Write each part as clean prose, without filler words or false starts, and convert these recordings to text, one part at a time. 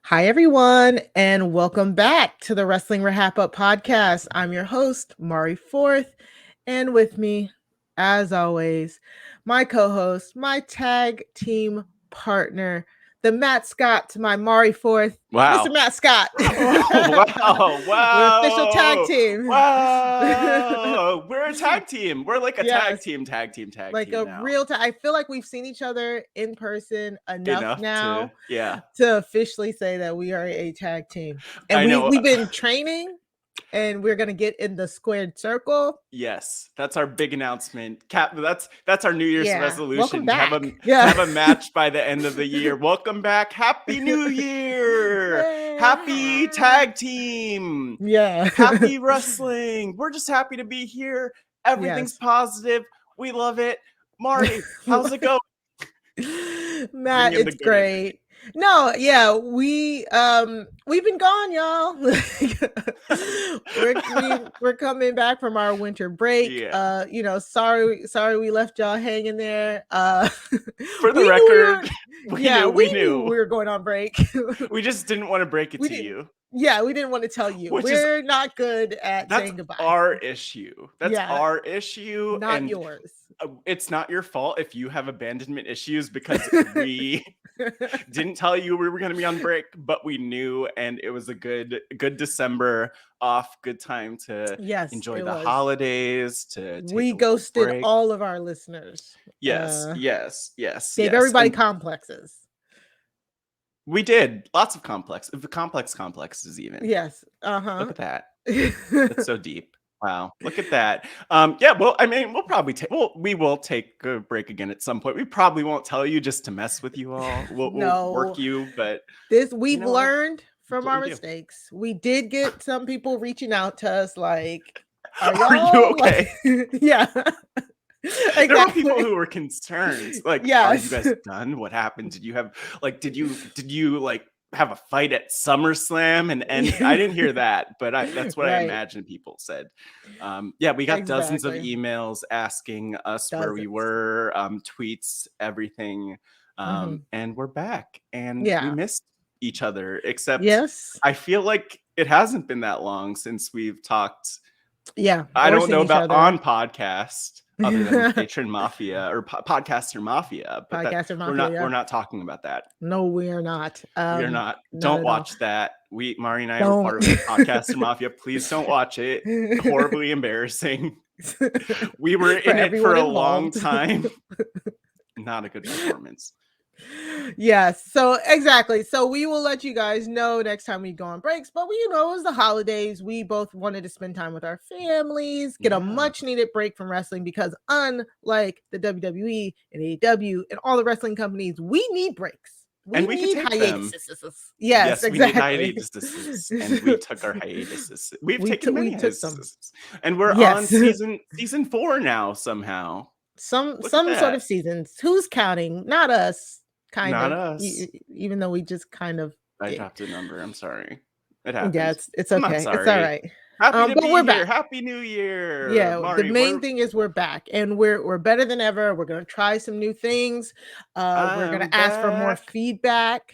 Hi, everyone, and welcome back to the Wrestling RHAPup podcast. I'm your host, Mari Forth, and with me, as always, my co-host, my tag team partner, the Matt Scott to my Mari Forth, Wow. Mr. Matt Scott. Oh, wow. We're official tag team. Wow. We're a tag team. We're like a Yes. tag team Like a now. real I feel like we've seen each other in person enough now to officially say that we are a tag team. And we've been training and we're gonna get in the squared circle. Yes, that's our big announcement. That's our New Year's resolution to have a match by the end of the year. Welcome back. Happy New Year. Happy tag team. Yeah. Happy wrestling. We're just happy to be here. Everything's positive. We love it. Mari, how's it going? Matt, it's great. No, yeah, we've been gone, y'all. we're coming back from our winter break. Yeah. Sorry we left y'all hanging there. For the record, we knew we were going on break. We just didn't want to break it to you. Yeah, we didn't want to tell you. We're not good at saying goodbye. That's our issue. That's our issue. Not yours. It's not your fault if you have abandonment issues because we didn't tell you we were going to be on break, but we knew, and it was a good December off, good time to enjoy the holidays. We ghosted all of our listeners. Yes. Gave everybody complexes. We did lots of complexes even. Yes. Look at that. It's so deep. Wow, look at that. Well, I mean, we will take a break again at some point. We probably won't tell you just to mess with you all. We'll work you, but we've learned from our mistakes. We did get some people reaching out to us like, are you okay? Yeah. Exactly. There were people who were concerned. Like, are you guys done? What happened? Did you have did you have a fight at SummerSlam? And I didn't hear that, but that's what I imagine people said. We got dozens of emails asking us where we were, tweets, everything. And we're back, and we missed each other, except I feel like it hasn't been that long since we've talked. I don't know about on podcast other than Patron Mafia or Podcaster Mafia, but we're not talking about that. No, we are not. We're not. Don't watch that. Mari and I are part of the Podcaster Mafia. Please don't watch it. Horribly embarrassing. We were in it for a long time. Not a good performance. Yes, so exactly. So we will let you guys know next time we go on breaks. But it was the holidays. We both wanted to spend time with our families, get a much needed break from wrestling, because unlike the WWE and AEW and all the wrestling companies, we need breaks. We need hiatuses. Yes, exactly. We need hiatuses, and we took our hiatuses. We've taken many hiatuses, and we're on season 4 now. Somehow, some sort of seasons. Who's counting? Not us. Not us. Even though we just kind of. I dropped a number. I'm sorry. It happened. Yeah, it's okay. It's all right. Happy to be here. Back. Happy New Year. Yeah, Mari, the main thing is we're back, and we're better than ever. We're gonna try some new things. We're gonna ask for more feedback.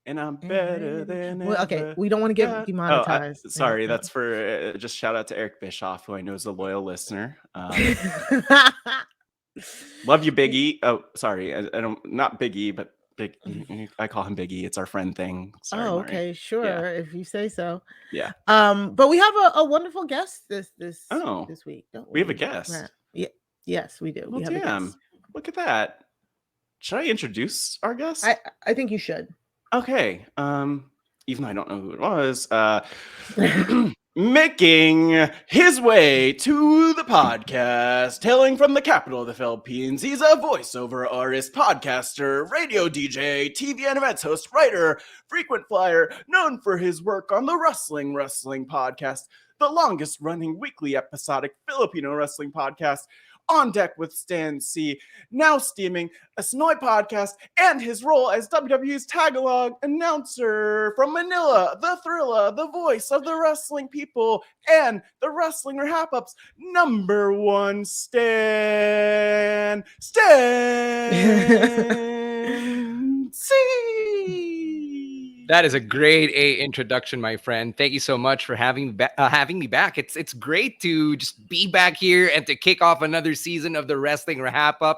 And I'm better than ever. Okay, we don't want to get demonetized. Sorry, that's for just shout out to Eric Bischoff, who I know is a loyal listener. Love you, Big E. Oh, sorry, I don't, not Big E, but I call him Big E. It's our friend thing. Sorry, okay, Mari. Sure, if you say so. Yeah. But we have a wonderful guest this week. Don't we? We have a guest. Yes, we do. Well, damn, look at that. Should I introduce our guest? I think you should. Okay. Even though I don't know who it was. Making his way to the podcast, hailing from the capital of the Philippines, he's a voiceover artist, podcaster, radio DJ, TV and events host, writer, frequent flyer, known for his work on the Wrestling podcast, the longest running weekly episodic Filipino wrestling podcast, On Deck with Stan C, now steaming a Sonoy podcast, and his role as WWE's tag-along announcer from Manila, the Thrilla, the voice of the wrestling people, and the Wrestling RHAPup's #1 Stan C. That is a grade A introduction, my friend. Thank you so much for having me back. It's great to just be back here and to kick off another season of the Wrestling RHAPup.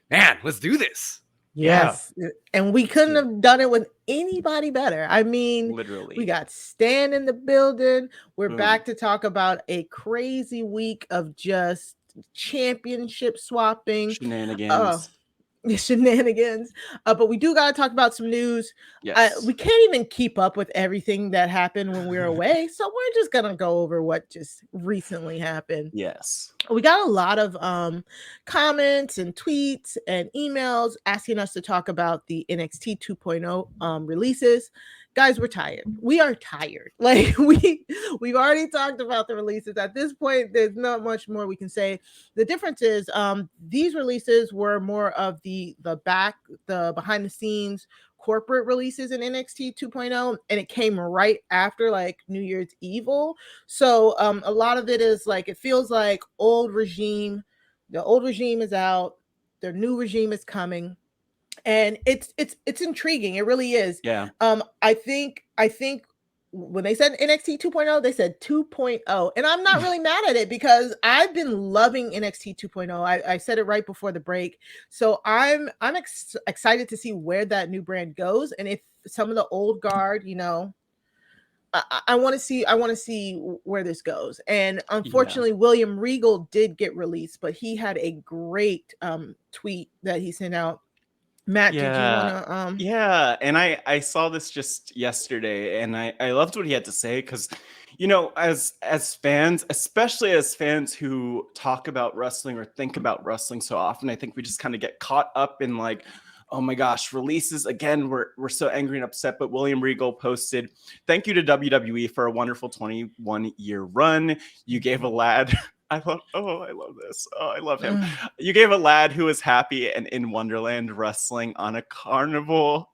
Man, let's do this. Yes. And we couldn't do it. have done it with anybody better. I mean, Literally. we got Stan in the building. We're Boom. back to talk about a crazy week of just championship swapping. Shenanigans. Shenanigans. But we do got to talk about some news. Yes. We can't even keep up with everything that happened when we were away. So we're just going to go over what just recently happened. Yes. We got a lot of comments and tweets and emails asking us to talk about the NXT 2.0 releases. Guys, we're tired. We are tired. Like we've already talked about the releases. At this point, there's not much more we can say. The difference is these releases were more of the behind the scenes corporate releases in NXT 2.0, and it came right after like New Year's Evil. So a lot of it is like, it feels like the old regime is out, the new regime is coming, and it's intriguing. It really is. Yeah. I think when they said NXT 2.0, they said 2.0, and I'm not really mad at it because I've been loving NXT 2.0. I said it right before the break, so I'm excited to see where that new brand goes, and if some of the old guard, you know, I want to see where this goes. And unfortunately, William Regal did get released, but he had a great tweet that he sent out. Matt, did you want to Yeah, and I saw this just yesterday, and I loved what he had to say, because, you know, as fans, especially as fans who talk about wrestling or think about wrestling so often, I think we just kind of get caught up in like, oh my gosh, releases again. We're so angry and upset. But William Regal posted, "Thank you to WWE for a wonderful 21-year run. You gave a lad." I love this. Oh, I love him. You gave a lad who was happy and in Wonderland wrestling on a carnival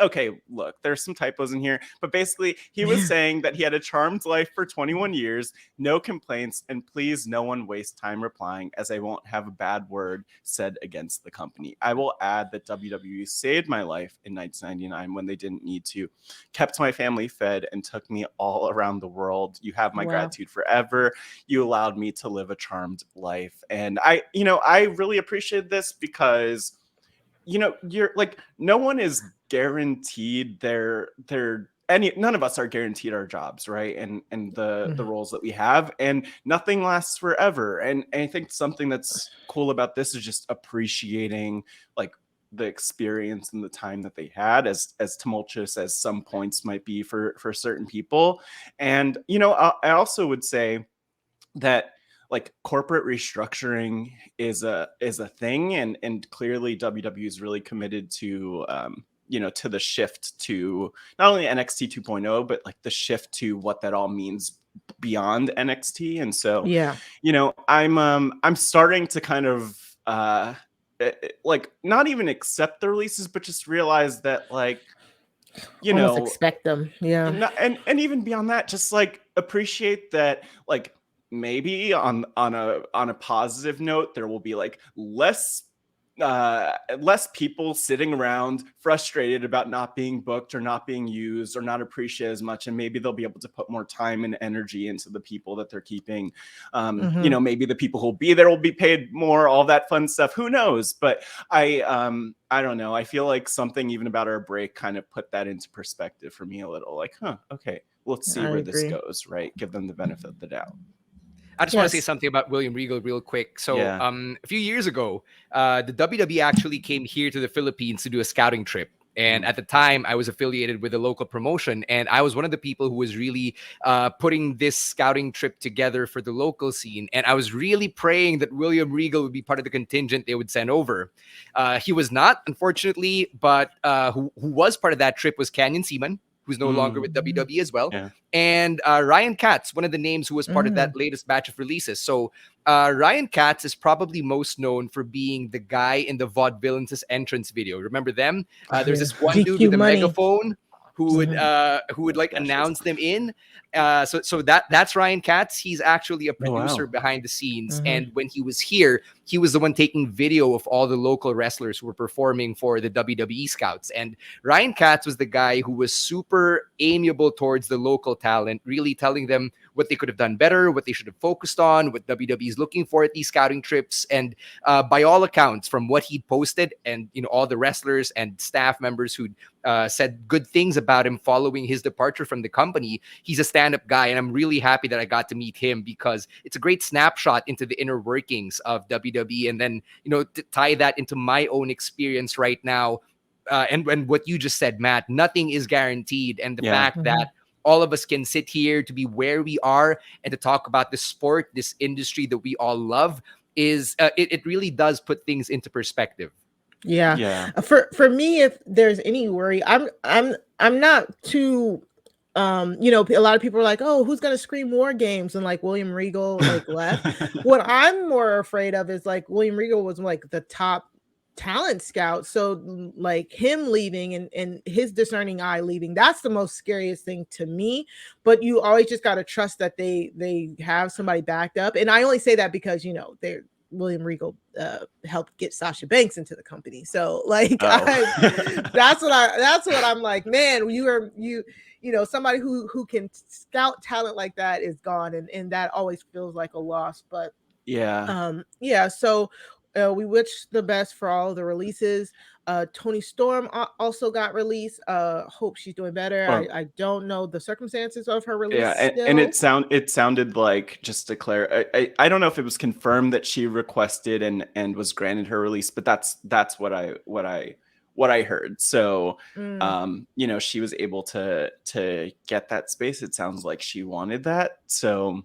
okay, look, there's some typos in here, but basically he was saying that he had a charmed life for 21 years, no complaints, and please no one waste time replying, as I won't have a bad word said against the company. I will add that WWE saved my life in 1999 when they didn't need to, kept my family fed, and took me all around the world. You have my gratitude forever. You allowed me to live a charmed life. And I really appreciate this because, you know, you're like, no one is guaranteed none of us are guaranteed our jobs, right? And the roles that we have, and nothing lasts forever. And I think something that's cool about this is just appreciating like the experience and the time that they had, as tumultuous as some points might be for certain people. And, you know, I also would say that like corporate restructuring is a thing, and clearly WWE is really committed to to the shift to not only NXT 2.0 but like the shift to what that all means beyond NXT. And so you know, I'm starting to kind of like not even accept the releases, but just realize that, like, you almost know, expect them. And even beyond that, just like appreciate that, like, maybe on a positive note, there will be like less people sitting around frustrated about not being booked or not being used or not appreciated as much, and maybe they'll be able to put more time and energy into the people that they're keeping. You know, maybe the people who'll be there will be paid more, all that fun stuff, who knows? But I don't know, I feel like something even about our break kind of put that into perspective for me a little, like, okay, let's see where this goes, right? Give them the benefit of the doubt. I just want to say something about William Regal real quick. So a few years ago, the WWE actually came here to the Philippines to do a scouting trip. And at the time, I was affiliated with a local promotion, and I was one of the people who was really putting this scouting trip together for the local scene. And I was really praying that William Regal would be part of the contingent they would send over. He was not, unfortunately, but who was part of that trip was Canyon Seaman, who's no longer with WWE as well. And Ryan Katz, one of the names who was part of that latest batch of releases. So Ryan Katz is probably most known for being the guy in the Vaudevillains' entrance video. Remember them? There's this one dude with a megaphone who would like announce them in. So that's Ryan Katz. He's actually a producer behind the scenes. And when he was here, he was the one taking video of all the local wrestlers who were performing for the WWE scouts. And Ryan Katz was the guy who was super amiable towards the local talent, really telling them what they could have done better, what they should have focused on, what WWE is looking for at these scouting trips. And by all accounts, from what he posted, and all the wrestlers and staff members who said good things about him following his departure from the company, he's a stand-up guy, and I'm really happy that I got to meet him, because it's a great snapshot into the inner workings of WWE, and then to tie that into my own experience right now. And what you just said, Matt, nothing is guaranteed, and the fact that all of us can sit here to be where we are and to talk about this sport, this industry that we all love, is it really does put things into perspective. Yeah. For me, if there's any worry, I'm not too a lot of people are like, oh, who's gonna scream War Games, and like William Regal left. What I'm more afraid of is like William Regal was like the top talent scout, so like him leaving and his discerning eye leaving, that's the most scariest thing to me. But you always just got to trust that they have somebody backed up, and I only say that because they're William Regal helped get Sasha Banks into the company, so like that's what I'm like, man, somebody who can scout talent like that is gone, and that always feels like a loss. But so we wish the best for all of the releases. Toni Storm also got released. Hope she's doing better. I don't know the circumstances of her release. And it sounded like, just to clarify, I don't know if it was confirmed that she requested and was granted her release, but that's what I heard. So she was able to get that space. It sounds like she wanted that. So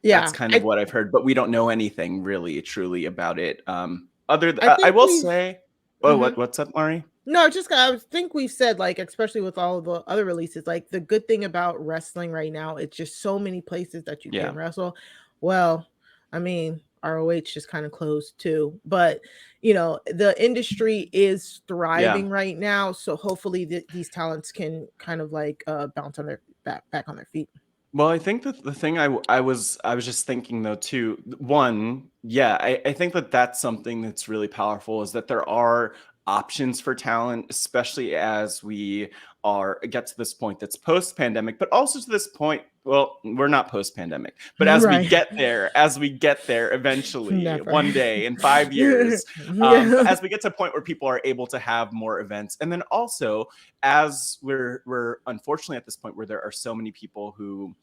that's kind of what I've heard, but we don't know anything really truly about it. I will say, what's up, Mari? No, I think we've said, like, especially with all of the other releases, like the good thing about wrestling right now, it's just so many places that you can wrestle. Well, I mean, ROH just kind of closed too, but the industry is thriving right now. So hopefully these talents can kind of like bounce on their back on their feet. Well, I think that the thing I was just thinking though too, I think that's something that's really powerful, is that there are options for talent, especially as we get to this point that's post-pandemic, but also to this point, well, we're not post-pandemic, but as we get there eventually, one day in 5 years, as we get to a point where people are able to have more events. And then also, as we're unfortunately at this point where there are so many people who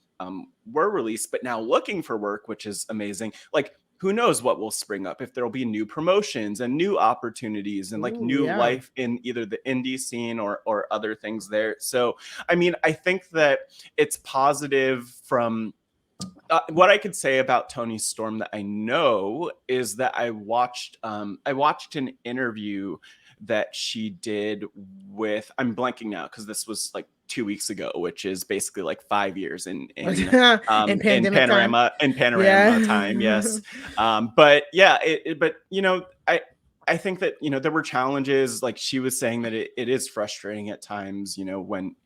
were released, but now looking for work, which is amazing. Like, who knows what will spring up, if there'll be new promotions and new opportunities and new life in either the indie scene or other things there. So, I mean, I think that it's positive from what I could say about Toni Storm that I know is that I watched an interview that she did with, I'm blanking now because this was like 2 weeks ago, which is basically like 5 years in panorama time. Yes. I think that, there were challenges. Like, she was saying that it is frustrating at times, when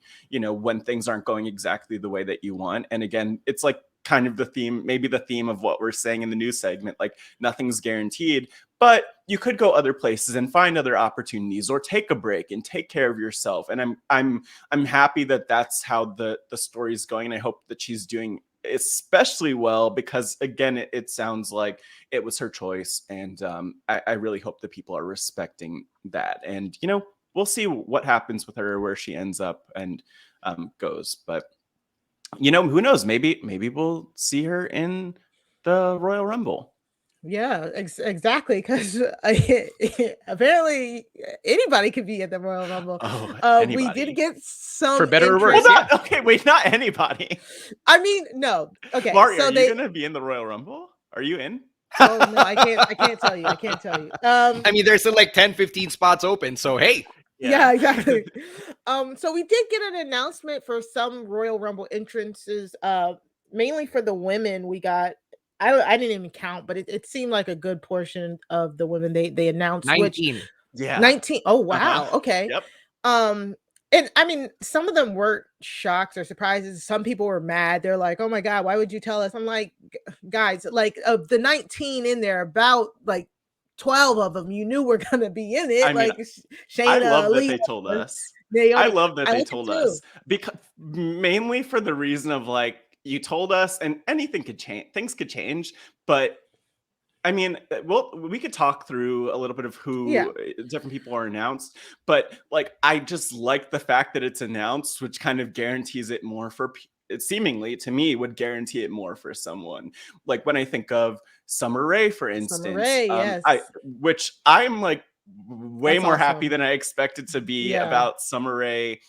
things aren't going exactly the way that you want. And again, it's like kind of the theme of what we're saying in the news segment, like nothing's guaranteed, but you could go other places and find other opportunities, or take a break and take care of yourself. And I'm happy that that's how the story is going. And I hope that she's doing especially well, because again, it sounds like it was her choice. And I really hope that people are respecting that. And, we'll see what happens with her, where she ends up and goes. But who knows? Maybe we'll see her in the Royal Rumble. Yeah, exactly. Because apparently anybody could be at the Royal Rumble. We did get some, for better or worse. Not anybody. I mean, no. Okay, Mari, are you gonna be in the Royal Rumble? Are you in? Oh no, I can't tell you. I mean, there's still like 10-15 spots open, so hey. Yeah, exactly. So we did get an announcement for some Royal Rumble entrances, mainly for the women. We got, I didn't even count, but it seemed like a good portion of the women they announced 19. 19. Oh wow. Okay. Yep. And I mean, some of them weren't shocks or surprises. Some people were mad. They're like, "Oh my god, why would you tell us?" I'm like, guys, like of the 19 in there, about like 12 of them you knew were gonna be in it. I mean, Like I Shayna, love that Aaliyah, they told us. I Naomi. love that I they like it told too. us, because mainly for the reason of like, you told us, and anything could change. Things could change, but I mean, we could talk through a little bit of Yeah. who different people are announced, but like, I just like the fact that it's announced, which kind of guarantees it more for. It seemingly to me would guarantee it more for someone. Like when I think of Summer Rae, for Summer instance, Rae, yes. which I'm like way That's more happy awesome. than I expected to be Yeah. about Summer Rae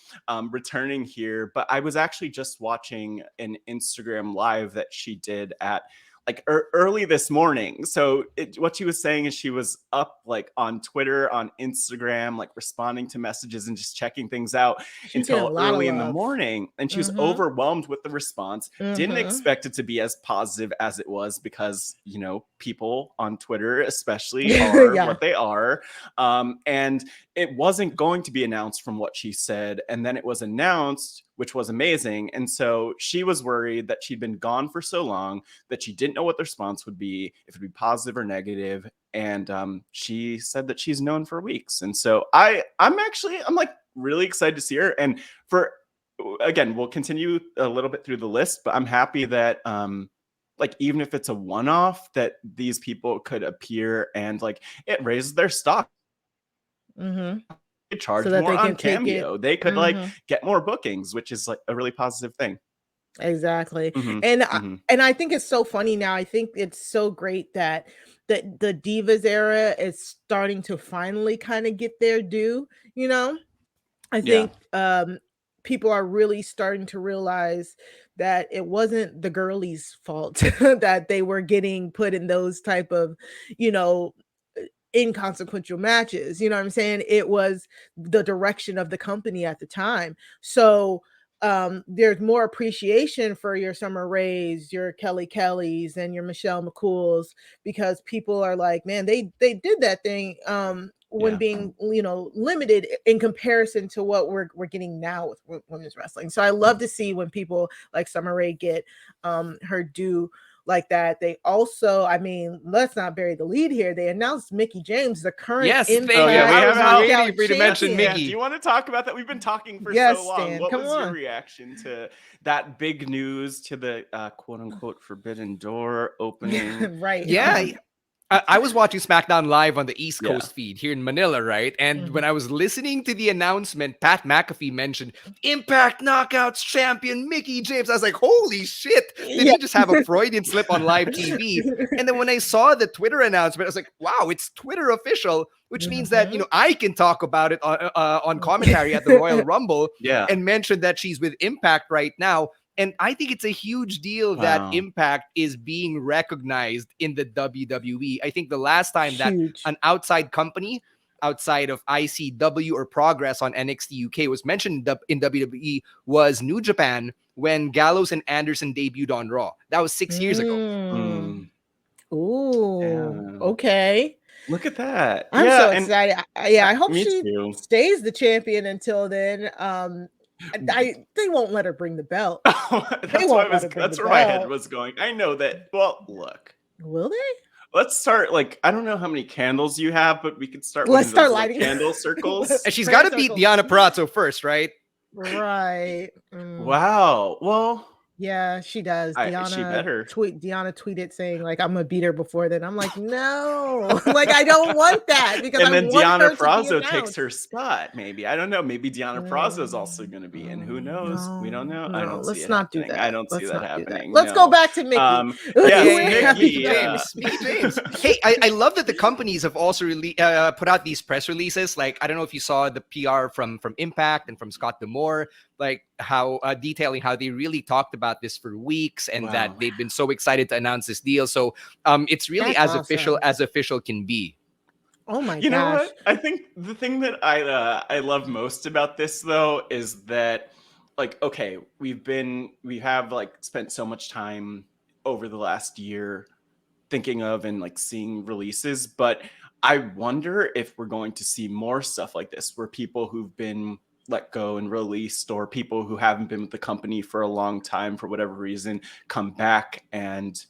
returning here. But I was actually just watching an Instagram live that she did at like early this morning. So what she was saying is she was up like on Twitter, on Instagram, like responding to messages and just checking things out She's getting a until lot of early in the love. morning. And she was overwhelmed with the response. Didn't expect it to be as positive as it was, because, you know, people on Twitter especially are Yeah. what they are. And it wasn't going to be announced from what she said. And then it was announced, which was amazing. And so she was worried that she'd been gone for so long that she didn't know what the response would be, if it'd be positive or negative. And she said that she's known for weeks. And so I'm like really excited to see her. And again, we'll continue a little bit through the list, but I'm happy that like, even if it's a one-off, that these people could appear and like it raises their stock. Charge So that more they on can take it. Cameo. They could like get more bookings, which is like a really positive thing. Exactly. And I think it's so funny now. I think it's so great that the Divas era is starting to finally kind of get their due, you know? I think people are really starting to realize that it wasn't the girlies' fault that they were getting put in those type of, you know, inconsequential matches. You know what I'm saying? It was the direction of the company at the time. So there's more appreciation for your Summer Raes, your Kelly Kellys, and your Michelle McCools, because people are like, man, they did that thing when being, you know, limited in comparison to what we're getting now with women's wrestling. So I love to see when people like Summer Rae get her due like that. They also, I mean, let's not bury the lead here. They announced Mickie James, the current Impact. Oh yeah, we have waiting for you to mention Mickie. Do you want to talk about that? We've been talking for so long. Stan, what was your reaction to that big news, to the quote unquote forbidden door opening? Right. Yeah. I was watching SmackDown Live on the East Coast feed here in Manila, right? And when I was listening to the announcement, Pat McAfee mentioned Impact Knockouts champion Mickie James. I was like, holy shit. Did he just have a Freudian slip on live TV? And then when I saw the Twitter announcement, I was like, wow, it's Twitter official, which means that, you know, I can talk about it on commentary at the Royal Rumble and mention that she's with Impact right now. And I think it's a huge deal that Impact is being recognized in the WWE. I think the last time that an outside company, outside of ICW or Progress on NXT UK, was mentioned in WWE was New Japan, when Gallows and Anderson debuted on Raw. That was 6 years ago. Ooh, okay. Look at that. I'm so excited. I hope she stays the champion until then. They won't let her bring the belt. That's where my head was going. I know that. Well, look. Will they? Let's start. Like, I don't know how many candles you have, but we could start. Let's start lighting candle circles. And she's got to beat Deonna Purrazzo first, right? Right. Wow. Well. Yeah, she does. Deonna tweeted saying like, "I'm gonna beat her before then." I'm like, no, like I don't want that, because and then Deonna Purrazzo takes her spot. Maybe, I don't know. Maybe Deonna Purrazzo is also going to be in. Who knows? We don't know. I don't. Let's not do that. I don't see that happening. Let's go back to Mickie. Mickie James. Hey, I love that the companies have also put out these press releases. Like, I don't know if you saw the PR from Impact and from Scott D'Amore, like how detailing how they really talked about this for weeks, and that they've been so excited to announce this deal. So it's really That's official as official can be. Oh my gosh. You know what? I think the thing that I love most about this, though, is that, like, okay, we have like spent so much time over the last year thinking of and like seeing releases, but I wonder if we're going to see more stuff like this, where people who've been let go and released, or people who haven't been with the company for a long time for whatever reason come back and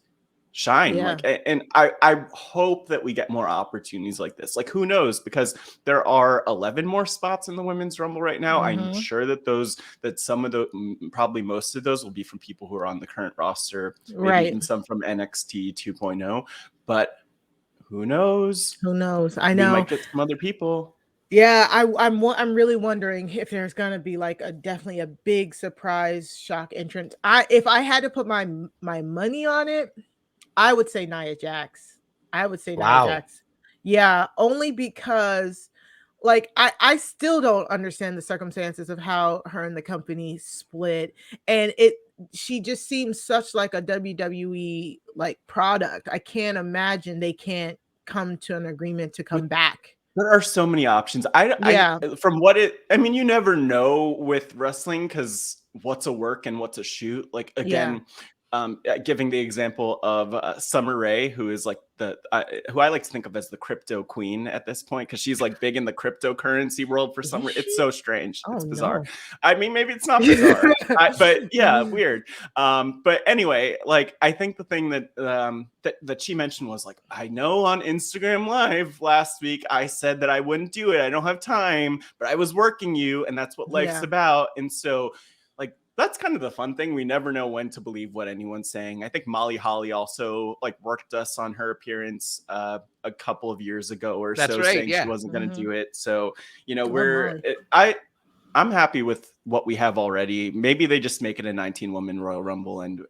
shine. Yeah. Like, and I hope that we get more opportunities like this. Like, who knows, because there are 11 more spots in the women's rumble right now. I'm sure that some of the, probably most of those will be from people who are on the current roster, maybe even some from NXT 2.0, but who knows? I know we might get some other people. Yeah, I'm really wondering if there's gonna be like definitely a big surprise shock entrance. If I had to put my money on it, I would say Nia Jax. Nia Jax. Yeah, only because like I still don't understand the circumstances of how her and the company split, and she just seems such like a WWE like product. I can't imagine they can't come to an agreement to come back. There are so many options. From what I mean, you never know with wrestling, because what's a work and what's a shoot. Like, again, giving the example of Summer Rae, who is like who I like to think of as the crypto queen at this point, because she's like big in the cryptocurrency world for some reason. It's so strange. It's bizarre. No. I mean, maybe it's not bizarre, but yeah, weird. But anyway, like, I think the thing that she mentioned was like, I know on Instagram Live last week I said that I wouldn't do it. I don't have time, but I was working you, and that's what life's about. And so, like, that's kind of the fun thing. We never know when to believe what anyone's saying. I think Molly Holly also like worked us on her appearance a couple of years ago or so, saying she wasn't going to do it. So, you know, I'm happy with what we have already. Maybe they just make it a 19-woman Royal Rumble, and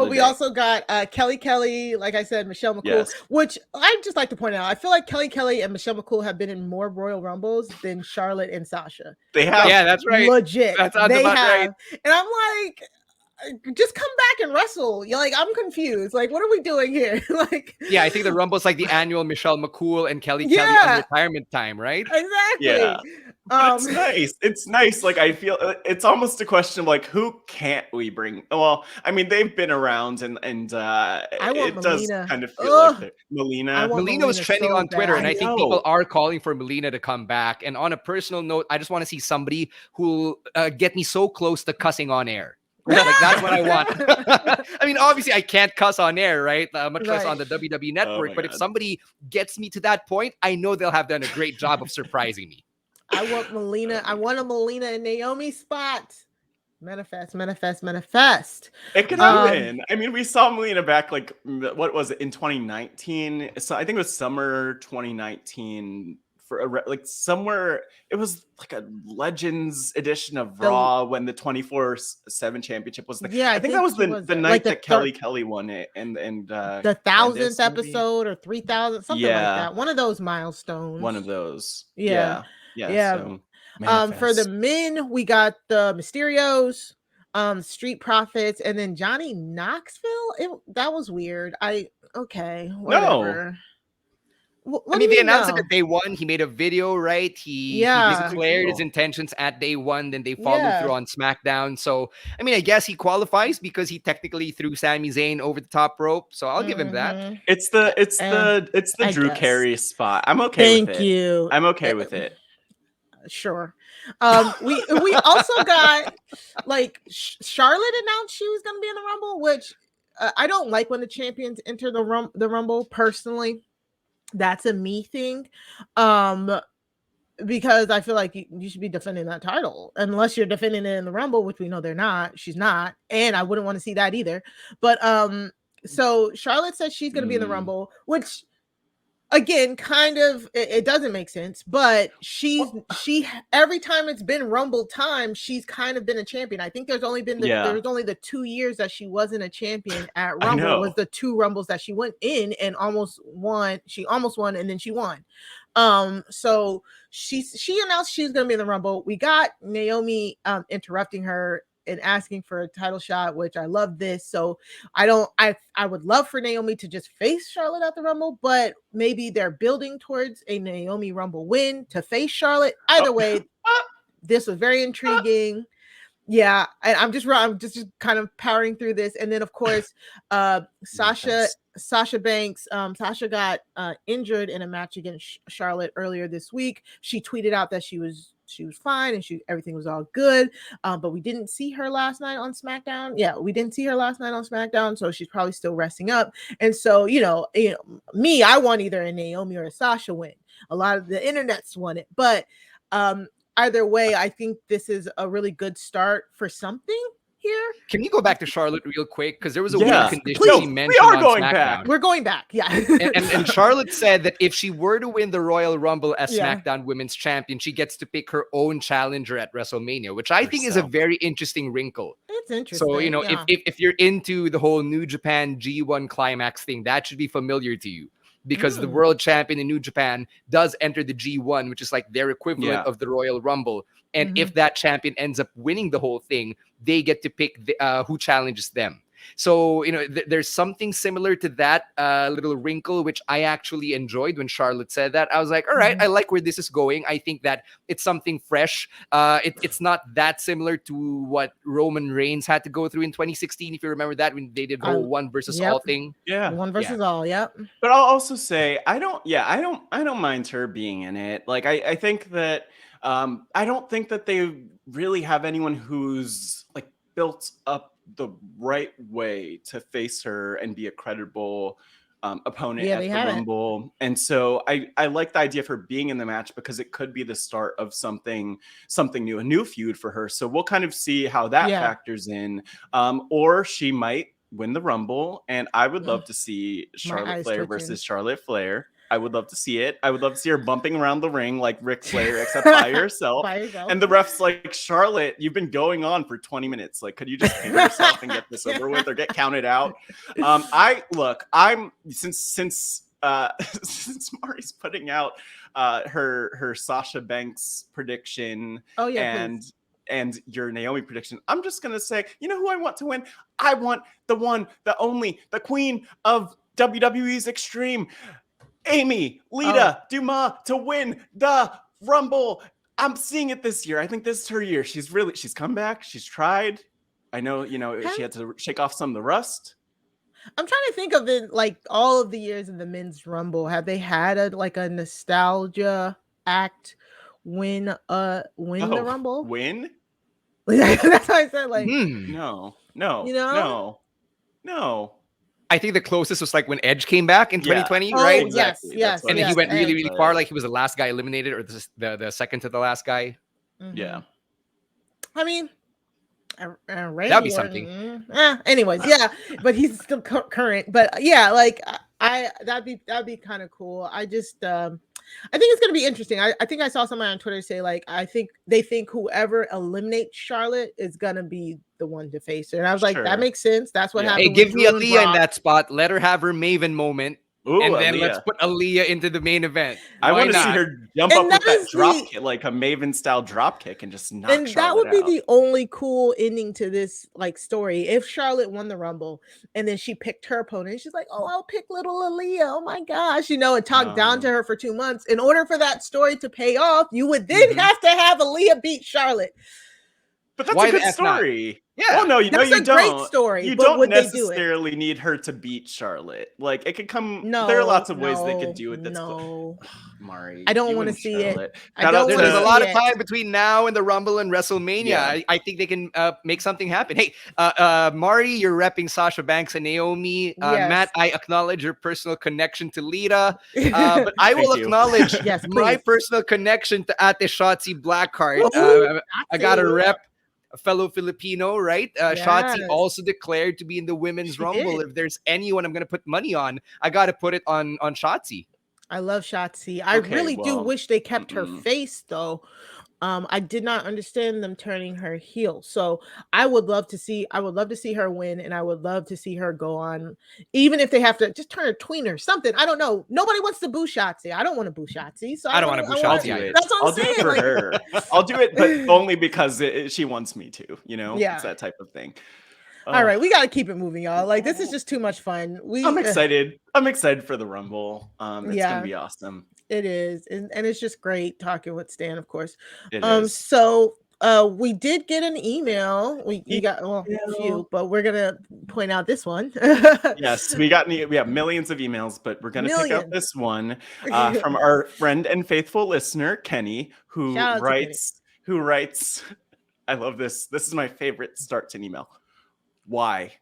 we also got Kelly, like I said, Michelle McCool, which I just like to point out. I feel like Kelly and Michelle McCool have been in more Royal Rumbles than Charlotte and Sasha. They have. Yeah, that's right. Legit. That sounds about right. And I'm like, just come back and wrestle. You're like, I'm confused. Like, what are we doing here? Like, yeah, I think the Rumble's like the annual Michelle McCool and Kelly on retirement time, right? Exactly. Yeah. It's nice. It's nice. Like, I feel it's almost a question of like, who can't we bring? Well, I mean, they've been around, and it Melina. does kind of feel like Melina. Melina was trending on Twitter, and I think people are calling for Melina to come back. And on a personal note, I just want to see somebody who get me so close to cussing on air. Like, that's what I want. I mean, obviously, I can't cuss on air, right? Much less on the WWE Network. But if somebody gets me to that point, I know they'll have done a great job of surprising me. I want Melina. I want a Melina and Naomi spot. Manifest. It could happen. I mean, we saw Melina back, like, what was it, in 2019? So I think it was summer 2019. For like somewhere, it was like a Legends edition of Raw when the 24/7 championship was. I think that was the night like that Kelly won it, and the 1000th episode or 3000, something like that. One of those milestones. One of those. Yeah. So, for the men, we got the Mysterios, Street Profits, and then Johnny Knoxville. That was weird. Whatever. No. I mean, they announced it at day one. He made a video, right? He declared his intentions at day one. Then they followed through on SmackDown. So, I mean, I guess he qualifies because he technically threw Sami Zayn over the top rope. So I'll give him that. It's the Drew Carey spot. I'm okay with it. Thank you. I'm okay with it. Sure. We also got like Charlotte announced she was going to be in the Rumble, which I don't like when the champions enter the Rumble personally. That's a me thing, because I feel like you should be defending that title unless you're defending it in the Rumble, which we know they're not. She's not, and I wouldn't want to see that either. But so Charlotte says she's going to be in the Rumble, which again, kind of it doesn't make sense. But she every time it's been Rumble time, she's kind of been a champion. I think there's only been there's only the 2 years that she wasn't a champion at Rumble. Was the 2 Rumbles that she went in and almost won. She almost won, and then she won. So she announced she's going to be in the Rumble. We got Naomi interrupting her and asking for a title shot, which I love this. So I would love for Naomi to just face Charlotte at the Rumble, but maybe they're building towards a Naomi Rumble win to face Charlotte. Either way, this was very intriguing. Yeah, and I'm just kind of powering through this. And then of course, Sasha Banks, Sasha got injured in a match against Charlotte earlier this week. She tweeted out that she was she was fine and everything was all good. But we didn't see her last night on SmackDown. Yeah, we didn't see her last night on SmackDown, so she's probably still resting up. And so, me, I want either a Naomi or a Sasha win. A lot of the internets want it, but either way, I think this is a really good start for something here. Can you go back to Charlotte real quick? Because there was a Yeah, weird condition please. she mentioned We are on going SmackDown. back. We're going back, yeah. and Charlotte said that if she were to win the Royal Rumble as Yeah. SmackDown Women's Champion, she gets to pick her own challenger at WrestleMania, which I think is a very interesting wrinkle. It's interesting. So, yeah. if you're into the whole New Japan G1 Climax thing, that should be familiar to you. Because the world champion in New Japan does enter the G1, which is like their equivalent of the Royal Rumble. And if that champion ends up winning the whole thing, they get to pick who challenges them. So, there's something similar to that little wrinkle, which I actually enjoyed when Charlotte said that. I was like, all right, I like where this is going. I think that it's something fresh. It's not that similar to what Roman Reigns had to go through in 2016, if you remember that, when they did the whole one versus all thing. Yeah. One versus all, yep. But I'll also say, I don't mind her being in it. Like, I think that I don't think that they really have anyone who's like built up the right way to face her and be a credible opponent at the Rumble. And so I like the idea of her being in the match because it could be the start of something new, a new feud for her. So we'll kind of see how that factors in. Or she might win the Rumble, and I would love to see Charlotte Flair versus Charlotte Flair. I would love to see it. I would love to see her bumping around the ring like Ric Flair, except by herself. And the ref's like, Charlotte, you've been going on for 20 minutes. Like, could you just pin yourself and get this over with or get counted out? Since Mari's putting out her Sasha Banks prediction and your Naomi prediction, I'm just gonna say, you know who I want to win? I want the one, the only, the queen of WWE's Extreme, Amy Lita Dumas, to win the Rumble. I'm seeing it this year. I think this is her year. She's come back. She's tried. I know, she had to shake off some of the rust. I'm trying to think of it, like all of the years in the men's Rumble. Have they had a nostalgia act win the Rumble? Win? That's why I said like no. No. I think the closest was like when Edge came back in 2020, right? Exactly. Yes. And then he went really, really far. Like he was the last guy eliminated, or the second to the last guy. Yeah. I mean, that'd be something. Anyways, but he's still current. But yeah, like that'd be kind of cool. I just I think it's gonna be interesting. I think I saw somebody on Twitter say like I think they think whoever eliminates Charlotte is gonna be the one to face her, and I was like, that makes sense. That's what happened. Hey, give me Aaliyah in that spot. Let her have her Maven moment. Ooh, and then Aaliyah. let's put Aaliyah into the main event. I want to see her jump up with that drop kick, like a Maven style drop kick, and just knock Charlotte that would out. be the only cool ending to this like story. If Charlotte won the Rumble and then she picked her opponent, she's like, "Oh, I'll pick little Aaliyah. Oh my gosh," and talk down to her for 2 months. In order for that story to pay off, you would then have to have Aaliyah beat Charlotte. But that's a good story. Yeah. Well, no, that's you a don't. Great story. You but don't would necessarily need her to beat Charlotte. Like it could come. No, there are lots of ways they could do it. Mari, I don't want to see Charlotte. it. There's a lot of time between now and the Rumble and WrestleMania. Yeah. I think they can make something happen. Hey, Mari, you're repping Sasha Banks and Naomi. Matt, I acknowledge your personal connection to Lita, but I will acknowledge my personal connection to Ate Shotzi Blackheart. I got a rep. A fellow Filipino, right? Shotzi also declared to be in the women's Rumble. If there's anyone I'm going to put money on, I got to put it on Shotzi. I love Shotzi. I really do wish they kept her face, though. I did not understand them turning her heel. So I would love to see her win, and I would love to see her go on, even if they have to just turn her tweener, something. I don't know. Nobody wants to boo Shotzi. I don't want to boo Shotzi. So I don't want to boo Shotzi. That's what I'm saying. Do it for her. I'll do it, but only because she wants me to, It's that type of thing. All right, we got to keep it moving, y'all. Like, this is just too much fun. I'm excited. I'm excited for the Rumble. It's gonna be awesome. It is, and it's just great talking with Stan, of course. It is. So We did get an email. We got a few, but we're gonna point out this one. Yes, we have millions of emails, but we're gonna pick out Millions. this one from our friend and faithful listener Kenny, who Shout out to Kenny. writes. I love this. This is my favorite start to an email. Why?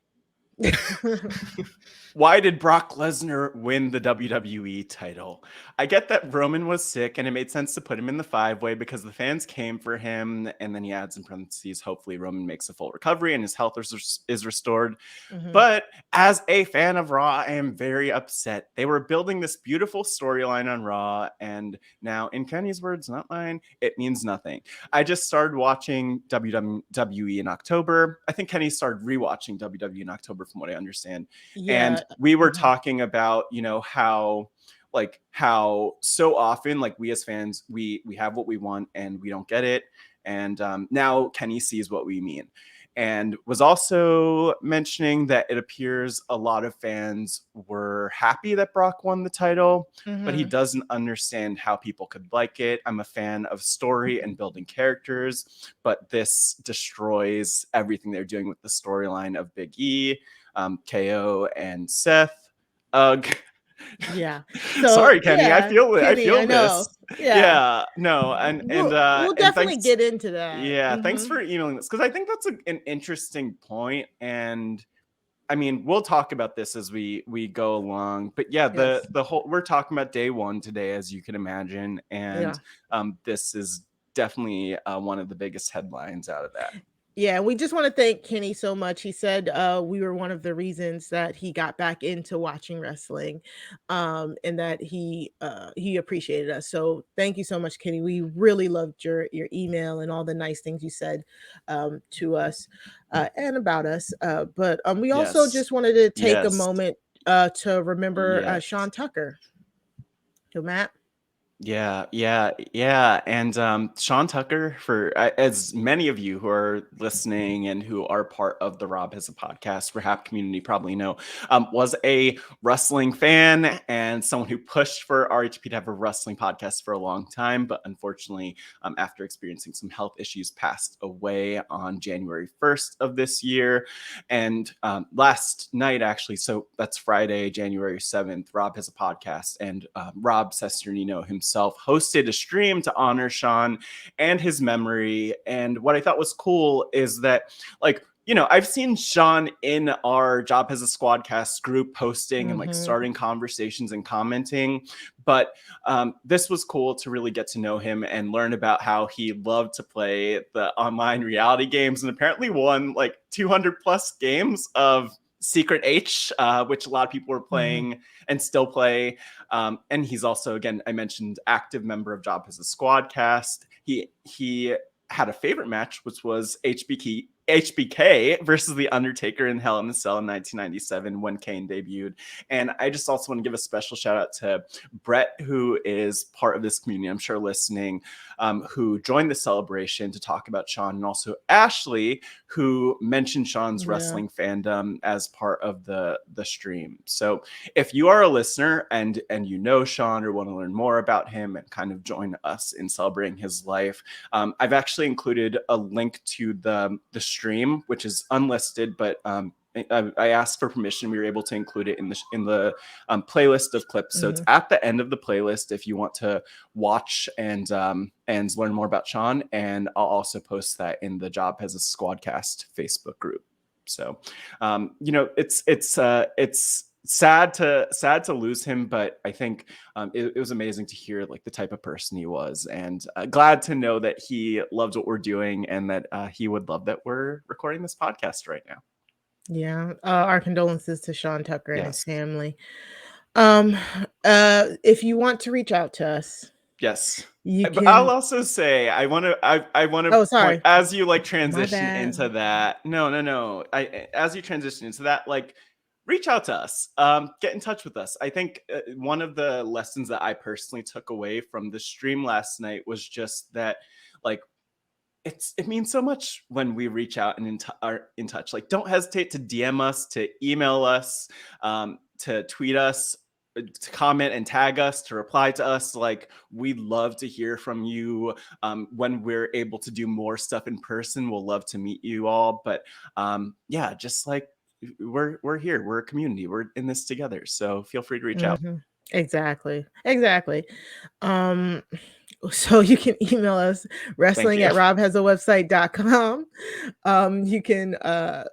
Why did Brock Lesnar win the WWE title? I get that Roman was sick and it made sense to put him in the 5-way because the fans came for him. And then he adds in parentheses, hopefully Roman makes a full recovery and his health is restored. Mm-hmm. But as a fan of Raw, I am very upset. They were building this beautiful storyline on Raw. And now, in Kenny's words, not mine, it means nothing. I just started watching WWE in October. I think Kenny started rewatching WWE in October, from what I understand. Yeah. And we were talking about, how so often, like, we as fans, we have what we want and we don't get it. And now Kenny sees what we mean. And was also mentioning that it appears a lot of fans were happy that Brock won the title, but he doesn't understand how people could like it. I'm a fan of story and building characters, but this destroys everything they're doing with the storyline of Big E, KO, and Seth. Ugh. Yeah. So, sorry, Kenny. Yeah, I feel this. Yeah. No. And we'll definitely get into that. Yeah. Thanks for emailing this, because I think that's an interesting point. And I mean, we'll talk about this as we go along. But yeah, the whole, we're talking about day one today, as you can imagine. And this is definitely one of the biggest headlines out of that. Yeah, we just want to thank Kenny so much. He said we were one of the reasons that he got back into watching wrestling, and that he appreciated us. So thank you so much, Kenny. We really loved your email and all the nice things you said to us and about us. But we also just wanted to take a moment to remember Sean Tucker. So Matt. Yeah. And Sean Tucker, for as many of you who are listening and who are part of the Rob Has a Podcast RHAP community probably know, was a wrestling fan and someone who pushed for RHP to have a wrestling podcast for a long time, but unfortunately, after experiencing some health issues, passed away on January 1st of this year. And last night, actually, so that's Friday, January 7th, Rob Has a Podcast, and Rob Sesternino himself hosted a stream to honor Sean and his memory. And what I thought was cool is that, like, I've seen Sean in our Job Has a Squadcast group posting and like starting conversations and commenting. But this was cool to really get to know him and learn about how he loved to play the online reality games, and apparently won like 200 plus games of Secret H, which a lot of people were playing and still play. And he's also, again, I mentioned, active member of Job Has a Squadcast. He had a favorite match, which was HBK versus The Undertaker in Hell in a Cell in 1997 when Kane debuted. And I just also want to give a special shout out to Brett, who is part of this community, I'm sure listening, who joined the celebration to talk about Sean, and also Ashley, who mentioned Sean's wrestling fandom as part of the stream. So if you are a listener and you know Sean or want to learn more about him and kind of join us in celebrating his life, I've actually included a link to the stream, which is unlisted, but I asked for permission. We were able to include it in the playlist of clips. So it's at the end of the playlist if you want to watch and learn more about Sean. And I'll also post that in the Job Has a Squadcast Facebook group. So, it's sad to lose him, but I think it was amazing to hear like the type of person he was, and glad to know that he loves what we're doing and that he would love that we're recording this podcast right now. Yeah, our condolences to Sean Tucker and his family. If you want to reach out to us, you can. I'll also say I want to. Oh, sorry. As you like transition into that, no. As you transition into that, like, reach out to us, get in touch with us. I think one of the lessons that I personally took away from the stream last night was just that, like, it means so much when we reach out and are in touch. Like, don't hesitate to DM us, to email us, to tweet us. to comment and tag us, to reply to us. Like, we'd love to hear from you. When we're able to do more stuff in person, we'll love to meet you all. But yeah, just like we're here, we're a community, we're in this together. So feel free to reach out. Exactly. So you can email us wrestling@RHAPhasawebsite.com. You can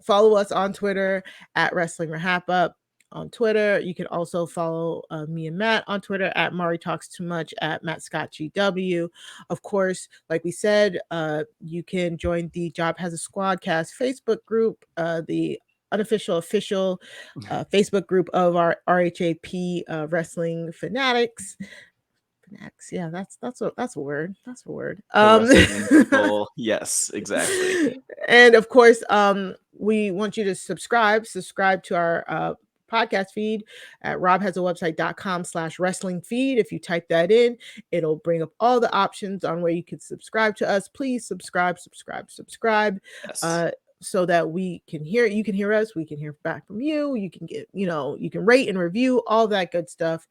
follow us on Twitter at Wrestling RHAPup on Twitter. You can also follow me and Matt on Twitter at Mari Talks Too Much, at Matt Scott GW. Of course, like we said, you can join the Job Has a Squadcast Facebook group, the official Facebook group of our RHAP Wrestling fanatics. Yeah, that's a word. Yes, exactly. And of course, we want you to subscribe to our podcast feed at robhasawebsite.com/wrestling feed. If you type that in, it'll bring up all the options on where you can subscribe to us. Please subscribe. Yes. So that we can hear, you can hear us, we can hear back from you. You can get, you can rate and review, all that good stuff.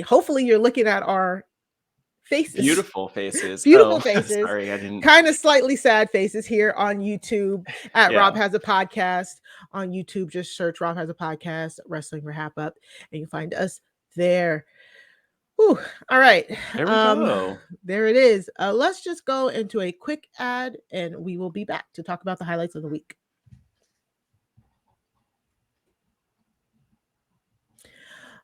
Hopefully you're looking at our faces. Beautiful faces. Sorry, I didn't. Kind of slightly sad faces here on YouTube at Rob Has a Podcast. On YouTube, just search Rob Has a Podcast, Wrestling RHAPup, and you find us there. Whew. All right. There we go. There it is. Let's just go into a quick ad and we will be back to talk about the highlights of the week.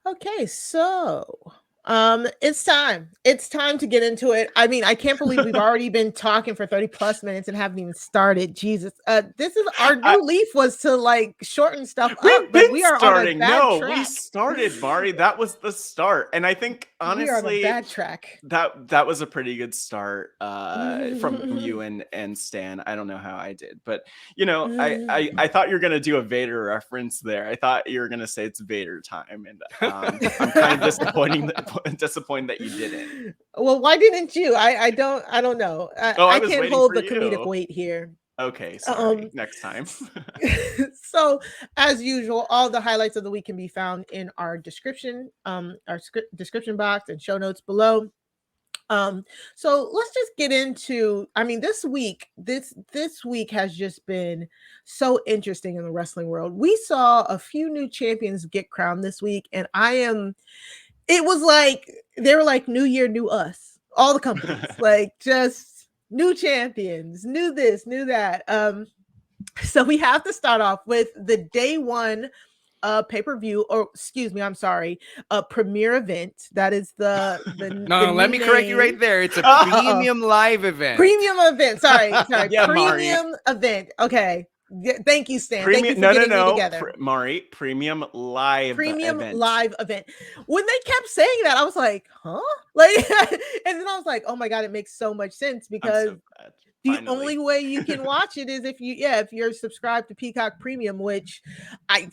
Okay, so it's time to get into it. I mean, I can't believe we've already been talking for 30 plus minutes and haven't even started. Jesus. This is our new leaf, was to like shorten stuff up, but we are starting on a bad track. We started, Mari. That was the start. And I think honestly, we are on a bad track. That was a pretty good start from you and Stan. I don't know how I did, but I thought you were gonna do a Vader reference there. I thought you were gonna say it's Vader time, and I'm kind of disappointed that you didn't. Well, why didn't you? I don't know. I can't hold the comedic weight here. Okay, sorry. Next time. So, as usual, all the highlights of the week can be found in our description, description box and show notes below. So let's just get into, I mean, this week has just been so interesting in the wrestling world. We saw a few new champions get crowned this week, and it was like they were like new year, new us, all the companies, like just new champions, new this, new that. So we have to start off with the day one pay-per-view, or excuse me, I'm sorry, premiere event. That is the let me correct you right there. It's a premium live event. Premium event. Sorry. Yeah, premium event. Okay. Thank you, Stan. Thank you for getting me together. Mari, premium live event. When they kept saying that, I was like, huh? Like, and then I was like, oh my God, it makes so much sense, because the only way you can watch it is if you're subscribed to Peacock Premium, which I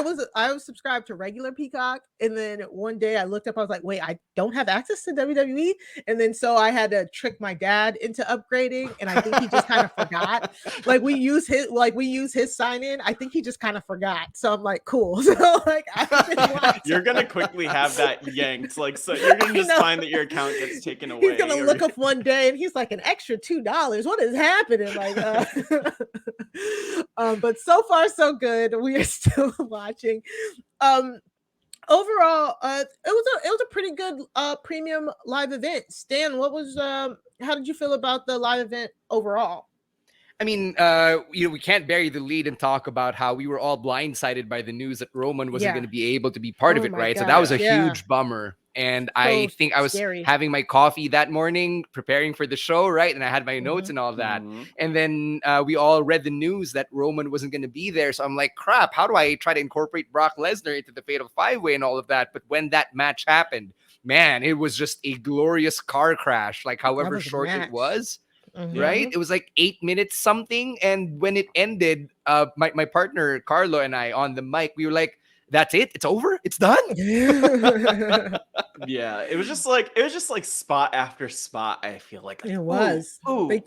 was subscribed to regular Peacock, and then one day I looked up, I was like, wait, I don't have access to WWE, and then so I had to trick my dad into upgrading, and I think he just kind of forgot. Like we use his sign in. I think he just kind of forgot. So I'm like, cool. So like you're gonna quickly have that yanked. Like, so you're gonna just find that your account gets taken away. He's gonna look up one day and he's like, an extra $2. What is happening? Like, but so far so good. We are still watching. Overall, it was a pretty good premium live event. Stan, how did you feel about the live event overall? I mean, we can't bury the lead and talk about how we were all blindsided by the news that Roman wasn't going to be able to be part of it, right? God. So that was a huge bummer. And I think I was having my coffee that morning, preparing for the show, right? And I had my notes and all of that. And then we all read the news that Roman wasn't going to be there. So I'm like, crap, how do I try to incorporate Brock Lesnar into the Fatal 5-Way and all of that? But when that match happened, man, it was just a glorious car crash, like however short it was. Right? It was like 8 minutes something. And when it ended, my partner Carlo and I on the mic, we were like, that's it. It's over. It's done. Yeah, it was just like spot after spot. I feel like it was. They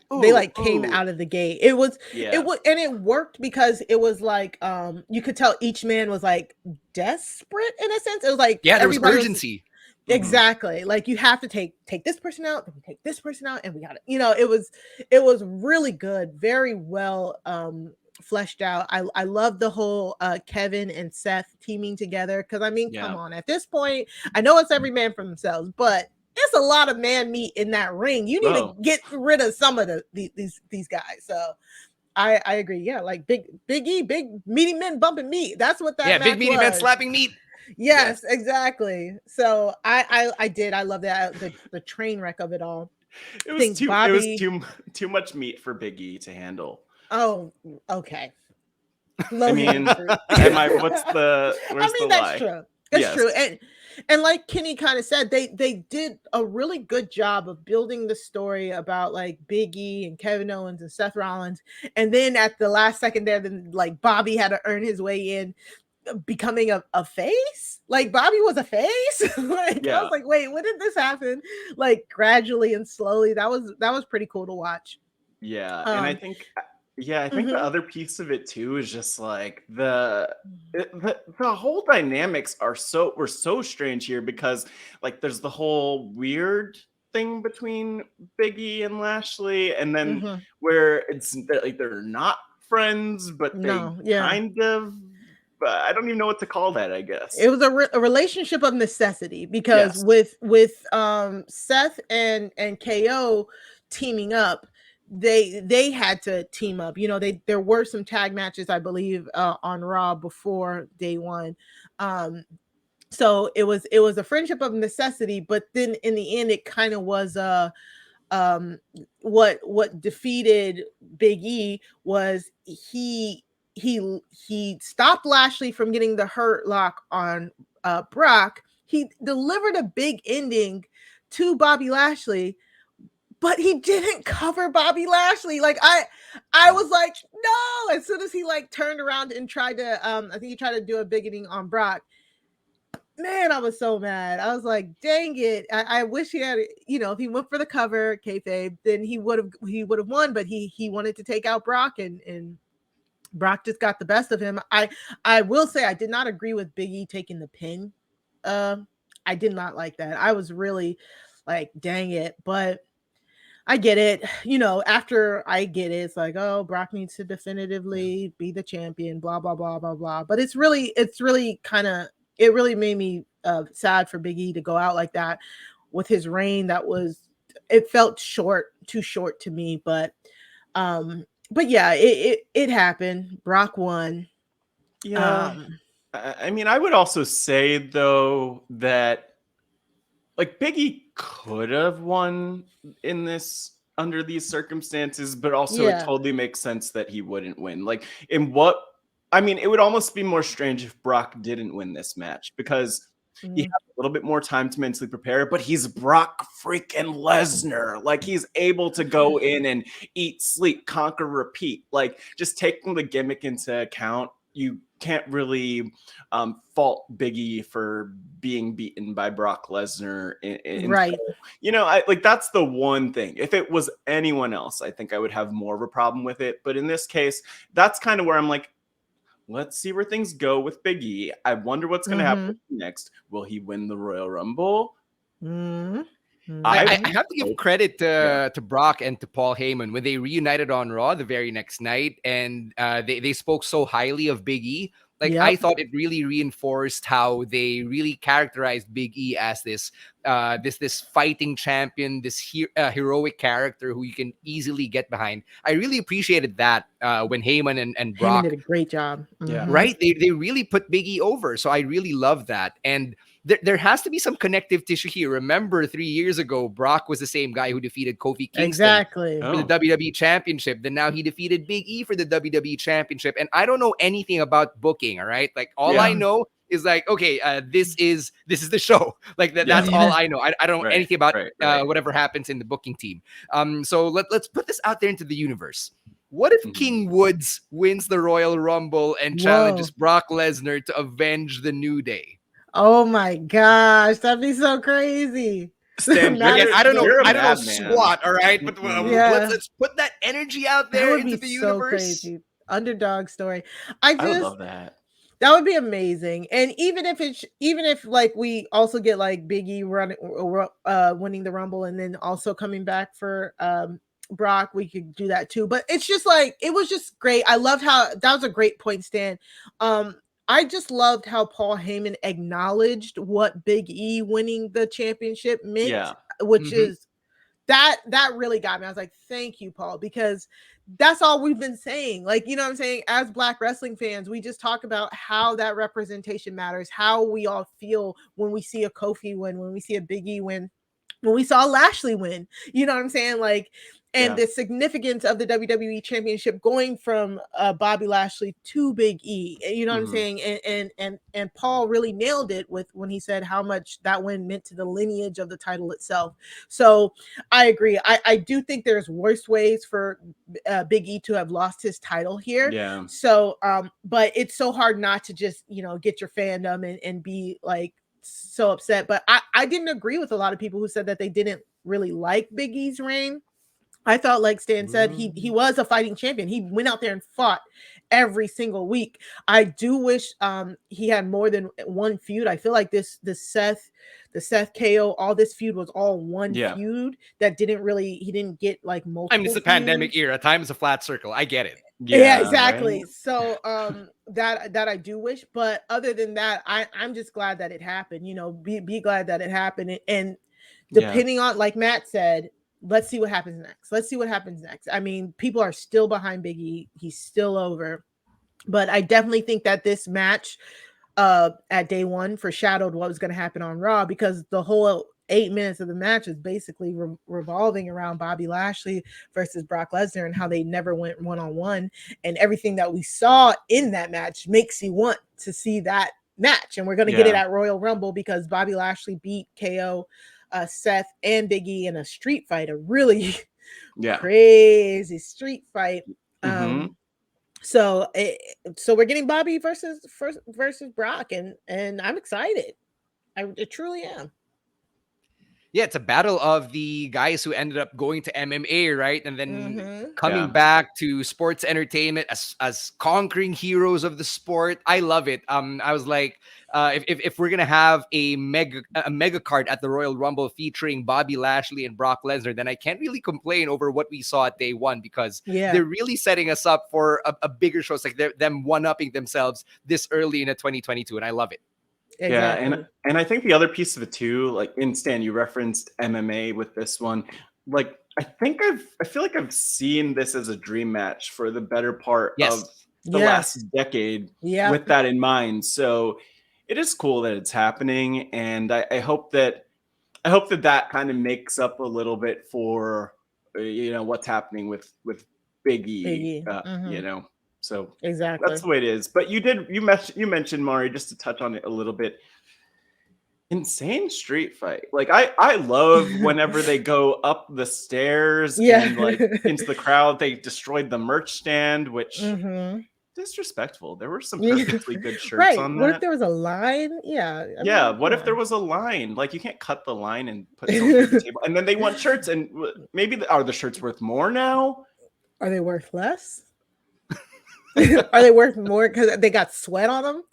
came ooh. out of the gate. It was and it worked because it was like you could tell each man was like desperate in a sense. It was like there was urgency. Exactly. Like you have to take this person out, then we take this person out, and we got it. It was really good, very well fleshed out. I love the whole Kevin and Seth teaming together because I mean, come on, at this point, I know it's every man for themselves, but it's a lot of man meat in that ring. You need to get rid of some of these guys. So I agree. Yeah, like Big E, big meaty men bumping meat. That's what that match big meaty men slapping meat. Yes, exactly. So I love that the train wreck of it all. It was too much meat for Big E to handle. Oh, okay. What's the that's lie? true. It's true. And like Kenny kind of said, they did a really good job of building the story about like Big E and Kevin Owens and Seth Rollins. And then at the last second there, then like Bobby had to earn his way in, becoming a face. Like Bobby was a face. I was like, wait, when did this happen? Like gradually and slowly. That was pretty cool to watch. Yeah. And I think the other piece of it too is just like the whole dynamics were so strange here because like there's the whole weird thing between Big E and Lashley, and then where it's like they're not friends, but they kind of. I don't even know what to call that. I guess it was a relationship of necessity because with Seth and KO teaming up, they had to team up. There were some tag matches, I believe, on Raw before day one. So it was a friendship of necessity, but then in the end, it kind of was what defeated Big E was he stopped Lashley from getting the hurt lock on Brock. He delivered a big ending to Bobby Lashley, but he didn't cover Bobby Lashley. Like I was like, no. As soon as he like turned around and tried to, I think he tried to do a big ending on Brock. Man, I was so mad. I was like, dang it. I wish he had, if he went for the cover, kayfabe, then he would have won, but he wanted to take out Brock and Brock just got the best of him. I will say I did not agree with Big E taking the pin. I did not like that. I was really like, dang it. But I get it. After I get it, it's like, oh, Brock needs to definitively be the champion, blah, blah, blah, blah, blah. But it really made me sad for Big E to go out like that with his reign. It felt too short to me. But yeah, it happened. Brock won. Yeah. I mean, I would also say though that like Big E could have won in this under these circumstances, but also it totally makes sense that he wouldn't win. Like it would almost be more strange if Brock didn't win this match because he has a little bit more time to mentally prepare, but he's Brock freaking Lesnar. Like he's able to go in and eat, sleep, conquer, repeat. Like just taking the gimmick into account, you can't really fault Big E for being beaten by Brock Lesnar. Right. So, that's the one thing. If it was anyone else, I think I would have more of a problem with it. But in this case, that's kind of where I'm like, let's see where things go with Big E. I wonder what's going to happen next. Will he win the Royal Rumble? I have to give credit to Brock and to Paul Heyman when they reunited on Raw the very next night, and they spoke so highly of Big E. I thought it really reinforced how they really characterized Big E as this fighting champion, this heroic character who you can easily get behind. I really appreciated that when Heyman and Brock did a great job. Yeah. Right? They really put Big E over. So I really love that. And there has to be some connective tissue here. Remember, 3 years ago, Brock was the same guy who defeated Kofi Kingston for the WWE Championship. Then now he defeated Big E for the WWE Championship. And I don't know anything about booking, all right? Like, all I know is like, okay, this is the show. Like, that's all I know. I don't know anything about whatever happens in the booking team. So let's put this out there into the universe. What if King Woods wins the Royal Rumble and challenges Brock Lesnar to avenge the New Day? Oh my gosh, that'd be so crazy. Stan, I don't know man. squat, all right, but let's put that energy out there into the universe. Crazy. Underdog story. I would love that. That would be amazing. And even if like we also get like Big E winning the Rumble and then also coming back for Brock, we could do that too. But it's just like, it was just great. I loved how that was a great point, Stan. I just loved how Paul Heyman acknowledged what Big E winning the championship meant, which is that really got me. I was like, thank you, Paul, because that's all we've been saying. Like, you know what I'm saying? As Black wrestling fans, we just talk about how that representation matters, how we all feel when we see a Kofi win, when we see a Big E win, when we saw Lashley win, you know what I'm saying? Like, and the significance of the WWE Championship going from Bobby Lashley to Big E, you know what I'm saying? And Paul really nailed it with when he said how much that win meant to the lineage of the title itself. So I agree. I do think there's worse ways for Big E to have lost his title here. Yeah. So, but it's so hard not to just, get your fandom and be like so upset. But I didn't agree with a lot of people who said that they didn't really like Big E's reign. I thought, like Stan said, he was a fighting champion. He went out there and fought every single week. I do wish he had more than one feud. I feel like the Seth KO, all this feud was all one feud that he didn't get like multiple. I mean, it's the pandemic era. Time is a flat circle. I get it. Yeah, exactly. Right? So that I do wish, but other than that, I'm just glad that it happened. Be glad that it happened, and depending on, like Matt said, let's see what happens next. I mean, people are still behind Big E. He's still over. But I definitely think that this match at day one foreshadowed what was going to happen on Raw, because the whole 8 minutes of the match is basically revolving around Bobby Lashley versus Brock Lesnar and how they never went one-on-one. And everything that we saw in that match makes you want to see that match. And we're going to get it at Royal Rumble because Bobby Lashley beat KO, Seth and Big E in a street fight, a really crazy street fight. So we're getting Bobby versus Brock, and I'm excited. I truly am. Yeah, it's a battle of the guys who ended up going to MMA, right? And then coming back to sports entertainment as conquering heroes of the sport. I love it. I was like, if we're gonna have a mega card at the Royal Rumble featuring Bobby Lashley and Brock Lesnar, then I can't really complain over what we saw at day one, because they're really setting us up for a bigger show. It's like them one-upping themselves this early in 2022, and I love it. Exactly. Yeah, and I think the other piece of it too, like in Stan, you referenced MMA with this one. Like, I feel like I've seen this as a dream match for the better part of the last decade with that in mind. So it is cool that it's happening, and I hope that kind of makes up a little bit for what's happening with Big E. So exactly, that's the way it is. But you mentioned Mari, just to touch on it a little bit. Insane street fight. Like I love whenever they go up the stairs and like into the crowd. They destroyed the merch stand, which disrespectful. There were some perfectly good shirts on that. What if there was a line? What if there was a line? Like, you can't cut the line and put something on the table. And then they want shirts, and maybe are the shirts worth more now? Are they worth less? Are they worth more because they got sweat on them?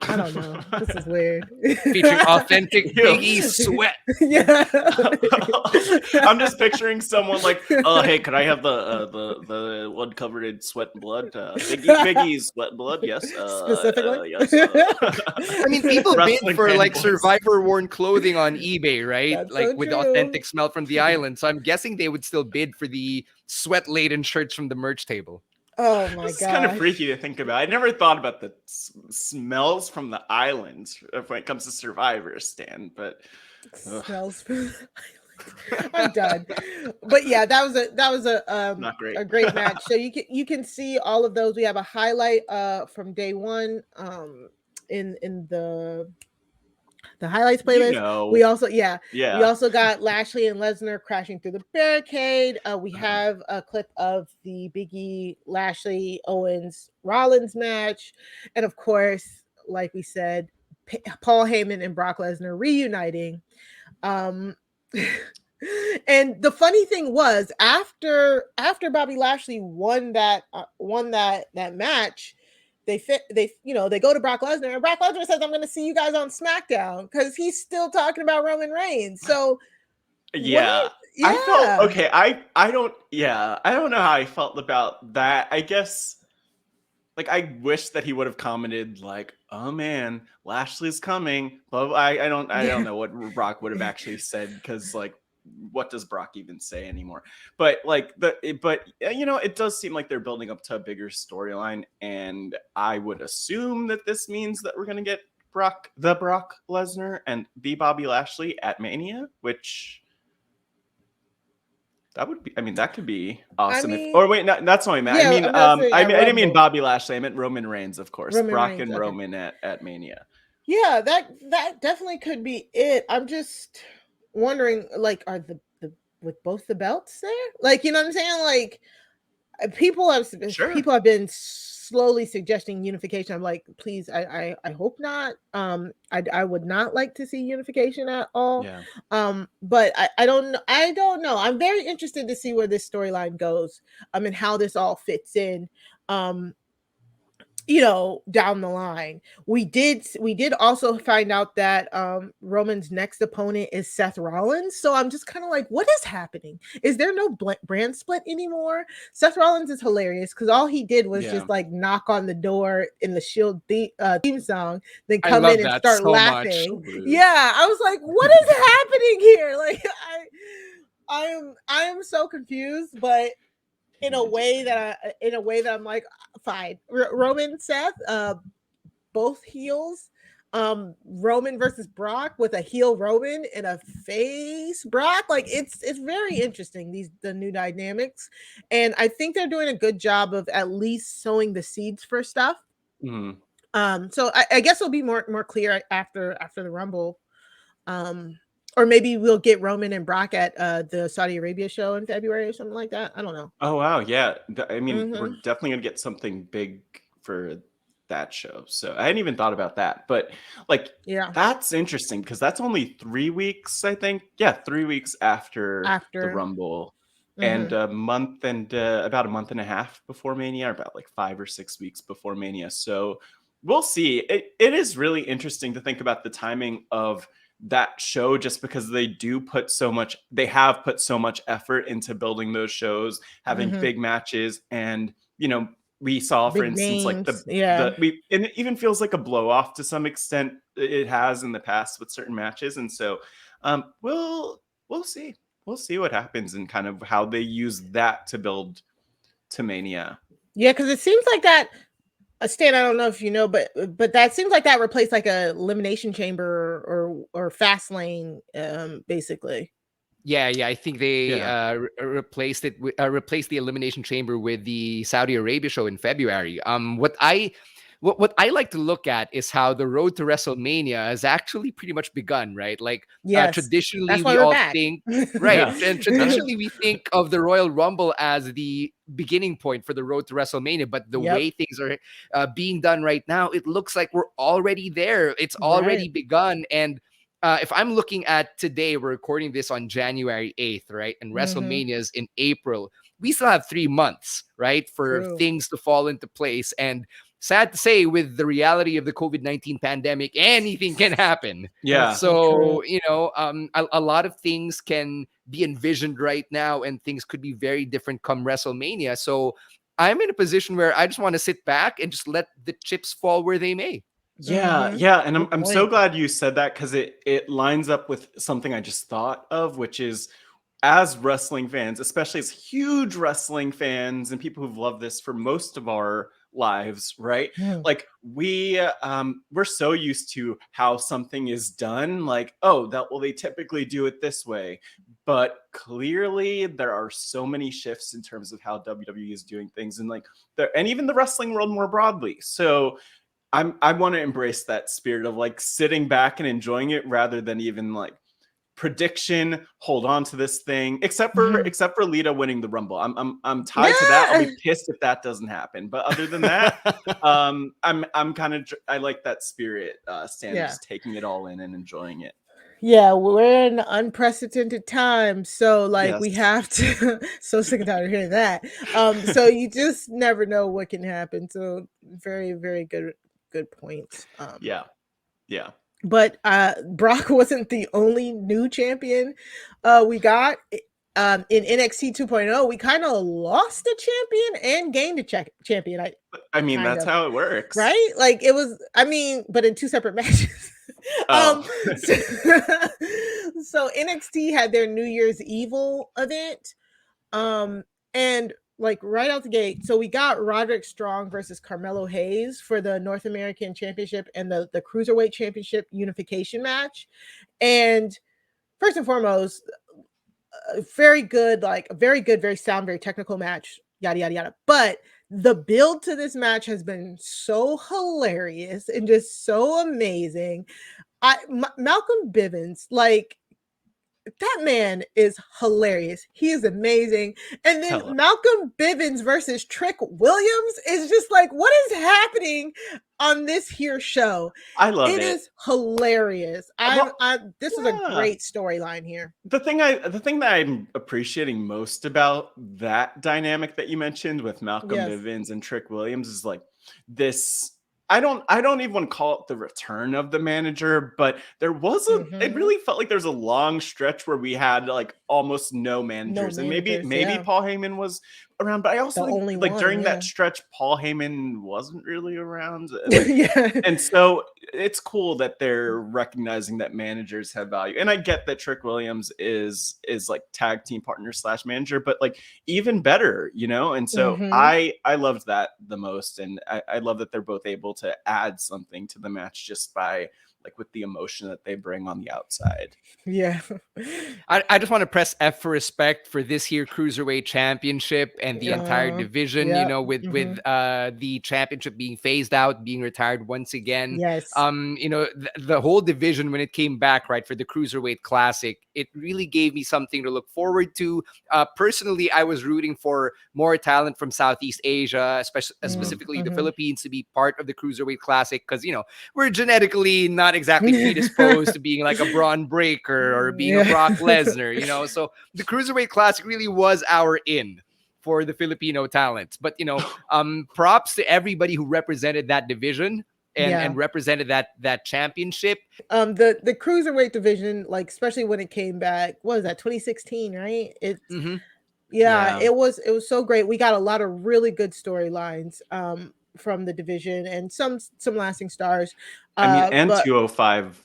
I don't know. This is weird. Featuring authentic Big E sweat. I'm just picturing someone like, oh, hey, could I have the one covered in sweat and blood? Big E's sweat and blood, yes. Specifically? Yes. I mean, people bid for like survivor-worn clothing on eBay, right? That's like so with true. the authentic smell from the island. So I'm guessing they would still bid for the sweat-laden shirts from the merch table. Oh my god, it's kind of freaky to think about. I never thought about the smells from the islands when it comes to Survivor, Stan. But smells from the island. I'm done. But yeah, that was not great. A great match. So you can see all of those. We have a highlight from day one in the the highlights playlist. You know. We also got Lashley and Lesnar crashing through the barricade. We have a clip of the Big E, Lashley, Owens, Rollins match, and of course, like we said, Paul Heyman and Brock Lesnar reuniting. And the funny thing was, after Bobby Lashley won that match, they go to Brock Lesnar, and Brock Lesnar says, "I'm going to see you guys on SmackDown," because he's still talking about Roman Reigns. So yeah, I felt okay. I don't know how I felt about that. I guess, like, I wish that he would have commented like, "Oh man, Lashley's coming." But I don't know what Brock would have actually said, because like, what does Brock even say anymore? But like it does seem like they're building up to a bigger storyline, and I would assume that this means that we're gonna get Brock Lesnar and the Bobby Lashley at Mania, which that would be. I mean, that could be awesome. That's not what I meant. Yeah, I didn't mean Bobby Lashley. I meant Roman Reigns, of course. Brock and Roman at Mania. Yeah, that definitely could be it. I'm just wondering, like, are the with both the belts there? Like, you know what I'm saying? Like, people have been slowly suggesting unification. I'm like, please, I hope not. I would not like to see unification at all. Yeah. But I don't know. I'm very interested to see where this storyline goes. And how this all fits in. Down the line. We did also find out that Roman's next opponent is Seth Rollins. So I'm just kind of like, what is happening? Is there no brand split anymore? Seth Rollins is hilarious, because all he did was just like knock on the door in the Shield theme song, then come in and start laughing. Yeah, I was like, what is happening here? Like, I am so confused, but in a way that I'm like, fine. Roman, Seth, both heels. Roman versus Brock with a heel Roman and a face Brock. Like, it's very interesting, the new dynamics, and I think they're doing a good job of at least sowing the seeds for stuff. Mm-hmm. So I guess it'll be more clear after the Rumble. Or maybe we'll get Roman and Brock at the Saudi Arabia show in February or something like that. I don't know. Oh, wow. Yeah. I mean, we're definitely going to get something big for that show. So I hadn't even thought about that. But like, that's interesting, because that's only 3 weeks, I think. Yeah, 3 weeks after the Rumble. And about a month and a half before Mania, or about like 5 or 6 weeks before Mania. So we'll see. It is really interesting to think about the timing of that show, just because they have put so much effort into building those shows, having big matches, and we saw, for instance, names, like and it even feels like a blow off to some extent. It has in the past with certain matches, and so we'll see what happens, and kind of how they use that to build to Mania. Yeah, because it seems like that. Stan, I don't know if you know, but that seems like that replaced like a elimination chamber or fast lane, basically. Yeah, I think they replaced the elimination chamber with the Saudi Arabia show in February. What I like to look at is how the road to WrestleMania has actually pretty much begun, right? Like, traditionally we all think, right? And traditionally we think of the Royal Rumble as the beginning point for the road to WrestleMania, but the way things are being done right now, it looks like we're already there. It's already begun. And if I'm looking at today, we're recording this on January 8th, right? And WrestleMania is in April. We still have 3 months, right, for things to fall into place. And sad to say, with the reality of the COVID-19 pandemic, anything can happen. Yeah. So, a lot of things can be envisioned right now, and things could be very different come WrestleMania. So I'm in a position where I just want to sit back and just let the chips fall where they may. Yeah. And I'm so glad you said that, because it lines up with something I just thought of, which is, as wrestling fans, especially as huge wrestling fans and people who've loved this for most of our lives, right? Like, we're so used to how something is done, like, they typically do it this way. But clearly there are so many shifts in terms of how WWE is doing things, and like and even the wrestling world more broadly. So I want to embrace that spirit of like sitting back and enjoying it rather than even like prediction, hold on to this thing, except for Lita winning the Rumble. I'm tied to that. I'll be pissed if that doesn't happen. But other than that, I'm kind of, I like that spirit, Stan, just taking it all in and enjoying it. Yeah, we're in unprecedented times, so like we have to. So sick and tired of hearing that. So you just never know what can happen. So very, very good points. Yeah. But Brock wasn't the only new champion we got. In NXT 2.0, we kind of lost a champion and gained a champion. I mean, that's how it works, right? Like it was. I mean, but in two separate matches. So NXT had their New Year's Evil event, and like right out the gate, so we got Roderick Strong versus Carmelo Hayes for the North American Championship and the Cruiserweight Championship unification match. And first and foremost, very good, very sound, very technical match, yada yada yada. But the build to this match has been so hilarious and just so amazing. Malcolm Bivens, like that man is hilarious. He is amazing. And then Malcolm Bivens versus Trick Williams is just like, what is happening on this here show? I love it. It is hilarious. This is a great storyline here. The thing that I'm appreciating most about that dynamic that you mentioned with Malcolm Bivens and Trick Williams is like this. I don't even want to call it the return of the manager, but there was it really felt like there's a long stretch where we had like almost no managers. And maybe Paul Heyman was around, but I also think like during that stretch, Paul Heyman wasn't really around. And so it's cool that they're recognizing that managers have value. And I get that Trick Williams is like tag team partner / manager, but like even better, you know? And so I loved that the most. And I love that they're both able to add something to the match just by like with the emotion that they bring on the outside. Yeah. I just want to press F for respect for this here Cruiserweight Championship and the entire division, you know, with the championship being phased out, being retired once again. Yes. You know, the whole division when it came back, right, for the Cruiserweight Classic, it really gave me something to look forward to. Personally, I was rooting for more talent from Southeast Asia, specifically the Philippines, to be part of the Cruiserweight Classic because, you know, we're genetically not exactly predisposed to being like a Braun Breaker or being a Brock Lesnar, you know. So the Cruiserweight Classic really was our in for the Filipino talents. But, you know, props to everybody who represented that division and represented that championship. The Cruiserweight division, like especially when it came back, what was that, 2016, right? It was so great. We got a lot of really good storylines from the division and some lasting stars. I mean, and 205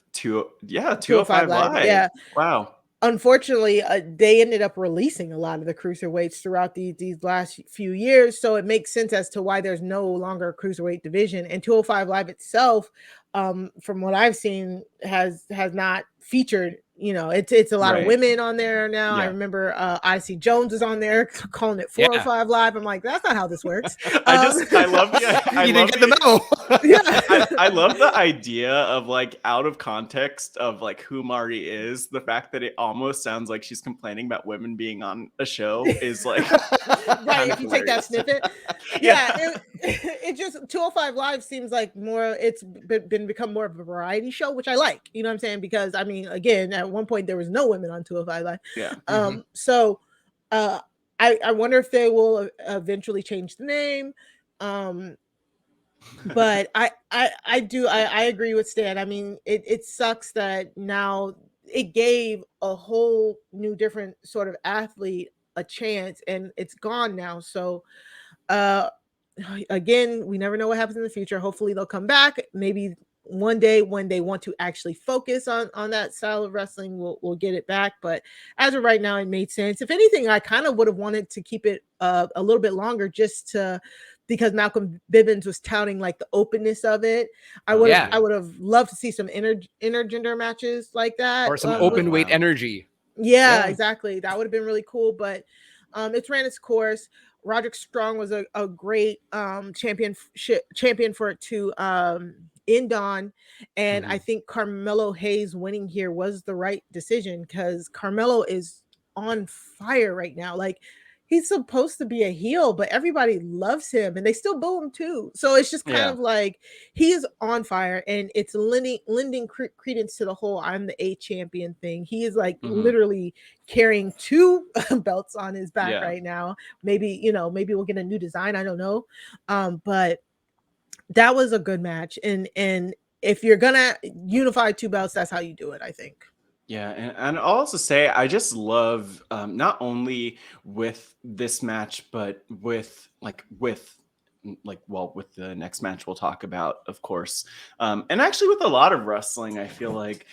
Live. Yeah. Wow. Unfortunately, they ended up releasing a lot of the cruiserweights throughout these last few years. So it makes sense as to why there's no longer a cruiserweight division. And 205 Live itself, from what I've seen, has not featured, you know, it's a lot of women on there now. I remember Odyssey Jones is on there calling it 405 Live. I'm like, that's not how this works. I love the memo. I love the idea of like out of context of like who Marty is. The fact that it almost sounds like she's complaining about women being on a show is like right. If you take that snippet, it just 205 Live seems like more. It's become more of a variety show, which I like. You know what I'm saying? Because I mean, again, at one point there was no women on 205 Live. Yeah. So I wonder if they will eventually change the name. But I agree with Stan. I mean, it sucks that now it gave a whole new different sort of athlete a chance and it's gone now. So again, we never know what happens in the future. Hopefully they'll come back. Maybe one day when they want to actually focus on that style of wrestling, we'll get it back. But as of right now, it made sense. If anything, I kind of would have wanted to keep it a little bit longer because Malcolm Bivens was touting like the openness of it. I would have loved to see some intergender matches like that. Or some open weight energy. Yeah, exactly. That would have been really cool, but it's ran its course. Roderick Strong was a great champion for it to end on. And I think Carmelo Hayes winning here was the right decision, because Carmelo is on fire right now. Like, he's supposed to be a heel, but everybody loves him and they still boo him too. So it's just kind of like, he is on fire, and it's lending credence to the whole "I'm the A champion" thing. He is like literally carrying 2 belts on his back right now. Maybe, maybe we'll get a new design. I don't know. But that was a good match. And if you're gonna unify 2 belts, that's how you do it, I think. Yeah, and I'll also say I just love not only with this match, but with the next match we'll talk about, of course, and actually with a lot of wrestling, I feel like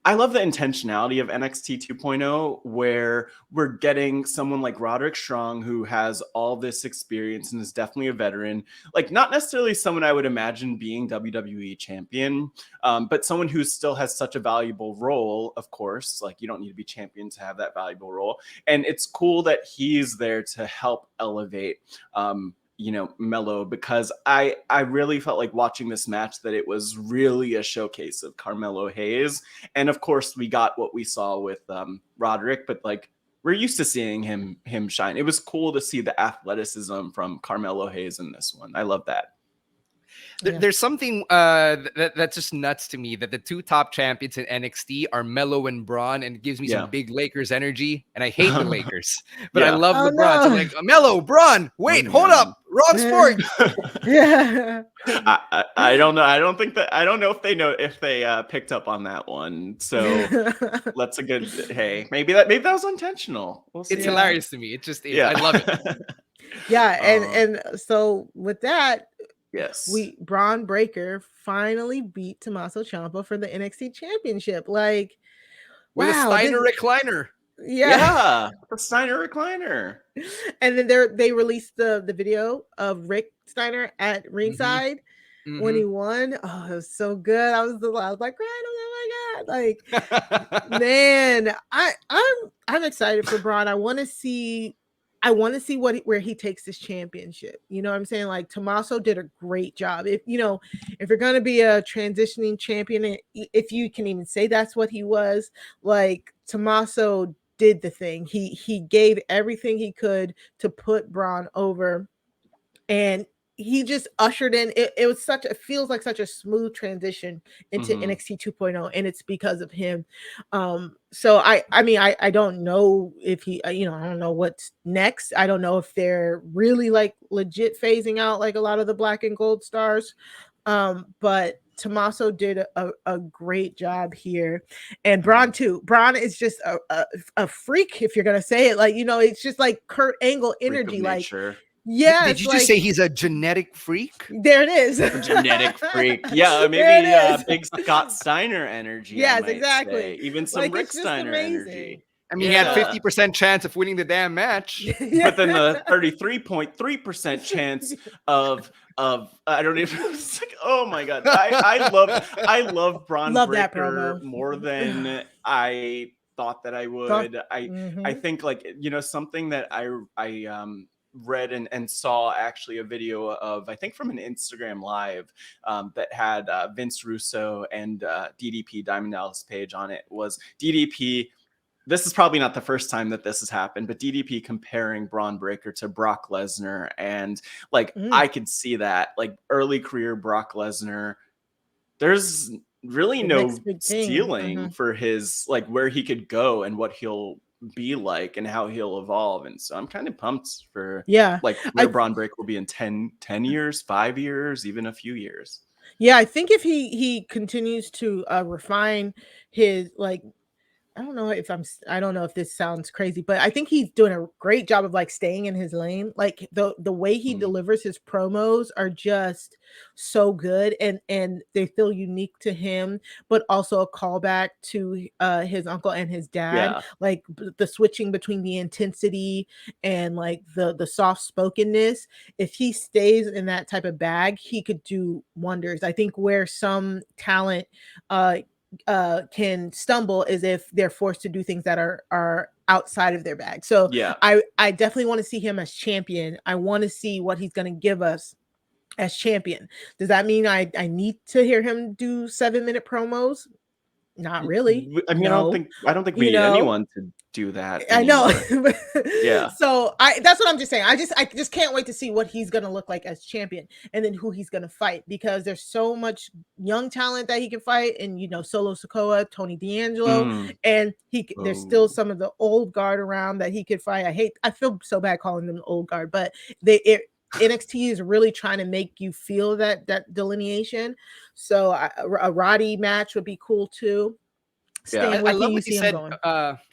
I love the intentionality of NXT 2.0, where we're getting someone like Roderick Strong, who has all this experience and is definitely a veteran. Like, not necessarily someone I would imagine being WWE champion, but someone who still has such a valuable role, of course. Like, you don't need to be champion to have that valuable role. And it's cool that he's there to help elevate Melo, because I really felt like watching this match that it was really a showcase of Carmelo Hayes. And of course we got what we saw with Roderick, but like, we're used to seeing him shine. It was cool to see the athleticism from Carmelo Hayes in this one. I love that. There's something that's just nuts to me, that the 2 top champions in NXT are Melo and Braun, and it gives me some big Lakers energy. And I hate the Lakers, but I love the Braun. So I'm like, Melo, Braun, wait, hold up, wrong sport. I don't know. I don't know if they picked up on that one. So that's a good. Hey, maybe that was intentional. We'll see. It's hilarious to me. It just is. I love it. And so with that. Yes, Braun Breaker finally beat Tommaso Ciampa for the NXT Championship. Like, with a Steiner recliner. Yeah, the Steiner recliner. And then they released the video of Rick Steiner at ringside when he won. Oh, it was so good. I was like, oh my god! Like, man, I'm excited for Braun. I want to see where he takes this championship. You know what I'm saying? Like, Tommaso did a great job. If you're going to be a transitioning champion, if you can even say that's what he was, like, Tommaso did the thing. He gave everything he could to put Braun over, and he just ushered in. It feels like such a smooth transition into NXT 2.0, and it's because of him. So I don't know if he, I don't know what's next. I don't know if they're really like legit phasing out like a lot of the black and gold stars. But Tommaso did a great job here, and Braun too. Braun is just a freak, if you're gonna say it. Like, it's just like Kurt Angle energy. Like, yeah. Did you just say he's a genetic freak? There it is. Genetic freak. Yeah, maybe big Scott Steiner energy. Yes, exactly. Say. Even some Rick Steiner energy. I mean, he had 50% chance of winning the damn match. But then the 33.3% chance of I don't even. It's like, oh my god, I love Braun Breaker more than I thought that I would. I think, like, something that I read and saw actually a video of, I think from an Instagram live that had Vince Russo and DDP, Diamond Dallas Page, on it. Was DDP. This is probably not the first time that this has happened, but DDP comparing Braun Breaker to Brock Lesnar. And like, I could see that, like, early career Brock Lesnar, there's really no ceiling for his, like, where he could go and what he'll be like and how he'll evolve. And so I'm kind of pumped for like where Braun Breaker will be in 10 years, 5 years, even a few years. Yeah, I think if he continues to refine his, like, I don't know if this sounds crazy, but I think he's doing a great job of like staying in his lane. Like, the way he delivers his promos are just so good, and they feel unique to him, but also a callback to his uncle and his dad. Yeah. Like, the switching between the intensity and like the soft spokenness. If he stays in that type of bag, he could do wonders. I think where some talent can stumble is if they're forced to do things that are outside of their bag. So Yeah. I definitely want to see him as champion. I want to see what he's going to give us as champion. Does that mean I need to hear him do 7-minute promos? Not really. I mean, No. I don't think we You need know, anyone to do that I know. anymore. Yeah. So that's what I'm just saying. I just can't wait to see what he's gonna look like as champion, and then who he's gonna fight, because there's so much young talent that he can fight, and Solo Sikoa, Tony D'Angelo, and there's still some of the old guard around that he could fight. I feel so bad calling them old guard, but NXT is really trying to make you feel that delineation. So a Roddy match would be cool too. Yeah. I love what you said.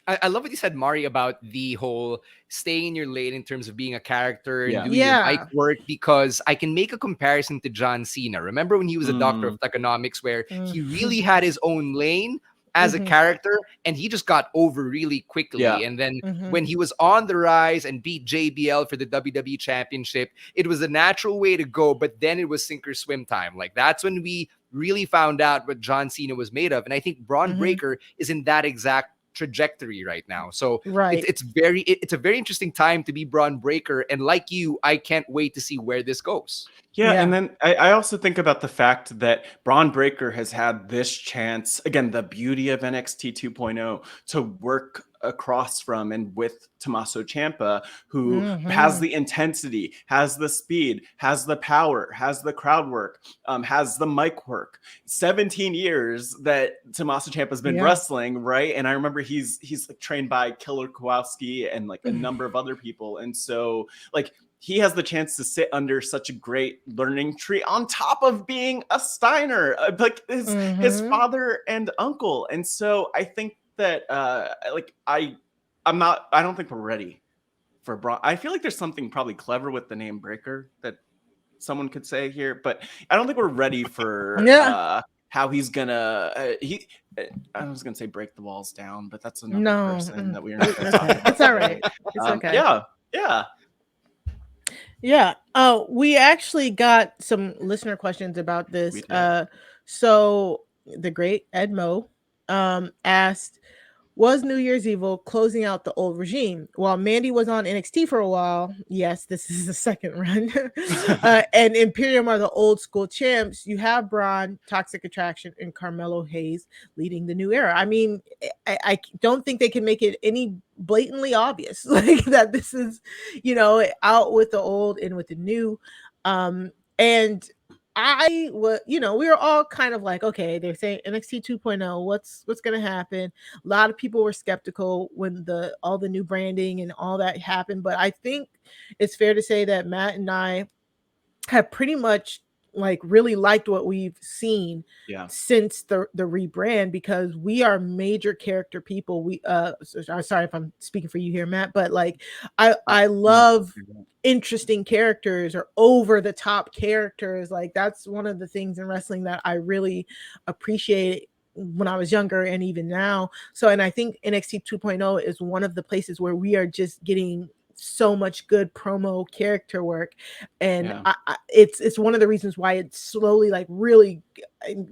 I love what you said, Mari, about the whole staying in your lane in terms of being a character and doing your mic work, because I can make a comparison to John Cena. Remember when he was a doctor of economics, where he really had his own lane as a character, and he just got over really quickly. Yeah. And then when he was on the rise and beat JBL for the WWE Championship, it was a natural way to go, but then it was sink or swim time. Like, that's when we really found out what John Cena was made of. And I think Braun Breaker is in that exact trajectory right now. So it's a very interesting time to be Braun Breaker. And like you, I can't wait to see where this goes. Yeah, and then I also think about the fact that Braun Breaker has had this chance, again, the beauty of NXT 2.0, to work across from and with Tommaso Ciampa, who has the intensity, has the speed, has the power, has the crowd work, has the mic work. 17 years that Tommaso Ciampa's been wrestling, right? And I remember he's like trained by Killer Kowalski and like a number of other people. And so like he has the chance to sit under such a great learning tree on top of being a Steiner, like his father and uncle. And so I think that I don't think we're ready for Braun. I feel like there's something probably clever with the name Breaker that someone could say here, but I don't think we're ready for how he's gonna I was gonna say break the walls down, but that's another person that we're not gonna talk about. It's all right. It's okay. Yeah. Oh, we actually got some listener questions about this. So the great Edmo asked, was New Year's Evil closing out the old regime? While Mandy was on NXT for a while, yes, this is the second run, and Imperium are the old school champs. You have Braun, Toxic Attraction, and Carmelo Hayes leading the new era. I mean, I don't think they can make it any blatantly obvious like that this is, out with the old, in with the new. And I was, we were all kind of like, okay, they're saying NXT 2.0, what's going to happen? A lot of people were skeptical when all the new branding and all that happened, but I think it's fair to say that Matt and I have pretty much like really liked what we've seen since the rebrand, because we are major character people. We sorry if I'm speaking for you here, Matt, but like I love interesting characters or over the top characters. Like that's one of the things in wrestling that I really appreciate when I was younger and even now. So, and I think NXT 2.0 is one of the places where we are just getting so much good promo character work, and it's one of the reasons why it's slowly like really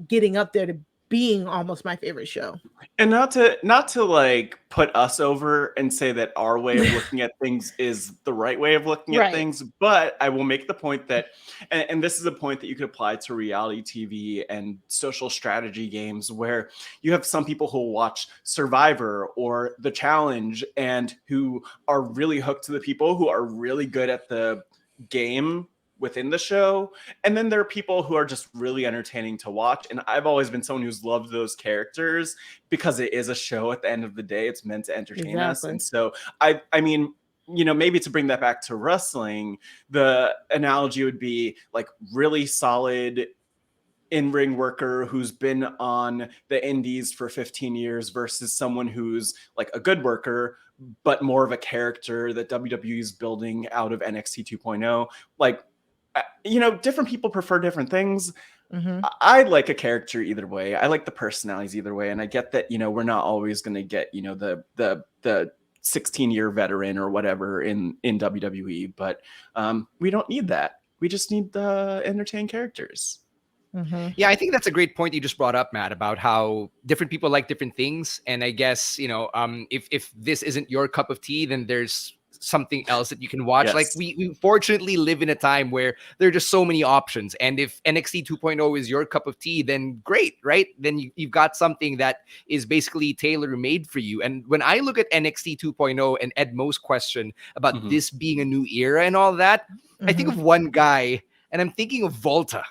getting up there to being almost my favorite show. And not to like put us over and say that our way of looking at things is the right way of looking at things, but I will make the point that, and this is a point that you could apply to reality TV and social strategy games, where you have some people who watch Survivor or The Challenge and who are really hooked to the people who are really good at the game within the show, and then there are people who are just really entertaining to watch. And I've always been someone who's loved those characters because it is a show. At the end of the day, it's meant to entertain us. And so I mean, maybe to bring that back to wrestling, the analogy would be like really solid in-ring worker who's been on the indies for 15 years versus someone who's like a good worker but more of a character that WWE is building out of NXT 2.0. Like, different people prefer different things. I like a character either way. I like the personalities either way. And I get that, we're not always going to get, the 16-year veteran or whatever in WWE, but we don't need that. We just need the entertaining characters. Yeah, I think that's a great point you just brought up, Matt, about how different people like different things. And I guess, if this isn't your cup of tea, then there's something else that you can watch. Yes. Like we fortunately live in a time where there are just so many options. And if NXT 2.0 is your cup of tea, then great, right? Then you've got something that is basically tailor-made for you. And when I look at NXT 2.0 and Ed Mo's question about this being a new era and all that, I think of one guy, and I'm thinking of Volta.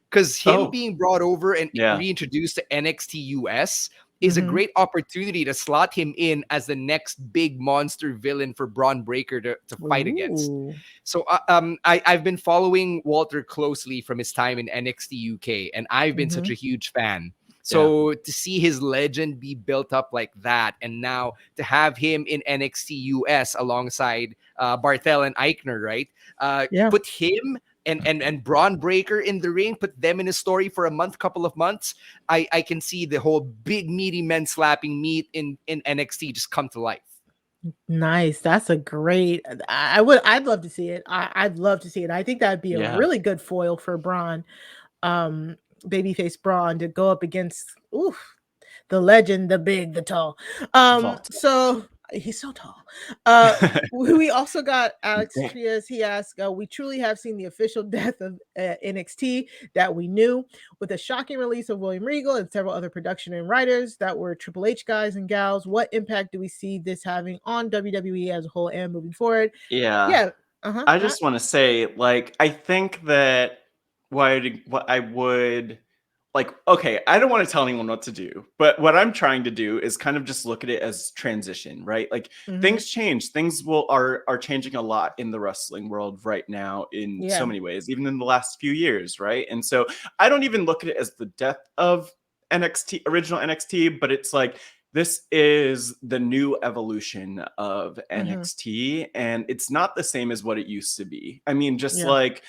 Because him being brought over and reintroduced to NXT US is a great opportunity to slot him in as the next big monster villain for Braun Breaker to fight against. So I've been following Walter closely from his time in NXT UK, and I've been such a huge fan. So to see his legend be built up like that, and now to have him in NXT US alongside Barthel and Eichner, right? Put him and Braun Breaker in the ring, put them in a story for a couple of months, I can see the whole big meaty men slapping meat in NXT just come to life. Nice. That's a great. I'd love to see it. I'd love to see it. I think that'd be a really good foil for Braun, babyface Braun, to go up against the legend, the big, the tall. So he's so tall. We also got Alex Trias. He asked, we truly have seen the official death of NXT that we knew, with a shocking release of William Regal and several other production and writers that were Triple H guys and gals. What impact do we see this having on WWE as a whole and moving forward? I just want to say, like, I think that what I would like, okay, I don't want to tell anyone what to do, but what I'm trying to do is kind of just look at it as transition, right? Like things change, things are changing a lot in the wrestling world right now in so many ways, even in the last few years, right? And so I don't even look at it as the death of original NXT, but it's like, this is the new evolution of NXT, and it's not the same as what it used to be. I mean, just like,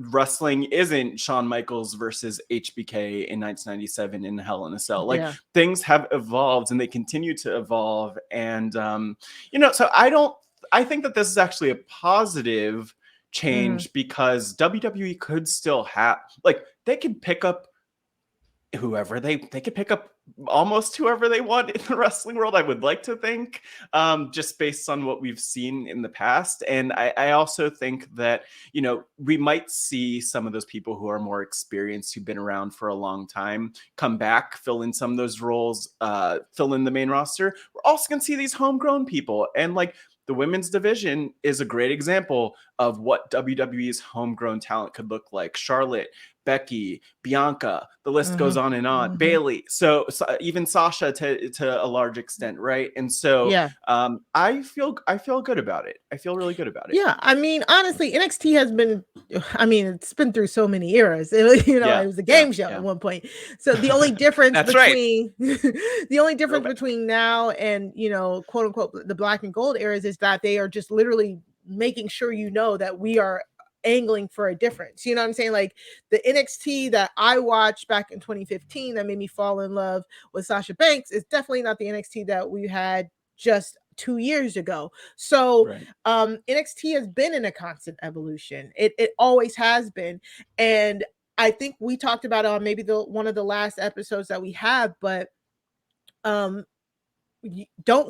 wrestling isn't Shawn Michaels versus HBK in 1997 in Hell in a Cell. Like things have evolved and they continue to evolve. And, so I think that this is actually a positive change because WWE could still have, like, they could pick up whoever they could pick up almost whoever they want in the wrestling world, I would like to think, just based on what we've seen in the past. And I also think that, we might see some of those people who are more experienced, who've been around for a long time, come back, fill in some of those roles, fill in the main roster. We're also going to see these homegrown people. And like, the women's division is a great example of what WWE's homegrown talent could look like. Charlotte, Becky, Bianca, the list goes on and on. Bailey, so even Sasha to a large extent, right? And so I feel good about it. I feel really good about it. Yeah, I mean, honestly, NXT has been, it's been through so many eras. It was a game show at one point. So the only difference between the only difference between now and quote unquote the black and gold eras is that they are just literally making sure that we are angling for a difference. You know what I'm saying? Like the NXT that I watched back in 2015 that made me fall in love with Sasha Banks is definitely not the NXT that we had just 2 years ago. So NXT has been in a constant evolution. It always has been. And I think we talked about it on maybe one of the last episodes that we have, but don't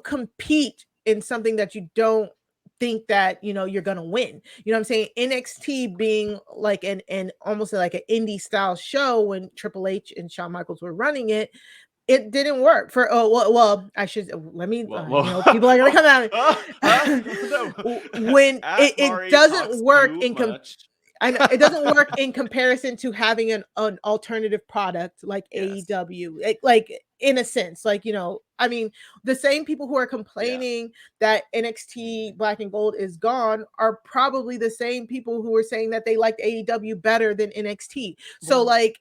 compete in something that you don't think that you're gonna win. You know what I'm saying? NXT being like an almost like an indie style show when Triple H and Shawn Michaels were running it, it didn't work for I should let me people are gonna come out when it doesn't work it doesn't work in comparison to having an alternative product like AEW, like in a sense, like I mean, the same people who are complaining that NXT Black and Gold is gone are probably the same people who are saying that they liked AEW better than NXT. So like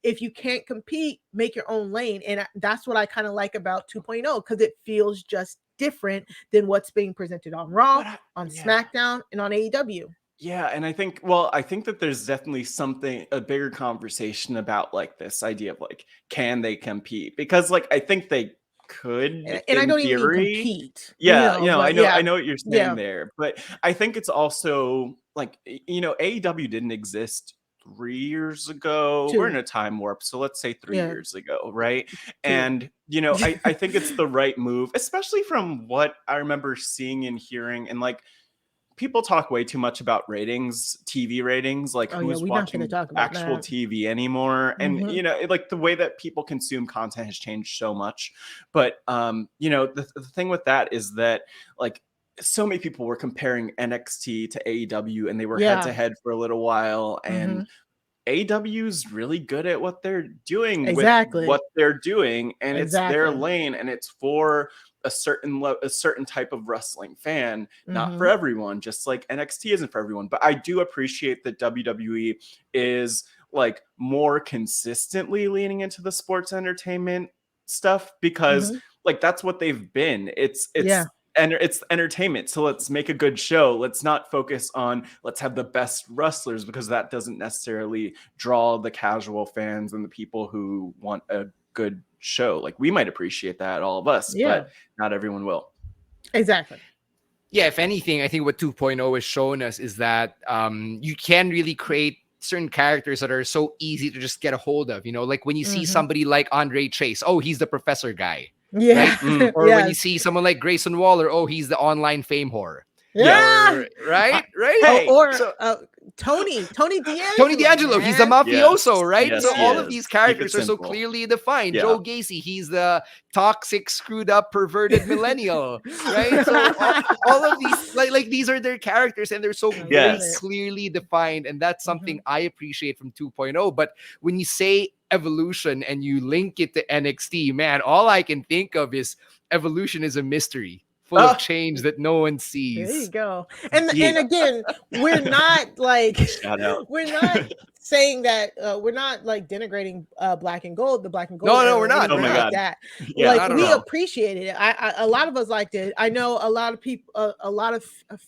if you can't compete, make your own lane. And that's what I kind of like about 2.0, because it feels just different than what's being presented on Raw, on SmackDown, and on AEW. Yeah, and I think that there's definitely a bigger conversation about like this idea of like, can they compete? Because like, I think they could, and I don't theory. even mean compete. I know what you're saying there, but I think it's also like, AEW didn't exist 3 years ago. 2. We're in a time warp, so let's say 3 Yeah. years ago, right? 2. And I think it's the right move, especially from what I remember seeing and hearing. And like, people talk way too much about ratings, TV ratings, like Oh, yeah, who's we're not gonna watching talk about actual that. TV anymore. And like the way that people consume content has changed so much. But the thing with that is that like so many people were comparing NXT to AEW, and they were head to head for a little while. And AEW is really good at what they're doing with what they're doing, and it's their lane, and it's for a certain type of wrestling fan, not for everyone, just like NXT isn't for everyone. But I do appreciate that WWE is like more consistently leaning into the sports entertainment stuff, because like that's what they've been. It's entertainment. So let's make a good show. Let's not focus on let's have the best wrestlers, because that doesn't necessarily draw the casual fans and the people who want a good show. Like, we might appreciate that, all of us, but not everyone will. Exactly. Yeah, if anything, I think what 2.0 has shown us is that you can really create certain characters that are so easy to just get a hold of. Like when you see somebody like Andre Chase, oh, he's the professor guy. Yeah. Right? Or when you see someone like Grayson Waller, oh, he's the online fame whore. Yeah. Or, right? Hey, Tony D'Angelo. Tony D'Angelo, he's the mafioso, right? Yes, so all of these characters are so simple. clearly defined. Joe Gacy, he's the toxic, screwed up, perverted millennial, right? So all of these, like these are their characters, and they're so very clearly defined, and that's something I appreciate from 2.0. But when you say Evolution and you link it to NXT, man, all I can think of is Evolution is a mystery full of change that no one sees. There you go. And again, we're not like we're not saying that we're not like denigrating black and gold, the black and gold. No, we're not. Oh my God. That. Yeah, like we appreciate it. A lot of us liked it. I know a lot of people, a lot of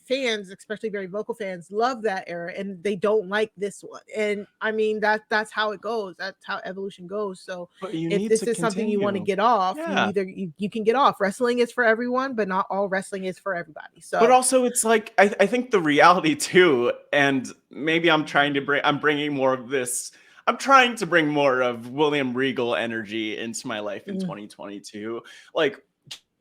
fans, especially very vocal fans, love that era, and they don't like this one. And I mean that's how it goes. That's how Evolution goes. So if this is something you want to get off, you can get off. Wrestling is for everyone, but not all wrestling is for everybody. So, but also it's like I think the reality too, and maybe I'm bringing more of this. I'm trying to bring more of William Regal energy into my life in 2022. Like,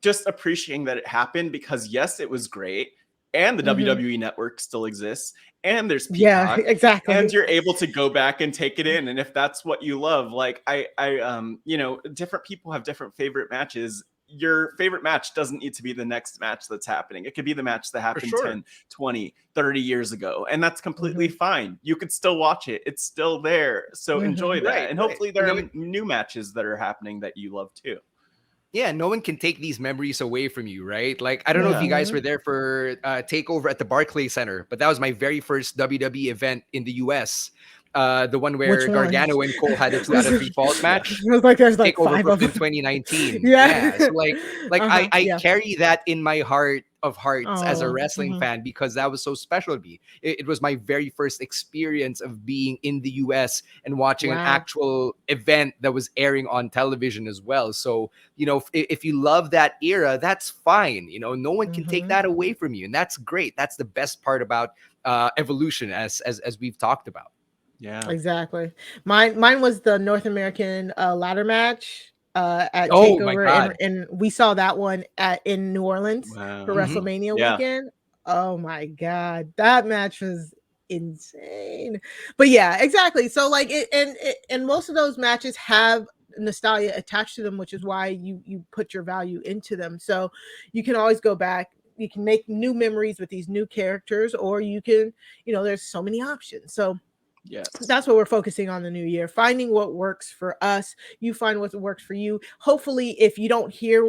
just appreciating that it happened, because yes, it was great, and the WWE network still exists, and there's Peacock, exactly, and you're able to go back and take it in. And if that's what you love, like I different people have different favorite matches. Your favorite match doesn't need to be the next match that's happening. It could be the match that happened 10, 20, 30 years ago. And that's completely fine. You could still watch it. It's still there. So enjoy that. And hopefully there are new matches that are happening that you love too. Yeah, no one can take these memories away from you, right? Like, I don't know if you guys were there for TakeOver at the Barclays Center, but that was my very first WWE event in the US. The one where Gargano and Cole had a 2 out of 3 falls match. It was like there's like TakeOver 5 Brooklyn of them. 2019. So I carry that in my heart of hearts as a wrestling fan, because that was so special to me. It was my very first experience of being in the US and watching an actual event that was airing on television as well. So, if you love that era, that's fine. No one can take that away from you. And that's great. That's the best part about Evolution, as we've talked about. Yeah, exactly. Mine was the North American ladder match at TakeOver, and we saw that one in New Orleans for WrestleMania weekend. Oh my God, that match was insane. But yeah, exactly. So like and most of those matches have nostalgia attached to them, which is why you put your value into them. So you can always go back. You can make new memories with these new characters, or you can, there's so many options. So yes, that's what we're focusing on the new year, finding what works for us. You find what works for you. Hopefully, if you don't hear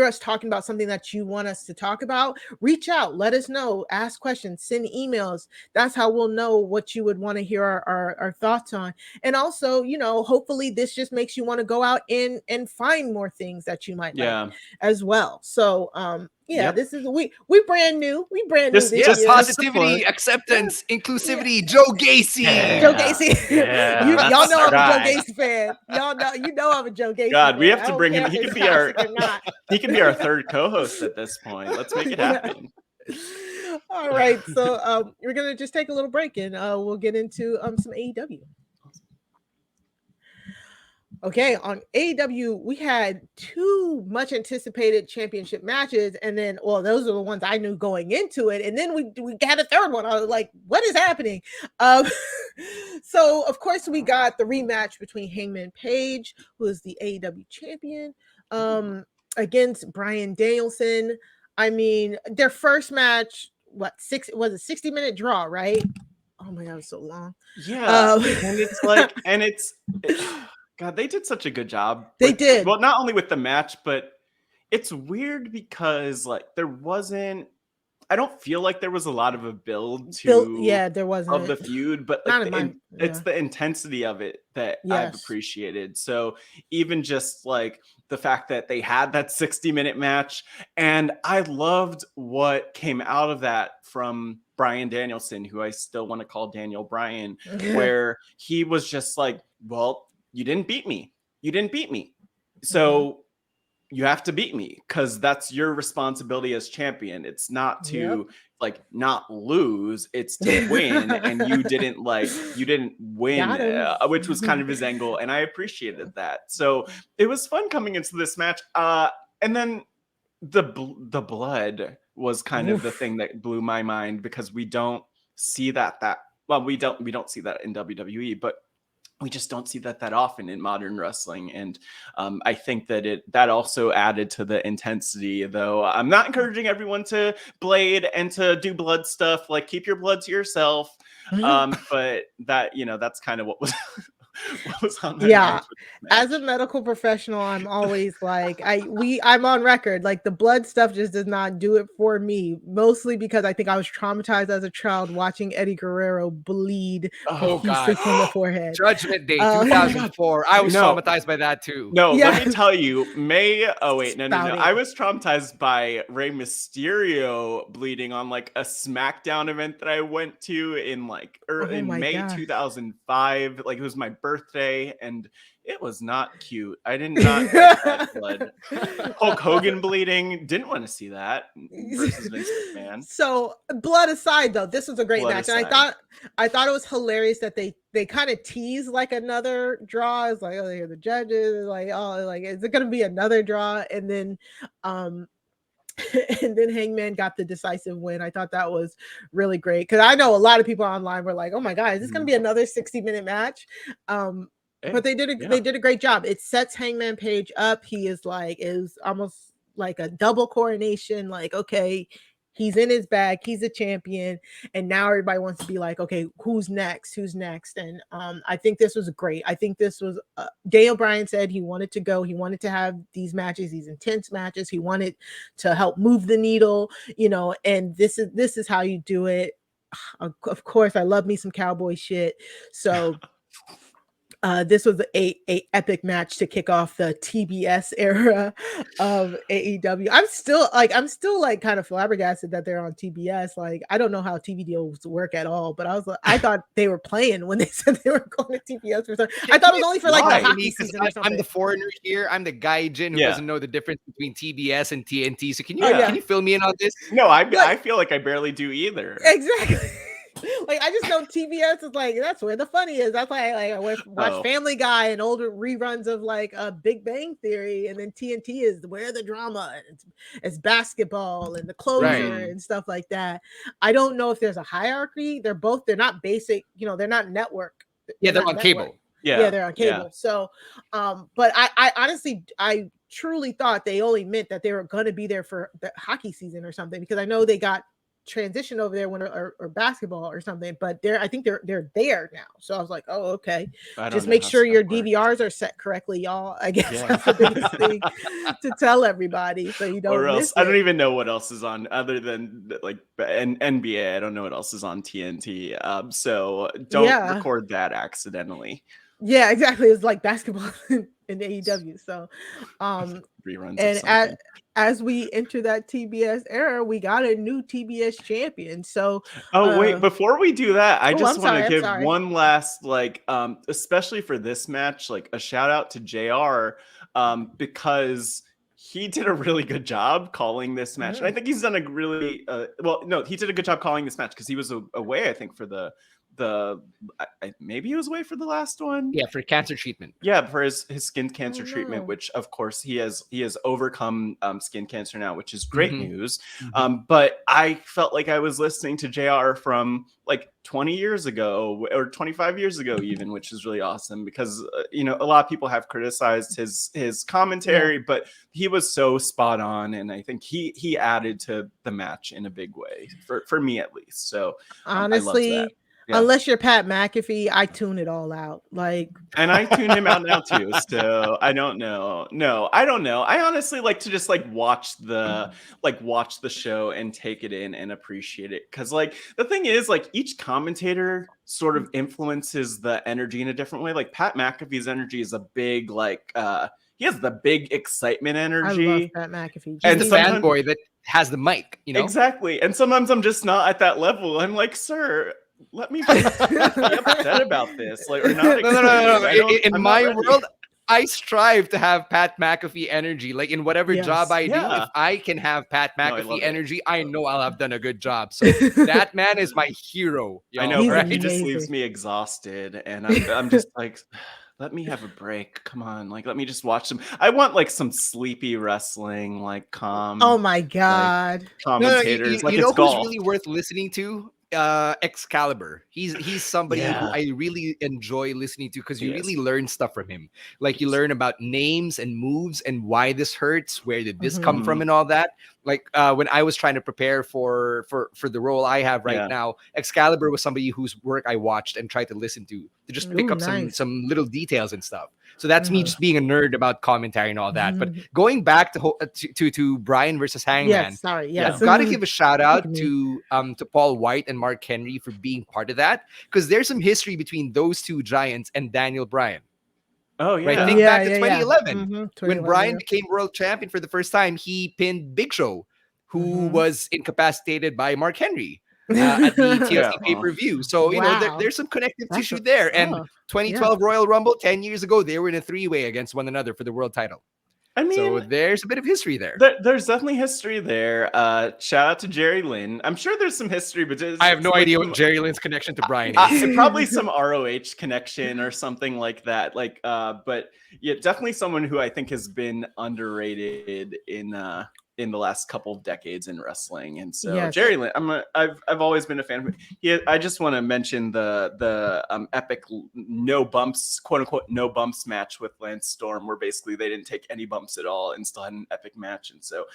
us talking about something that you want us to talk about, reach out, let us know, ask questions, send emails. That's how we'll know what you would want to hear our thoughts on. And also, hopefully this just makes you want to go out and find more things that you might like as well. So this is we brand new. We brand new. This positivity, acceptance, inclusivity. Joe Gacy. Joe Gacy. Y'all know I'm a Joe Gacy fan. You know I'm a Joe Gacy. God, fan. we have to bring him. He can be our third co-host at this point. Let's make it happen. All right. So we're gonna just take a little break and we'll get into some AEW. Okay, on AEW, we had 2 much anticipated championship matches, and then, well, those are the ones I knew going into it, and then we had a third one. I was like, what is happening? So, of course, we got the rematch between Hangman Page, who is the AEW champion, against Bryan Danielson. I mean, their first match, was a 60-minute draw, right? Oh my God, it was so long. Yeah, and it's like, God, they did such a good job. They did. Well, not only with the match, but it's weird because like I don't feel like there was a lot of a build to there wasn't of the feud, but like it's the intensity of it that I've appreciated. So even just like the fact that they had that 60-minute match, and I loved what came out of that from Bryan Danielson, who I still want to call Daniel Bryan, where he was just like, well, you didn't beat me. So you have to beat me because that's your responsibility as champion. It's not to like not lose, it's to win. And you didn't win, which was kind of his angle. And I appreciated that. So it was fun coming into this match. And then the blood was kind of the thing that blew my mind, because we don't see that we don't see that in WWE, but we just don't see that often in modern wrestling. And I think that also added to the intensity, though I'm not encouraging everyone to blade and to do blood stuff. Like, keep your blood to yourself. But that, that's kind of what was what was on that. As a medical professional, I'm always like, I'm on record, like the blood stuff just does not do it for me, mostly because I think I was traumatized as a child watching Eddie Guerrero bleed profusely from the forehead. Judgment Day 2004. I was traumatized by that too. Let me tell you, I was traumatized by Rey Mysterio bleeding on like a SmackDown event that I went to in like May 2005. Like, it was my birthday, and it was not cute. I did not like that blood. Hulk Hogan bleeding, didn't want to see that versus Vince McMahon. So, blood aside, though, this was a great match, and I thought it was hilarious that they kind of tease like another draw. It's like, oh, they're the judges, like, oh, like, is it going to be another draw? And then and then Hangman got the decisive win. I thought that was really great, because I know a lot of people online were like, oh my God, is this going to be another 60-minute match? But they did a great job. It sets Hangman Page up. He is almost like a double coronation. Like, okay, he's in his bag, he's a champion, and now everybody wants to be like, okay, who's next? And I think this was great. I think this was Daniel Bryan said he wanted to go. He wanted to have these matches, these intense matches. He wanted to help move the needle, and this is how you do it. Of course, I love me some cowboy shit. So this was a epic match to kick off the TBS era of AEW. I'm still kind of flabbergasted that they're on TBS. Like, I don't know how TV deals work at all, but I thought they were playing when they said they were going to TBS for something. I thought it was only for like the hockey season or something. I'm the foreigner here. I'm the gaijin who doesn't know the difference between TBS and TNT. So can you fill me in on this? No, I feel like I barely do either. Exactly. Like, I just know TBS is like, that's where the funny is. That's why I watch Family Guy and older reruns of like Big Bang Theory, and then TNT is where the drama it's basketball and the closure and stuff like that. I don't know if there's a hierarchy. They're not basic, they're not network. They're on cable. They're on cable. So but I honestly, I truly thought they only meant that they were going to be there for the hockey season or something, because I know they got transition over there or basketball or something, but I think they're there now. So I was like, oh, okay. Just make sure your DVRs are set correctly, y'all. I guess that's the biggest thing to tell everybody, so you don't or else miss I don't even know what else is on other than like NBA. I don't know what else is on TNT. So don't record that accidentally. Yeah, exactly. It's like basketball in AEW. So reruns. And as we enter that TBS era, we got a new TBS champion. So wait, before we do that, I just want to give one last, like, especially for this match, like a shout out to JR, because he did a really good job calling this match. And I think he's done a really he did a good job calling this match because he was away, I think, for maybe he was away for the last one. Yeah, for cancer treatment. Yeah, for his skin cancer treatment, which of course he has overcome skin cancer now, which is great news. But I felt like I was listening to JR from like 20 years ago or 25 years ago even, which is really awesome because a lot of people have criticized his commentary, but he was so spot on, and I think he added to the match in a big way for me at least. So honestly, I loved that. Yeah. Unless you're Pat McAfee, I tune it all out. And I tune him out now too. So I don't know. No, I don't know. I honestly like to just watch the show and take it in and appreciate it. Cause the thing is each commentator sort of influences the energy in a different way. Like Pat McAfee's energy is a big he has the big excitement energy. I love Pat McAfee. And the fanboy that has the mic, Exactly. And sometimes I'm just not at that level. I'm like, sir, let me be upset about this. Or not. No. In my world, I strive to have Pat McAfee energy. In whatever job I do, if I can have Pat McAfee energy, I know I'll have done a good job. So that man is my hero. I know, right? He just leaves me exhausted, and I'm just like, let me have a break. Come on, let me just watch some. I want some sleepy wrestling, calm. Oh my god, commentators. You know who's really worth listening to? Excalibur. He's somebody who I really enjoy listening to because you really learn stuff from him. You learn about names and moves and why this hurts, where did this come from, and all that. When I was trying to prepare for the role I have right now, Excalibur was somebody whose work I watched and tried to listen to just pick up some little details and stuff. So that's me just being a nerd about commentary and all that. But going back to Bryan versus Hangman, I've got to give a shout out to Paul White and Mark Henry for being part of that, because there's some history between those two giants and Daniel Bryan. Oh yeah, right. Think back to 2011 when Bryan became world champion for the first time. He pinned Big Show, who was incapacitated by Mark Henry. At the TLC pay-per-view. So, there's some connective tissue there. And 2012 Royal Rumble, 10 years ago, they were in a three-way against one another for the world title. I mean, so there's a bit of history there. There's definitely history there. Shout out to Jerry Lynn. I'm sure there's some history, but I have no idea what Jerry Lynn's connection to Bryan is. Probably some ROH connection or something like that. But yeah, definitely someone who I think has been underrated in the last couple of decades in wrestling. And so Jerry Lynn, I've always been a fan of him. I just want to mention the epic no bumps, quote unquote, no bumps match with Lance Storm, where basically they didn't take any bumps at all and still had an epic match. And so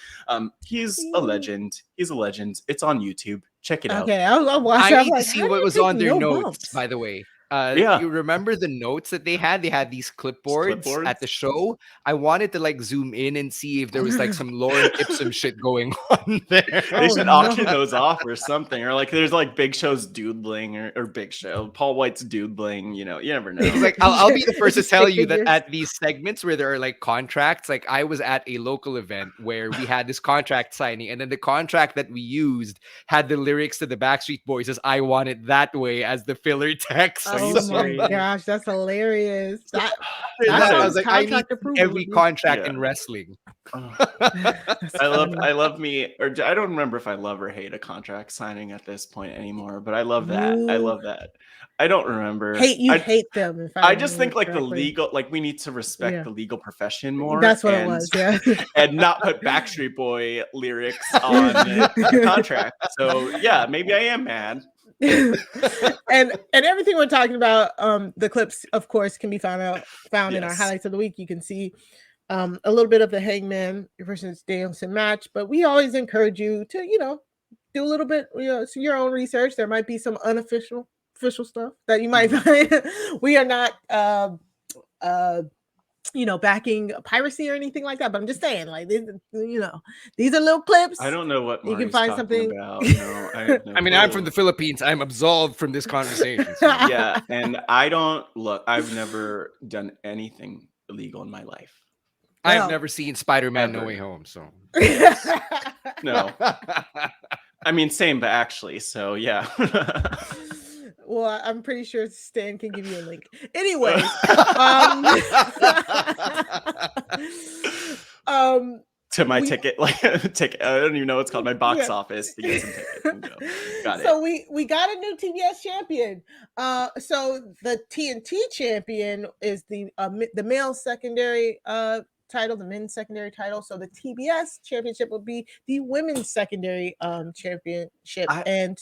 he's a legend. He's a legend. It's on YouTube. Check it out. Okay, I'll watch. I need to see what was on their notes, by the way. You remember the notes that they had? They had these clipboards at the show. I wanted to zoom in and see if there was some Lorem Ipsum shit going on there. They should auction those off or something, or there's Big Show's doodling or Big Show, Paul White's doodling. You never know. I'll be the first to tell you that at these segments where there are contracts, I was at a local event where we had this contract signing, and then the contract that we used had the lyrics to the Backstreet Boys as "I Want It That Way" as the filler text. Oh my gosh, that's hilarious. I was like, I need every contract in wrestling. I love me, or I don't remember if I love or hate a contract signing at this point anymore, but I love that. Ooh. I love that. I don't remember. Hate them. I just think the legal, we need to respect the legal profession more. That's what it was, and not put Backstreet Boy lyrics on the contract. So yeah, maybe I am mad. and everything we're talking about, the clips, of course, can be found in our highlights of the week. You can see a little bit of the Hangman versus Danielson match, but we always encourage you to do a little bit your own research. There might be some official stuff that you might find. We are not backing piracy or anything like that, but I'm just saying, these are little clips. I don't know what you can find something about. No, I mean, I'm from the Philippines. I'm absolved from this conversation. So. Yeah, and I've never done anything illegal in my life. I've never seen Spider-Man No Way Home, so no. I mean, same, but actually, so yeah. Well, I'm pretty sure Stan can give you a link. Anyway, to my ticket, like ticket. I don't even know what's called, my box office to get some tickets and go. Got So it. we got a new TBS champion. So the TNT champion is the male secondary title, the men's secondary title. So the TBS championship will be the women's secondary championship. I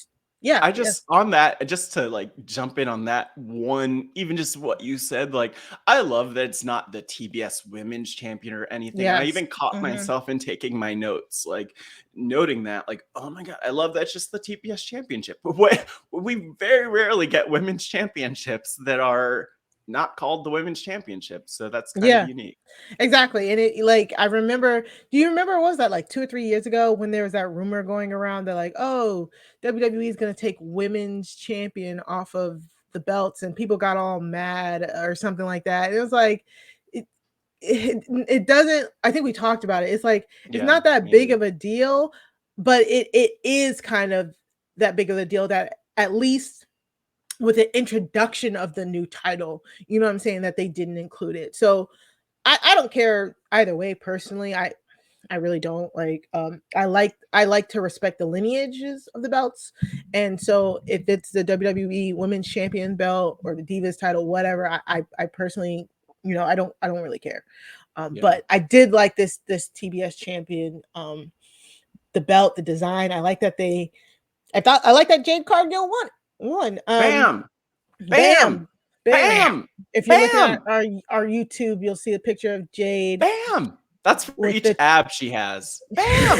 just on that, just to like jump in on that one, even just what you said, like I love that it's not the TBS women's champion or anything. Yes. I even caught myself in taking my notes, like noting that, like, oh my God, I love that it's just the TBS championship. But we very rarely get women's championships that are not called the women's championship, so that's kind of unique. Exactly. And it, like, I remember, do you remember, what was that, like 2 or 3 years ago when there was that rumor going around that like, oh, WWE is going to take women's champion off of the belts, and people got all mad or something like that. It was like, it doesn't, I think we talked about it. It's like, it's not that big of a deal, but it is kind of that big of a deal that at least with the introduction of the new title, you know what I'm saying, that they didn't include it. So I don't care either way personally. I really don't. Like I like to respect the lineages of the belts. And so if it's the WWE Women's Champion belt or the Divas title, whatever, I personally, you know, I don't really care. But I did like this TBS champion, the belt, the design. I like that I like that Jade Cargill won. Bam. If you look at our YouTube, you'll see a picture of Jade. Bam. That's for each ab she has. Bam.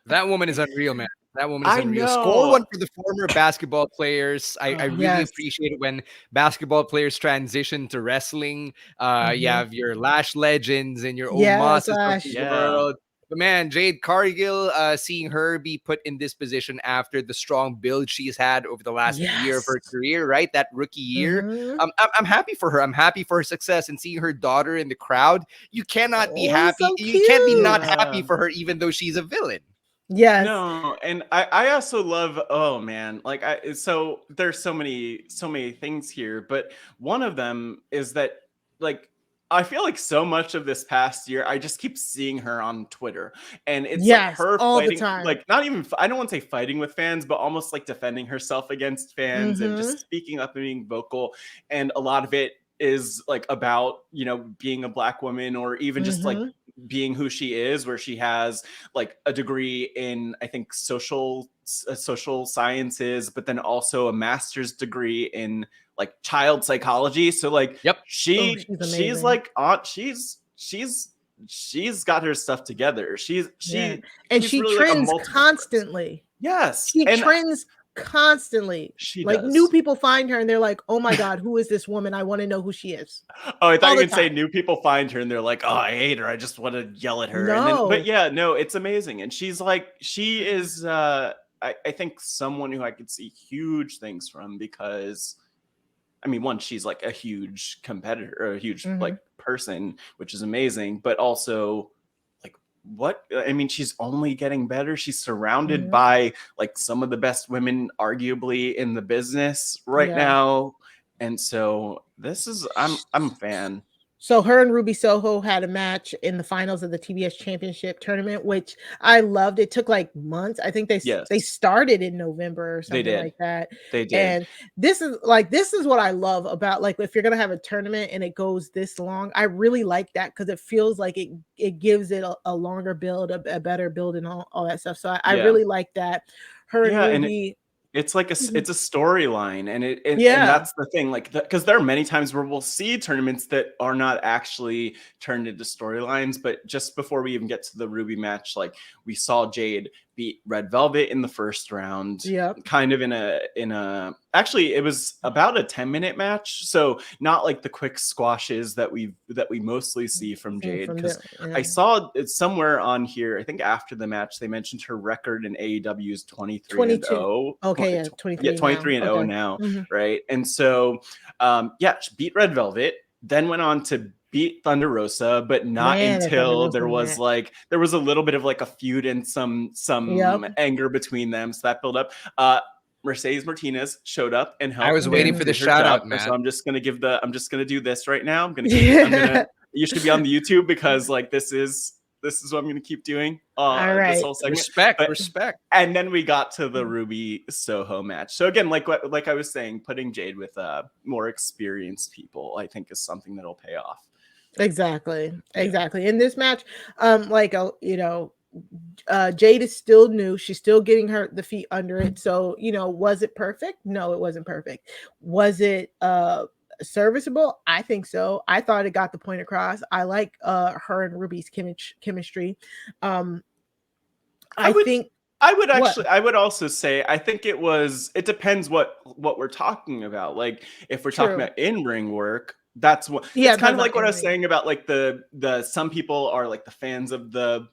That woman is unreal, man. That woman is unreal. Score one for the former basketball players. I really appreciate it when basketball players transition to wrestling. You have your Lash legends and your Omases of the world. But man, Jade Cargill, seeing her be put in this position after the strong build she's had over the last year of her career, right? That rookie year. I'm happy for her. I'm happy for her success, and seeing her daughter in the crowd. You cannot be happy. So you can't be not happy for her, even though she's a villain. Yes. No, and I also love, oh man, like so there's so many things here, but one of them is that, like, I feel like so much of this past year, I just keep seeing her on Twitter, and it's like her all fighting, the time. like not even, I don't want to say fighting with fans, but almost like defending herself against fans and just speaking up and being vocal. And a lot of it is like about, you know, being a Black woman, or even just like being who she is, where she has like a degree in, I think, social sciences, but then also a master's degree in like child psychology. So like, she's like she's got her stuff together. She's she really trends like constantly. Yes, she trends constantly. She like does. New people find her and they're like, oh my God, who is this woman? I want to know who she is. Oh, I thought you would say new people find her and they're like, oh, I hate her, I just want to yell at her. No. And then, but yeah, no, it's amazing. And she's like, she is I think someone who I could see huge things from, because I mean, one, she's like a huge competitor, or a huge like person, which is amazing, but also like, what, I mean, she's only getting better. She's surrounded by like some of the best women arguably in the business right now. And so this is, I'm a fan. So her and Ruby Soho had a match in the finals of the TBS Championship tournament, which I loved. It took like months. I think they started in November or something like that. They did. And this is what I love about, like, if you're gonna have a tournament and it goes this long, I really like that, because it feels like it gives it a longer build, a better build, and all that stuff. So I really like that. Her and Ruby. It's like it's a storyline, and that's the thing, like, because there are many times where we'll see tournaments that are not actually turned into storylines. But just before we even get to the Ruby match, like, we saw Jade beat Red Velvet in the first round, kind of in a actually it was about a 10-minute match, so not like the quick squashes that we mostly see from Jade. Because I saw it somewhere on here, I think after the match they mentioned her record in AEW is 23-0. Okay, 23-0 now, right? And so she beat Red Velvet, then went on to beat Thunder Rosa, but not until there was a little bit of like a feud and some anger between them. So that built up. Mercedes Martinez showed up and helped. I was waiting for the shout out, man. So I'm just gonna do this right now. You should be on the YouTube, because like this is this is what I'm going to keep doing All right. this whole segment. Respect. And then we got to the Ruby Soho match. So again, like I was saying, putting Jade with more experienced people, I think, is something that'll pay off. Exactly. In this match, Jade is still new. She's still getting the feet under it. So, was it perfect? No, it wasn't perfect. Was it serviceable? I think so. I thought it got the point across. I like her and Ruby's chemistry. I would also say, I think it depends what we're talking about. Like, if we're talking about in-ring work, that's what, it's kind of like what I was saying about like the some people are like the fans of the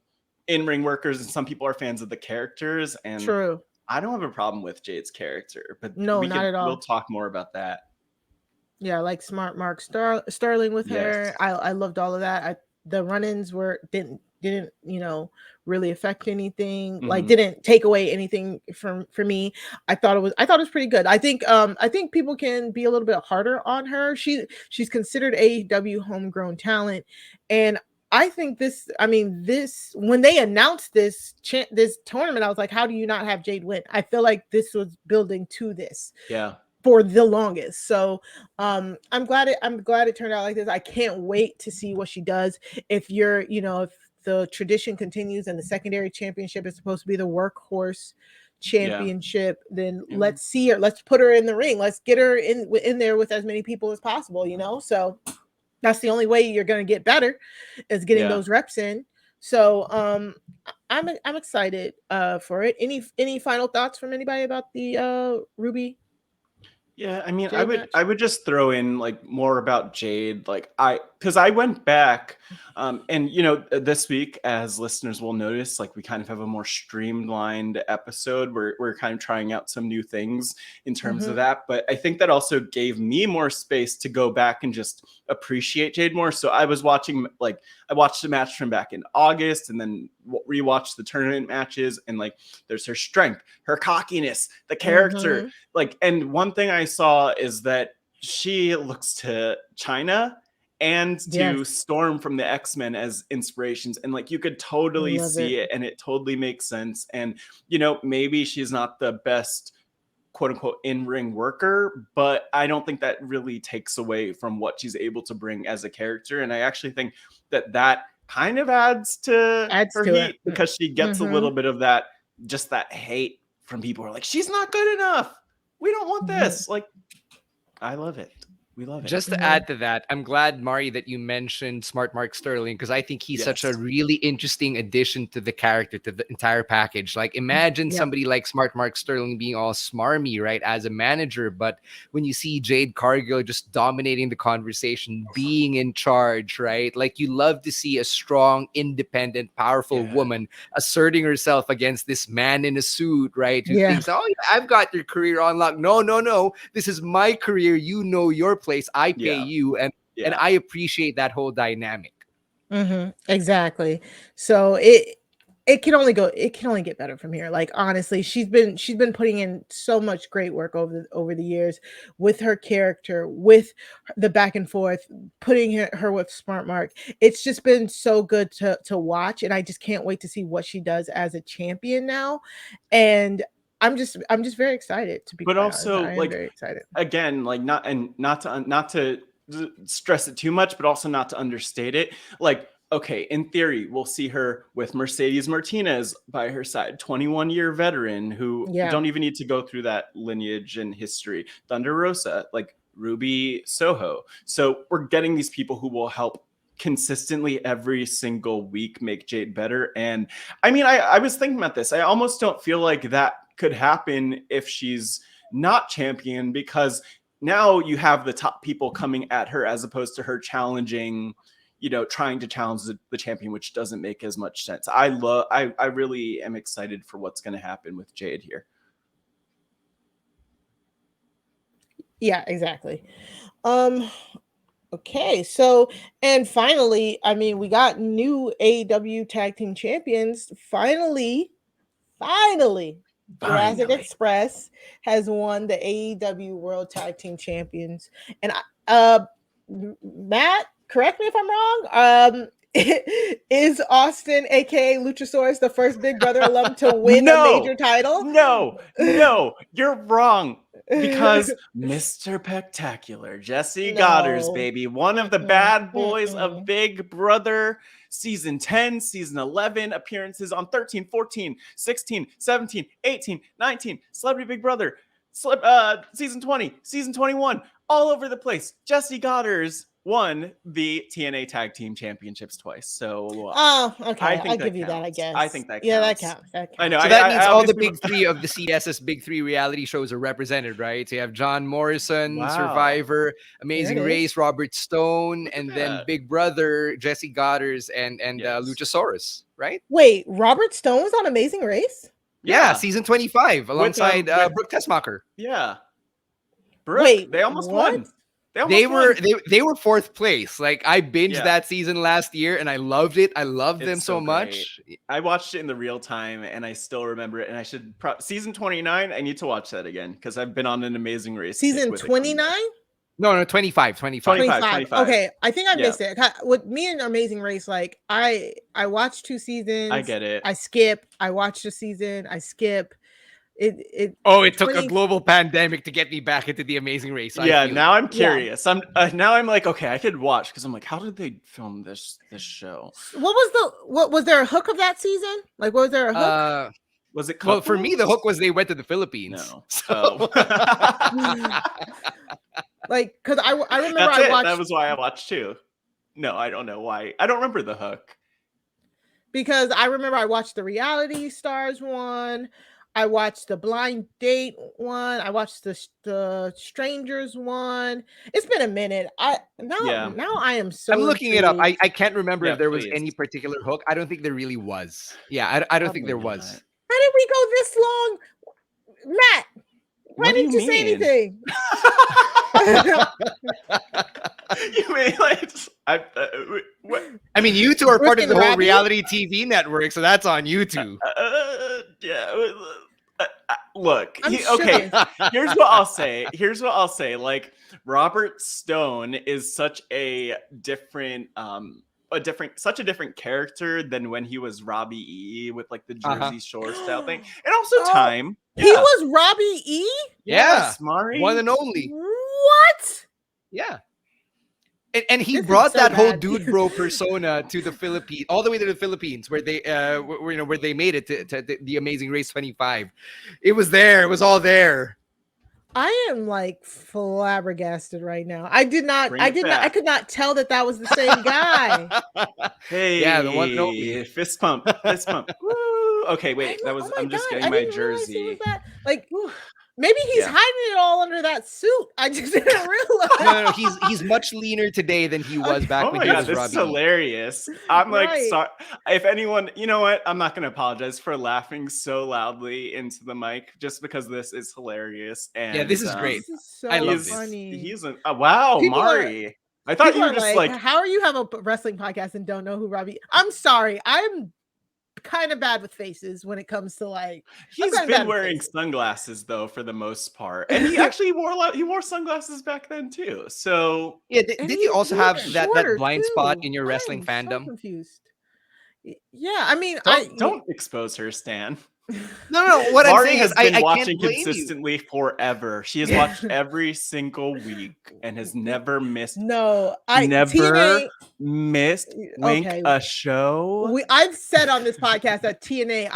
in-ring workers and some people are fans of the characters. And true. I don't have a problem with Jade's character, but not at all. We'll talk more about that. Yeah, like Smart Mark Sterling with her. I loved all of that. The run-ins didn't really affect anything. Like, didn't take away anything for me. I thought it was pretty good. I think people can be a little bit harder on her. She's considered AEW homegrown talent, and I think this when they announced this tournament, I was like, how do you not have Jade win? I feel like this was building to this. Yeah. For the longest. So I'm glad it turned out like this. I can't wait to see what she does. If if the tradition continues and the secondary championship is supposed to be the workhorse championship, then let's see her. Let's put her in the ring. Let's get her in there with as many people as possible, So that's the only way you're going to get better, is getting those reps in. So I'm excited for it. Any final thoughts from anybody about the Ruby? Yeah, I mean, I would just throw in like more about Jade, like because I went back, and this week, as listeners will notice, like we kind of have a more streamlined episode. We're kind of trying out some new things in terms of that, but I think that also gave me more space to go back and just appreciate Jade more. So I watched the match from back in August, and then rewatched the tournament matches, and like there's her strength, her cockiness, the character. Like, and one thing I saw is that she looks to China and to Storm from the X-Men as inspirations. And like, you could totally see it, and it totally makes sense. And, maybe she's not the best quote unquote in-ring worker, but I don't think that really takes away from what she's able to bring as a character. And I actually think that kind of adds to her heat, because she gets a little bit of that hate from people who are like, she's not good enough. We don't want this. Like, I love it. We love it. Just to add to that, I'm glad, Mari, that you mentioned Smart Mark Sterling, because I think he's such a really interesting addition to the character, to the entire package. Like, imagine somebody like Smart Mark Sterling being all smarmy, right, as a manager. But when you see Jade Cargill just dominating the conversation, being in charge, right? Like, you love to see a strong, independent, powerful woman asserting herself against this man in a suit, right? Who thinks, oh, I've got your career on lock. No. This is my career. You know your place. I pay you, and I appreciate that whole dynamic. Exactly. So it can only get better from here. Like, honestly, she's been putting in so much great work over the years with her character, with the back and forth, putting her with Smart Mark. It's just been so good to watch, and I just can't wait to see what she does as a champion now. And I'm just very excited to be. But also, I'm very excited. Again, like not to stress it too much, but also not to understate it. Like, okay, in theory, we'll see her with Mercedes Martinez by her side, 21-year veteran who don't even need to go through that lineage and history. Thunder Rosa, like Ruby Soho. So we're getting these people who will help consistently every single week make Jade better. And I mean, I was thinking about this. I almost don't feel like that could happen if she's not champion, because now you have the top people coming at her as opposed to her challenging, trying to challenge the champion, which doesn't make as much sense. I really am excited for what's going to happen with Jade here. Yeah, exactly. Okay, so, and finally, I mean, we got new AEW tag team champions. Finally, Jurassic Express has won the AEW World Tag Team Champions. And Matt, correct me if I'm wrong. Is Austin, aka Luchasaurus, the first Big Brother alum to win a major title? No, you're wrong. Because Mr. Spectacular, Jesse Goddard's baby, one of the bad boys of Big Brother, season 10, season 11, appearances on 13, 14, 16, 17, 18, 19, Celebrity Big Brother, season 20, season 21, all over the place. Jesse Goddard's won the TNA Tag Team Championships twice. So, okay, I'll give you that, I guess. I think that counts. Yeah, that counts. I know. So that means all the big three of the CS's big three reality shows are represented, right? So you have John Morrison, Survivor, Amazing Race, Robert Stone, and then Big Brother, Jesse Goddard's, and Luchasaurus, right? Wait, Robert Stone was on Amazing Race? Yeah, season 25, alongside Brooke Tessmacher. Yeah. Brooke, wait, they almost what? won. They were fourth place. Like, I binged that season last year and I loved it. I loved them so much. I watched it in the real time and I still remember it. And I should season 29. I need to watch that again because I've been on an Amazing Race. Season 29? No, 25. 25. Okay, I think I missed it. With me and Amazing Race, like I watched 2 seasons. I get it. I skip. I watched a season. I skip. It took a global pandemic to get me back into the Amazing Race. Now I'm curious. Now I'm like, okay, I could watch because I'm like, how did they film this show? What was there a hook of that season? Like, was there a hook? Was it? Well, for me, the hook was they went to the Philippines. No. So. Like, because I remember that was why I watched too. No, I don't know why. I don't remember the hook. Because I remember I watched the Reality Stars one. I watched the Blind Date one. I watched the Strangers one. It's been a minute. Now I am so. I'm looking it up. I can't remember if there was any particular hook. I don't think there really was. Yeah, I don't think there was. How did we go this long, Matt? Why didn't you say anything? You mean like I mean, you two are part of the whole reality TV network, so that's on you two. Look, okay. Here's what I'll say. Like, Robert Stone is such a different character than when he was Robbie E with like the Jersey Shore style thing, and also time. He was Robbie E. Yes, Mari, one and only. What? Yeah. And he brought that whole dude bro persona to the Philippines, all the way to the Philippines, where they where they made it to the Amazing Race 25. It was there. It was all there. I am like flabbergasted right now. I could not tell that was the same guy. Hey, yeah, the one and only. Fist pump. Woo. Okay, wait, I'm just getting my jersey. Like, maybe he's hiding it all under that suit. I just didn't realize. No, he's much leaner today than he was back when he was Robbie. This is hilarious. I'm like, sorry. If anyone, you know what? I'm not going to apologize for laughing so loudly into the mic just because this is hilarious. And yeah, this is great. This is so I love funny. He's wow, Mari. I thought you were just like, how are you have a wrestling podcast and don't know who Robbie? I'm sorry. I'm kind of bad with faces when it comes to like. He's been wearing sunglasses though for the most part, and he actually wore sunglasses back then too. So yeah, did you also have that blind spot in your wrestling fandom? So confused. Yeah, I mean, don't expose her, Stan. No. What Mari I'm saying has is, been I watching can't blame consistently you. Forever. She has watched every single week and has never missed. Missed a show. I've said on this podcast that TNA,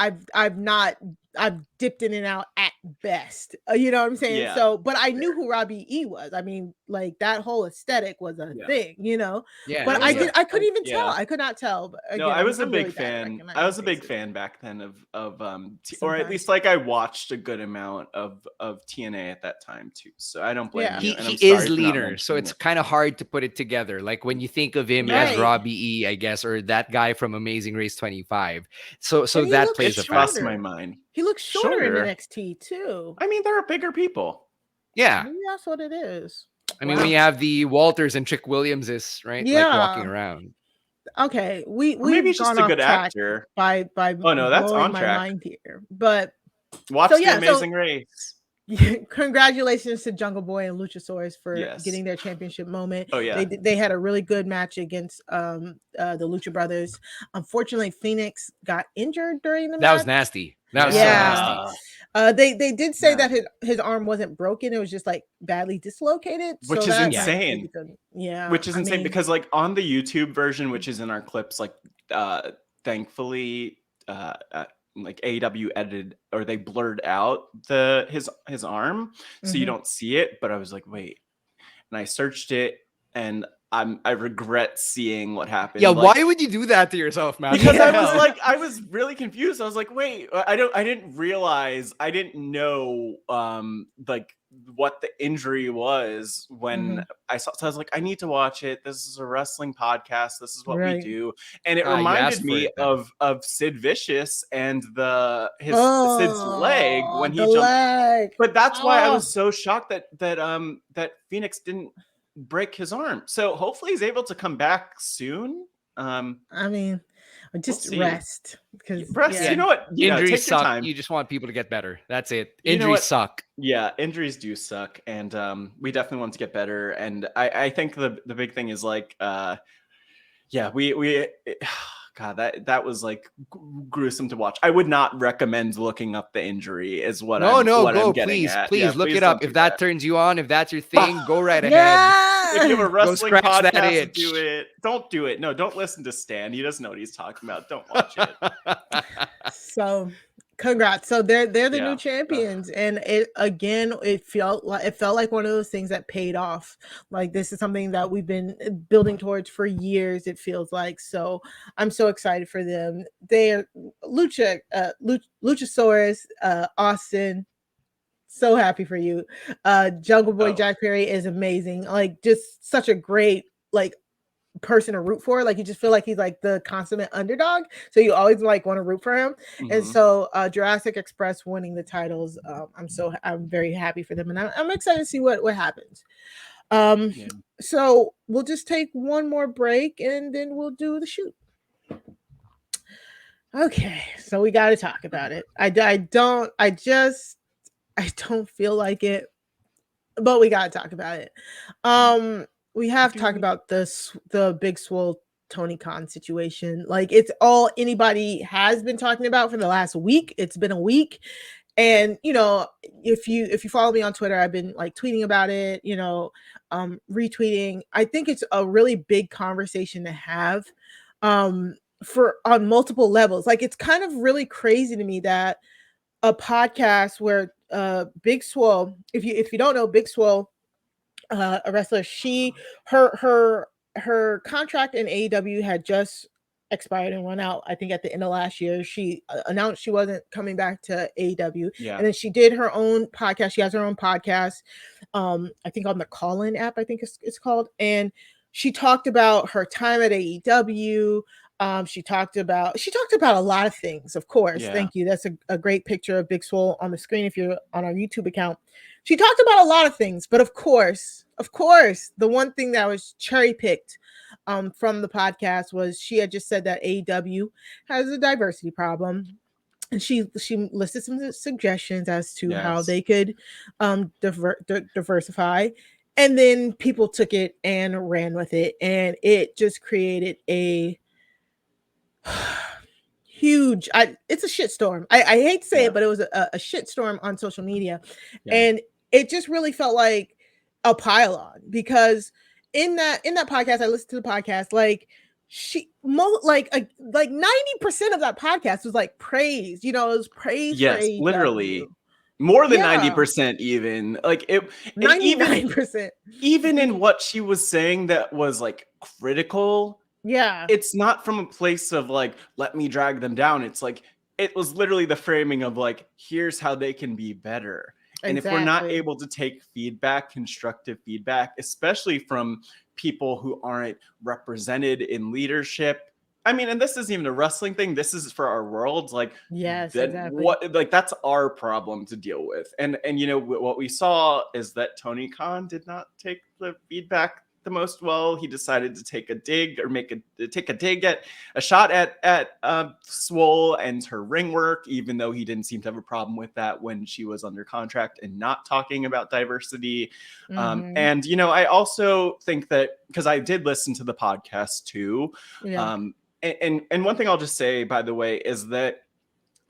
I've dipped in and out at best. You know what I'm saying? Yeah. So, but I knew who Robbie E was. I mean, like that whole aesthetic was a thing, you know. Yeah. But I couldn't even tell. I could not tell. But again, I was a big fan. I was a big fan back then of or at least like I watched a good amount of TNA at that time too. So I don't blame you. He is leaner, so it's kind of hard to put it together. Like when you think of him as Robbie E, I guess, or that guy from Amazing Race 25. So that plays a factor. Crossed my mind. He looks shorter in NXT too. I mean, there are bigger people. Yeah, maybe that's what it is. I mean, when you have the Walters and Trick Williamses, right? Yeah, like walking around. Okay, we maybe he's just a good actor. By oh no, that's on my track. mind here, but watch the Amazing Race. congratulations to Jungle Boy and Luchasaurus for Yes. getting their championship moment. Oh yeah. They had a really good match against the Lucha Brothers. Unfortunately, Phoenix got injured during the match. That was nasty. That was so nasty. They did say that his arm wasn't broken; it was just like badly dislocated, which is insane. Which is insane because like on the YouTube version, which is in our clips, like thankfully, like AEW edited or they blurred out his arm, so you don't see it. But I was like, wait, and I searched it, and I regret seeing what happened. Yeah, like, why would you do that to yourself, man? Because I was really confused. I was like, wait, I didn't realize, I didn't know like what the injury was when I saw. So I was like, I need to watch it. This is a wrestling podcast. This is what we do, and it reminded me of Sid Vicious and Sid's leg when he jumped. But that's why I was so shocked that Phoenix didn't break his arm. So hopefully he's able to come back soon. I mean, just rest, because you know what, injuries suck. You just want people to get better. That's it. Injuries suck. Yeah, injuries do suck, and we definitely want to get better. And I think the big thing is like God, that was like gruesome to watch. I would not recommend looking up the injury. Is what I'm getting at. Please look it up. If that turns you on, if that's your thing, go right ahead. If you have a wrestling podcast, do it. Don't do it. No, don't listen to Stan. He doesn't know what he's talking about. Don't watch it. So, congrats. So they're the new champions, and it felt like one of those things that paid off. Like, this is something that we've been building towards for years, it feels like. So I'm so excited for them. They're Luchasaurus, Austin. So happy for you. Jungle Boy Jack Perry is amazing. Like, just such a great person to root for. Like, you just feel like he's like the consummate underdog, so you always like want to root for him. And so Jurassic Express winning the titles, I'm very happy for them, and I'm excited to see what happens. So we'll just take one more break and then we'll do the shoot. Okay, so we got to talk about it. I don't feel like it, but we got to talk about it. We have to talk about the Big Swole Tony Khan situation. Like, it's all anybody has been talking about for the last week. It's been a week. And, if you follow me on Twitter, I've been like tweeting about it, retweeting. I think it's a really big conversation to have on multiple levels. Like, it's kind of really crazy to me that a podcast where Big Swole, if you don't know Big Swole, a wrestler, her contract in AEW had just expired and run out. I think at the end of last year, she announced she wasn't coming back to AEW. And then she did her own podcast. She has her own podcast, I think on the Call-In app, I think it's called. And she talked about her time at AEW. She talked about a lot of things, of course. Thank you. That's a great picture of Big Swole on the screen if you're on our YouTube account. She talked about a lot of things, but of course, the one thing that was cherry picked from the podcast was she had just said that AEW has a diversity problem. And she listed some suggestions as to how they could diversify. And then people took it and ran with it. And it just created a huge, it's a shitstorm. I hate to say it, but it was a shitstorm on social media. And it just really felt like a pile-on, because in that podcast, I listened to the podcast, like 90% of that podcast was like praise, it was praise. Yes, literally more than 90%, even like it 99%. Even in what she was saying that was like critical. It's not from a place of like, let me drag them down. It's like, it was literally the framing of like, here's how they can be better. And if we're not able to take constructive feedback, especially from people who aren't represented in leadership, I mean, and this isn't even a wrestling thing, this is for our world. Like, that's our problem to deal with. And what we saw is that Tony Khan did not take the feedback the most well. He decided to take a dig or take a dig at a shot at Swole and her ring work, even though he didn't seem to have a problem with that when she was under contract and not talking about diversity. And I also think that, because I did listen to the podcast too, and one thing I'll just say, by the way, is that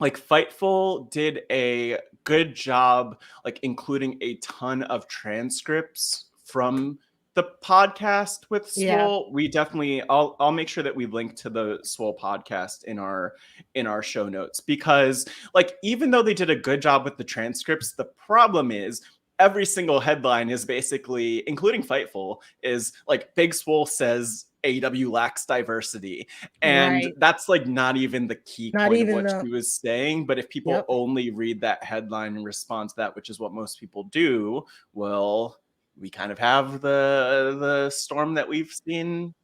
like Fightful did a good job, like including a ton of transcripts from the podcast with Swole. We definitely, I'll make sure that we link to the Swole podcast in our show notes, because like, even though they did a good job with the transcripts, the problem is every single headline is basically, including Fightful, is like Big Swole says AEW lacks diversity. And that's like not even the key point of what she was saying. But if people only read that headline and respond to that, which is what most people do, well, we kind of have the storm that we've seen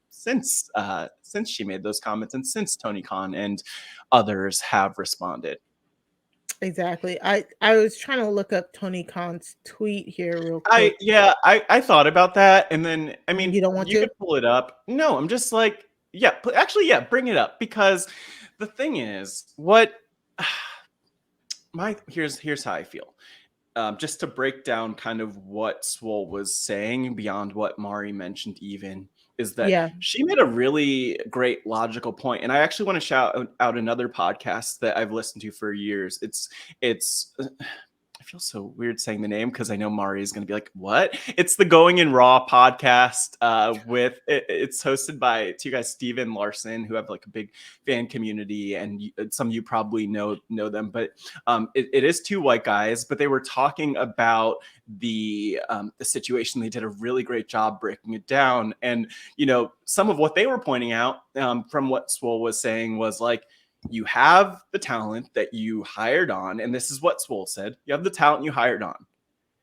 since she made those comments, and since Tony Khan and others have responded. Exactly. I was trying to look up Tony Khan's tweet here real quick. I thought about that, and then I mean, you don't want to? Could pull it up. No, I'm just like, bring it up, because the thing is, here's how I feel. Just to break down kind of what Swole was saying beyond what Mari mentioned, even, is that she made a really great logical point. And I actually want to shout out another podcast that I've listened to for years. It's I feel so weird saying the name, because I know Mari is going to be like, what? It's the Going in Raw podcast. It's hosted by two guys, Steven Larson, who have like a big fan community, and some of you probably know them. But it is two white guys, but they were talking about the situation. They did a really great job breaking it down. And some of what they were pointing out from what Swole was saying was like, you have the talent that you hired on, and this is what Swole said. You have the talent you hired on.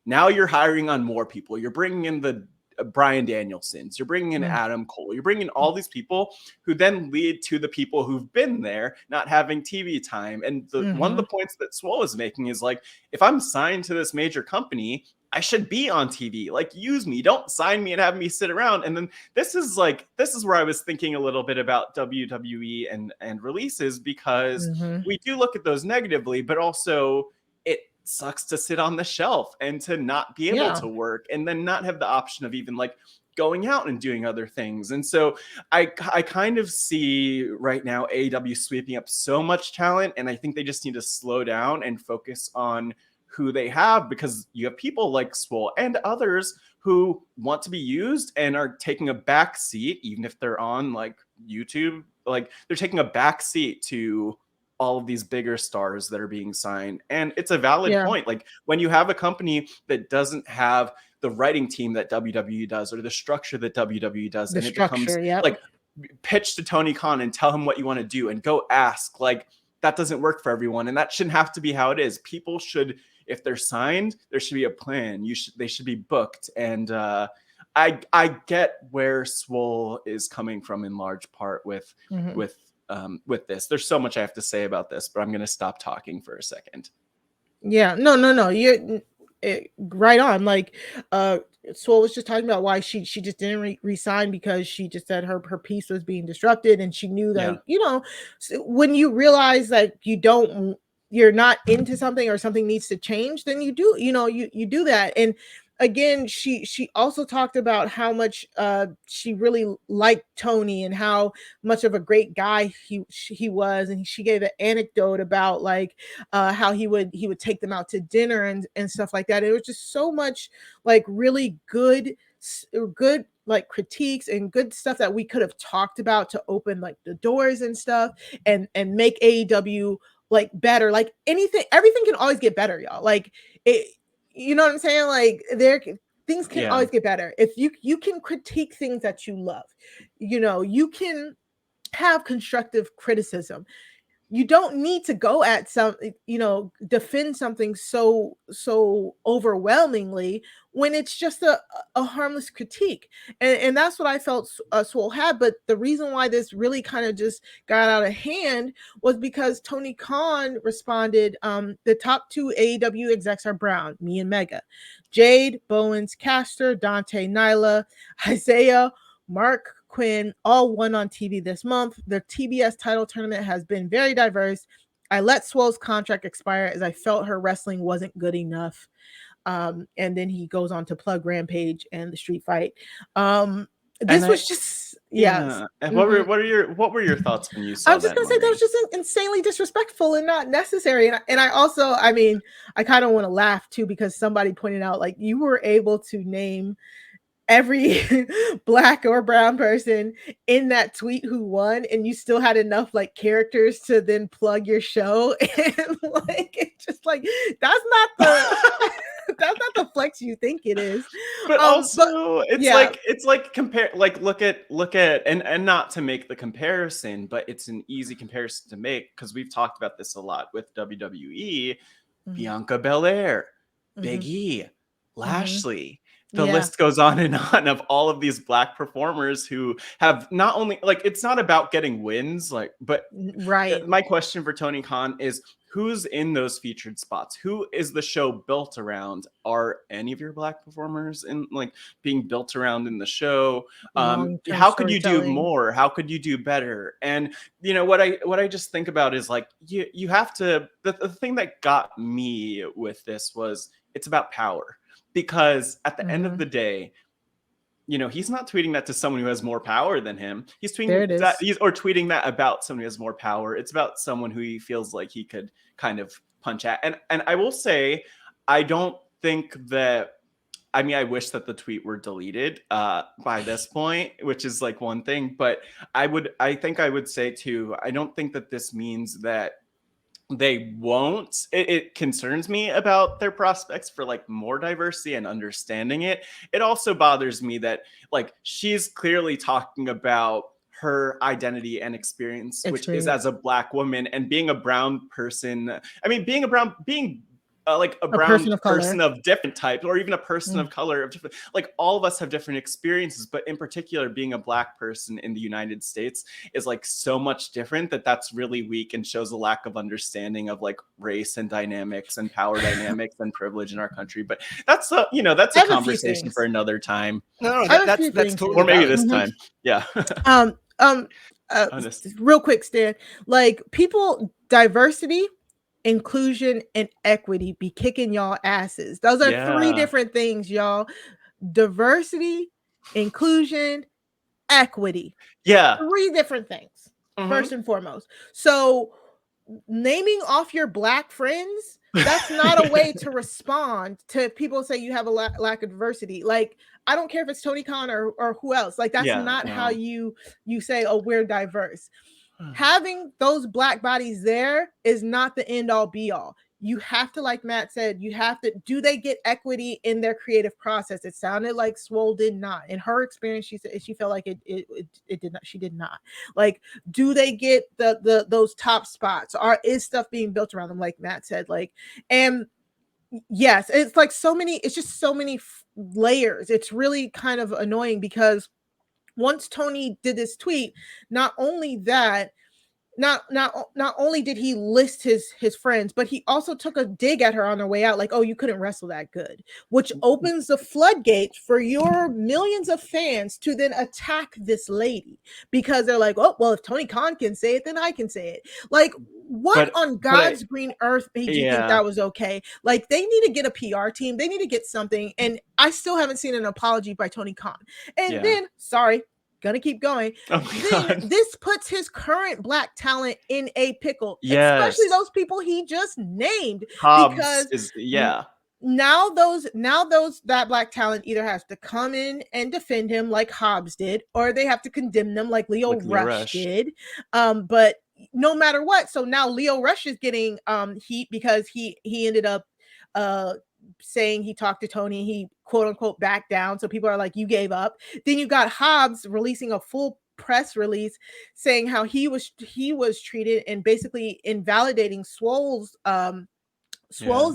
Now you're hiring on more people. You're bringing in the Bryan Danielsons. You're bringing in Adam Cole. You're bringing in all these people who then lead to the people who've been there not having TV time. And one of the points that Swole is making is like, if I'm signed to this major company, I should be on TV. Like, use me. Don't sign me and have me sit around. And then this is where I was thinking a little bit about WWE and releases, because we do look at those negatively, but also it sucks to sit on the shelf and to not be able to work, and then not have the option of even like going out and doing other things. And so I kind of see right now AEW sweeping up so much talent, and I think they just need to slow down and focus on who they have, because you have people like Swole and others who want to be used and are taking a back seat, even if they're on like YouTube, like they're taking a back seat to all of these bigger stars that are being signed. And it's a valid point. Like, when you have a company that doesn't have the writing team that WWE does, or the structure that WWE does, and it becomes like, pitch to Tony Khan and tell him what you want to do and go ask, like, that doesn't work for everyone. And that shouldn't have to be how it is. People should, if they're signed, there should be a plan. They should be booked. And I get where Swole is coming from in large part with this. There's so much I have to say about this, but I'm going to stop talking for a second. Yeah, no. You're right on. Like, Swole was just talking about why she just didn't resign, because she just said her piece was being disrupted, and she knew that when you realize that you're not into something, or something needs to change, then you do you do that. And again, she also talked about how much she really liked Tony, and how much of a great guy he was. And she gave an anecdote about like how he would take them out to dinner and stuff like that. It was just so much like really good like critiques and good stuff that we could have talked about to open like the doors and stuff, and make AEW like better. Like everything can always get better, y'all. Like it. You know what I'm saying? Like things can always get better. If you can critique things that you love, you can have constructive criticism. you don't need to go at some, defend something so overwhelmingly when it's just a harmless critique. And that's what I felt Swole had. But the reason why this really kind of just got out of hand was because Tony Khan responded, the top 2 AEW execs are brown, me and Mega. Jade, Bowens, Caster, Dante, Nyla, Isaiah, Mark, Quinn, all won on TV this month. The TBS title tournament has been very diverse. I let Swole's contract expire as I felt her wrestling wasn't good enough. And then he goes on to plug Rampage and the street fight. This was just yeah. And what were your thoughts when you saw that? I was just gonna say that was just insanely disrespectful and not necessary. And I also, I mean, I kind of want to laugh too, because somebody pointed out, like, you were able to name every black or brown person in that tweet who won, and you still had enough like characters to then plug your show. And like, it's just like, that's not the flex you think it is. But also it's like compare, like look at and not to make the comparison, but it's an easy comparison to make because we've talked about this a lot with WWE. Bianca Belair, Big E, Lashley. The list goes on and on of all of these black performers who have not only, like, it's not about getting wins, like, but right. My question for Tony Khan is, who's in those featured spots? Who is the show built around? Are any of your black performers in, like, being built around in the show? How could you do more? How could you do better? And what I just think about is, like, you have to, the thing that got me with this was, it's about power. Because at the end of the day, he's not tweeting that to someone who has more power than him. He's tweeting that, or tweeting that about someone who has more power. It's about someone who he feels like he could kind of punch at. And I will say, I don't think that, I mean, I wish that the tweet were deleted by this point, which is like one thing. But I think I would say too, I don't think that this means that they won't. It concerns me about their prospects for like more diversity and understanding it. It also bothers me that, like, she's clearly talking about her identity and experience, which is as a black woman, and being a brown person. I mean, being like a brown person of different types, or even a person of color of different, like, all of us have different experiences, but in particular, being a black person in the United States is like so much different that's really weak and shows a lack of understanding of like race and dynamics and power dynamics and privilege in our country. But that's a conversation for another time. No, that's totally, or maybe this time. Yeah. Real quick, Stan, like, diversity, inclusion, and equity be kicking y'all asses. Those are 3 different things, y'all. Diversity, inclusion, equity. 3 different things, first and foremost. So naming off your black friends, that's not a way to respond to people say you have a lack of diversity. Like, I don't care if it's Tony Khan or who else. Like, that's not how you say, oh, we're diverse. Having those black bodies there is not the end all be all. You have to, like Matt said, do they get equity in their creative process? It sounded like Swole did not. In her experience, she said she felt like it did not. She did not. Like, do they get those top spots? Is stuff being built around them, like Matt said? Like, and yes, it's like it's just so many layers. It's really kind of annoying because once Tony did this tweet, not only did he list his friends, but he also took a dig at her on her way out, like, oh, you couldn't wrestle that good, which opens the floodgates for your millions of fans to then attack this lady because they're like, oh, well, if Tony Khan can say it, then I can say it. Like, what on God's green earth made you think that was okay? Like, they need to get a PR team. They need to get something. And I still haven't seen an apology by Tony Khan. And then, gonna keep going. Then this puts his current black talent in a pickle, especially those people he just named. Hobbs because now that black talent either has to come in and defend him like Hobbs did, or they have to condemn them like Leo Rush did. But no matter what, so now Leo Rush is getting heat because he ended up saying he talked to Tony, he quote unquote backed down. So people are like, you gave up. Then you got Hobbs releasing a full press release saying how he was treated and basically invalidating Swole's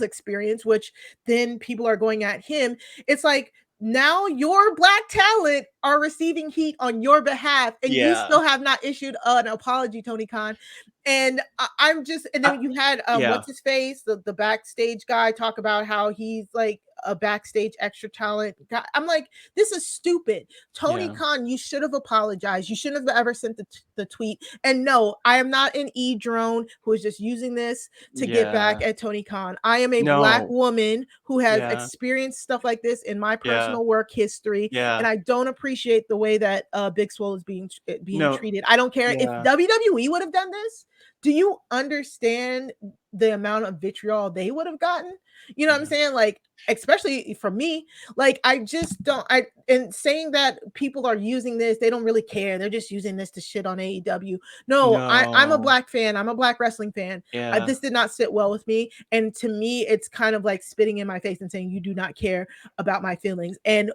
experience, which then people are going at him. It's like now your black talent are receiving heat on your behalf, and you still have not issued an apology, Tony Khan. And I'm just, and then you had what's his face, the backstage guy, talk about how he's like a backstage extra talent guy. I'm like, this is stupid. Tony Khan, you should have apologized. You shouldn't have ever sent the tweet. And no, I am not an drone who is just using this to get back at Tony Khan. I am a black woman who has experienced stuff like this in my personal work history, and I don't appreciate the way that Big Swole is being treated. I don't care if WWE would have done this. Do you understand the amount of vitriol they would have gotten? You know what I'm saying? Like, especially for me, like, I just don't, and saying that people are using this, they don't really care. They're just using this to shit on AEW. No. I'm a black fan. I'm a black wrestling fan. This did not sit well with me. And to me, it's kind of like spitting in my face and saying, you do not care about my feelings. And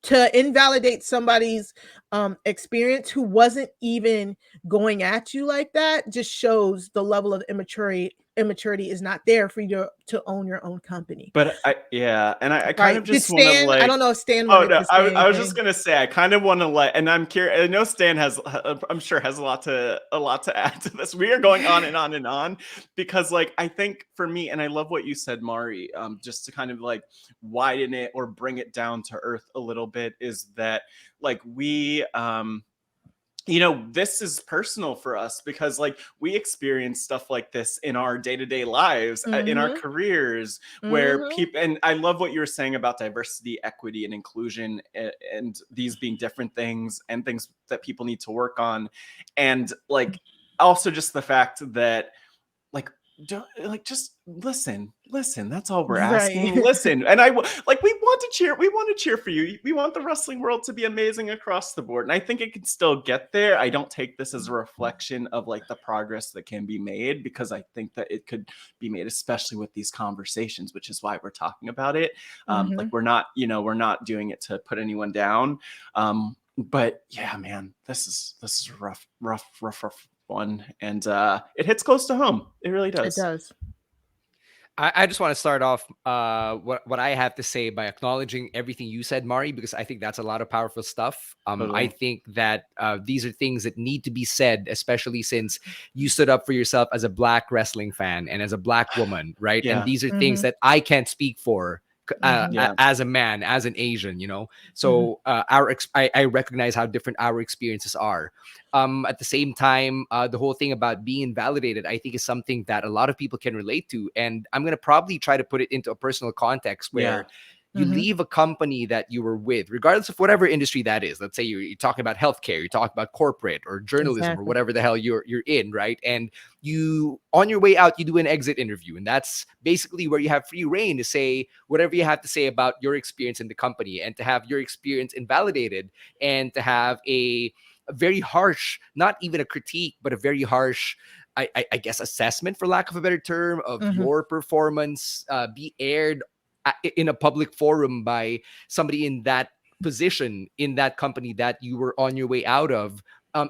to invalidate somebody's experience who wasn't even going at you like that just shows the level of immaturity is not there for you to own your own company. But I kind of just want to, like, I don't know if Stan wanted to say I was just gonna say, I kind of want to and I'm curious. I know Stan I'm sure has a lot to add to this. We are going on and on and on because, like, I think for me, and I love what you said, Mari, just to kind of like widen it or bring it down to earth a little bit, is that, like, we this is personal for us because, like, we experience stuff like this in our day-to-day lives, in our careers, where people, and I love what you were saying about diversity, equity, and inclusion, and these being different things and things that people need to work on. And, like, also just the fact that, like, just listen, that's all we're asking. Listen. And we want to cheer for you. We want the wrestling world to be amazing across the board, and I think it can still get there. I don't take this as a reflection of, like, the progress that can be made, because I think that it could be made, especially with these conversations, which is why we're talking about it. Like, we're not doing it to put anyone down, but yeah, man, this is rough one, and it hits close to home. It really does. It does. I just want to start off what I have to say by acknowledging everything you said, Mari, because I think that's a lot of powerful stuff. I think that these are things that need to be said, especially since you stood up for yourself as a black wrestling fan and as a black woman, right? And these are things that I can't speak for as a man, as an Asian, so I recognize how different our experiences are. At the same time, the whole thing about being invalidated, I think, is something that a lot of people can relate to, and I'm going to probably try to put it into a personal context where you leave a company that you were with, regardless of whatever industry that is. Let's say you're talking about healthcare, you're talking about corporate or journalism or whatever the hell you're in, right? And you, on your way out, you do an exit interview, and that's basically where you have free reign to say whatever you have to say about your experience in the company, and to have your experience invalidated, and to have a very harsh, not even a critique, but a very harsh, I guess, assessment, for lack of a better term, of your performance be aired in a public forum by somebody in that position in that company that you were on your way out of.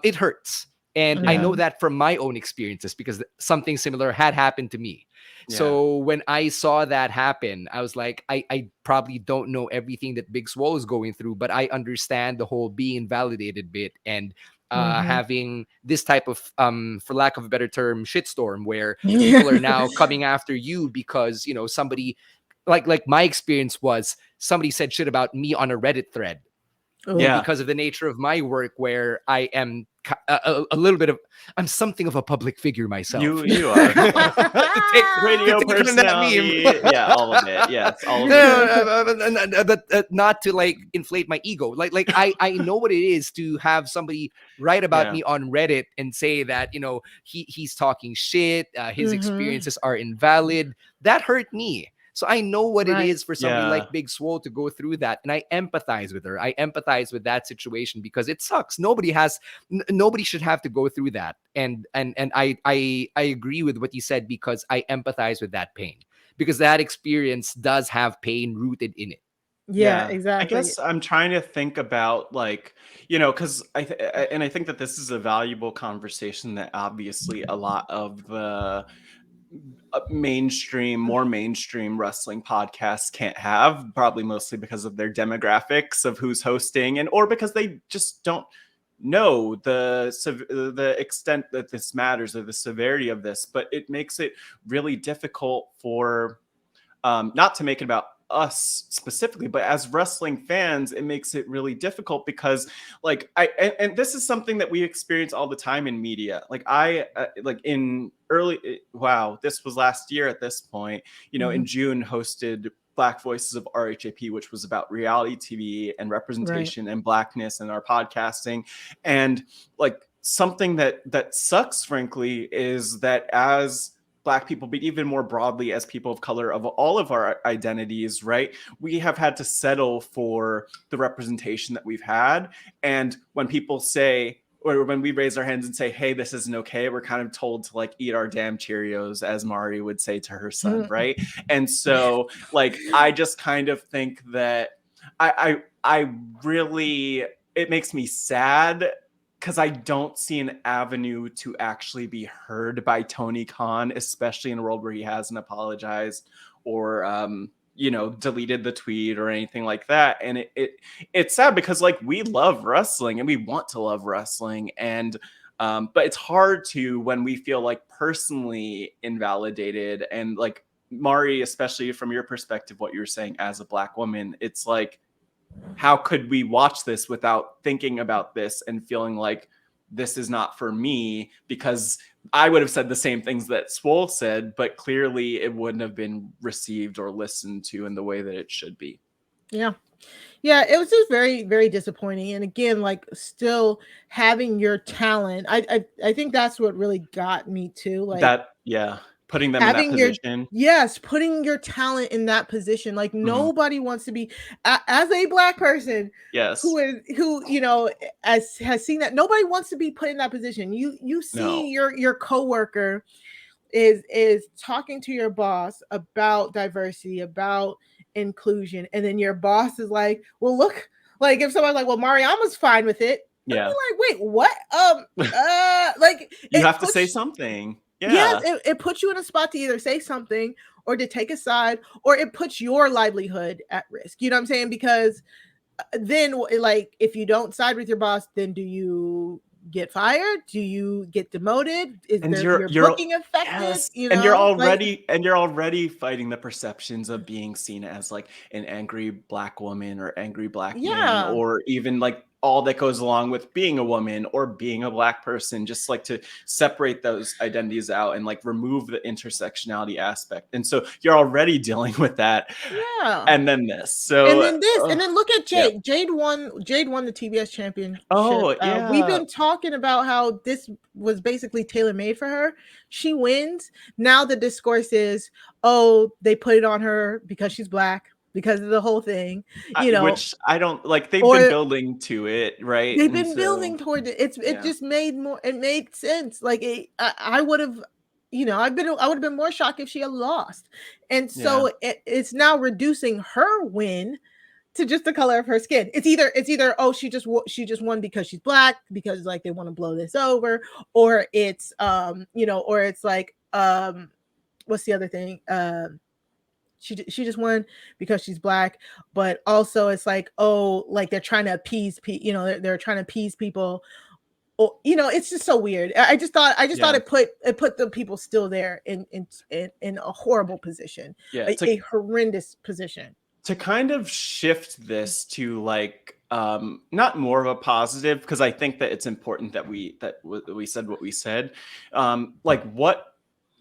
It hurts. And I know that from my own experiences, because something similar had happened to me. So when I saw that happen, I was like, I probably don't know everything that Big Swole is going through, but I understand the whole being invalidated bit, and having this type of, for lack of a better term, shitstorm, where people are now coming after you because, somebody, like my experience was, somebody said shit about me on a Reddit thread. Because of the nature of my work, where I am a little bit of, I'm something of a public figure myself. You are. Radio personality. Yeah, all of it. Yes, all of it. But not to, like, inflate my ego. Like I know what it is to have somebody write about me on Reddit and say that, he's talking shit, his experiences are invalid. That hurt me. So I know what it is for somebody like Big Swole to go through that, and I empathize with her. I empathize with that situation, because it sucks. Nobody should have to go through that. And I agree with what you said, because I empathize with that pain, because that experience does have pain rooted in it. Yeah, I exactly. guess I'm trying to think about like, because I think that this is a valuable conversation that obviously a lot of the more mainstream wrestling podcasts can't have, probably mostly because of their demographics of who's hosting or because they just don't know the extent that this matters or the severity of this. But it makes it really difficult for not to make it about us specifically, but as wrestling fans, it makes it really difficult because like and this is something that we experience all the time in media. Like like in this was last year at this point, in June hosted Black Voices of RHAP, which was about reality TV and representation and blackness and our podcasting. And like something that sucks, frankly, is that as Black people, but even more broadly as people of color of all of our identities, right? We have had to settle for the representation that we've had. And when people say, or when we raise our hands and say, hey, this isn't okay, we're kind of told to like eat our damn Cheerios, as Mari would say to her son, right? And so like, I just kind of think that I really, it makes me sad because I don't see an avenue to actually be heard by Tony Khan, especially in a world where he hasn't apologized or deleted the tweet or anything like that. And it's sad because like we love wrestling and we want to love wrestling, and but it's hard to when we feel like personally invalidated. And like Mari, especially from your perspective, what you're saying as a Black woman, it's like, how could we watch this without thinking about this and feeling like this is not for me? Because I would have said the same things that Swole said, but clearly it wouldn't have been received or listened to in the way that it should be. Yeah. Yeah, it was just very, very disappointing. And again, like still having your talent, I think that's what really got me too. Like that, yeah, putting them in that position. Putting your talent in that position. Like nobody wants to be as a Black person. Yes. Who has seen that. Nobody wants to be put in that position. You see your coworker is talking to your boss about diversity, about inclusion, and then your boss is like, well, look, like if someone's like, well, Mariama's fine with it, yeah, I'm like, wait, what? Like you have to say something. Yeah. Yes, it puts you in a spot to either say something or to take a side, or it puts your livelihood at risk. You know what I'm saying? Because then, like, if you don't side with your boss, then do you get fired? Do you get demoted? Is your booking affected? Yes. You know, and you're already fighting the perceptions of being seen as like an angry Black woman or angry Black man, or even like all that goes along with being a woman or being a Black person, just like to separate those identities out and like remove the intersectionality aspect. And so you're already dealing with that. Yeah. And then this. And then look at Jade. Yeah. Jade won the TBS championship. Oh, yeah. We've been talking about how this was basically tailor-made for her. She wins. Now the discourse is, oh, they put it on her because she's Black, because of the whole thing, which I don't like. They've been building to it, right? They've been building toward it. It just made more. It made sense. Like I would have, I would have been more shocked if she had lost. And so it's now reducing her win to just the color of her skin. It's either oh, she just won because she's Black, because like they want to blow this over, or it's or it's like what's the other thing? She just won because she's Black, but also it's like, oh, like they're trying to appease people, they're trying to appease people. Oh, it's just so weird. I just thought it put the people still there in a horrible position, a horrendous position. To kind of shift this to like not more of a positive, because I think that it's important that we said what we said. Like what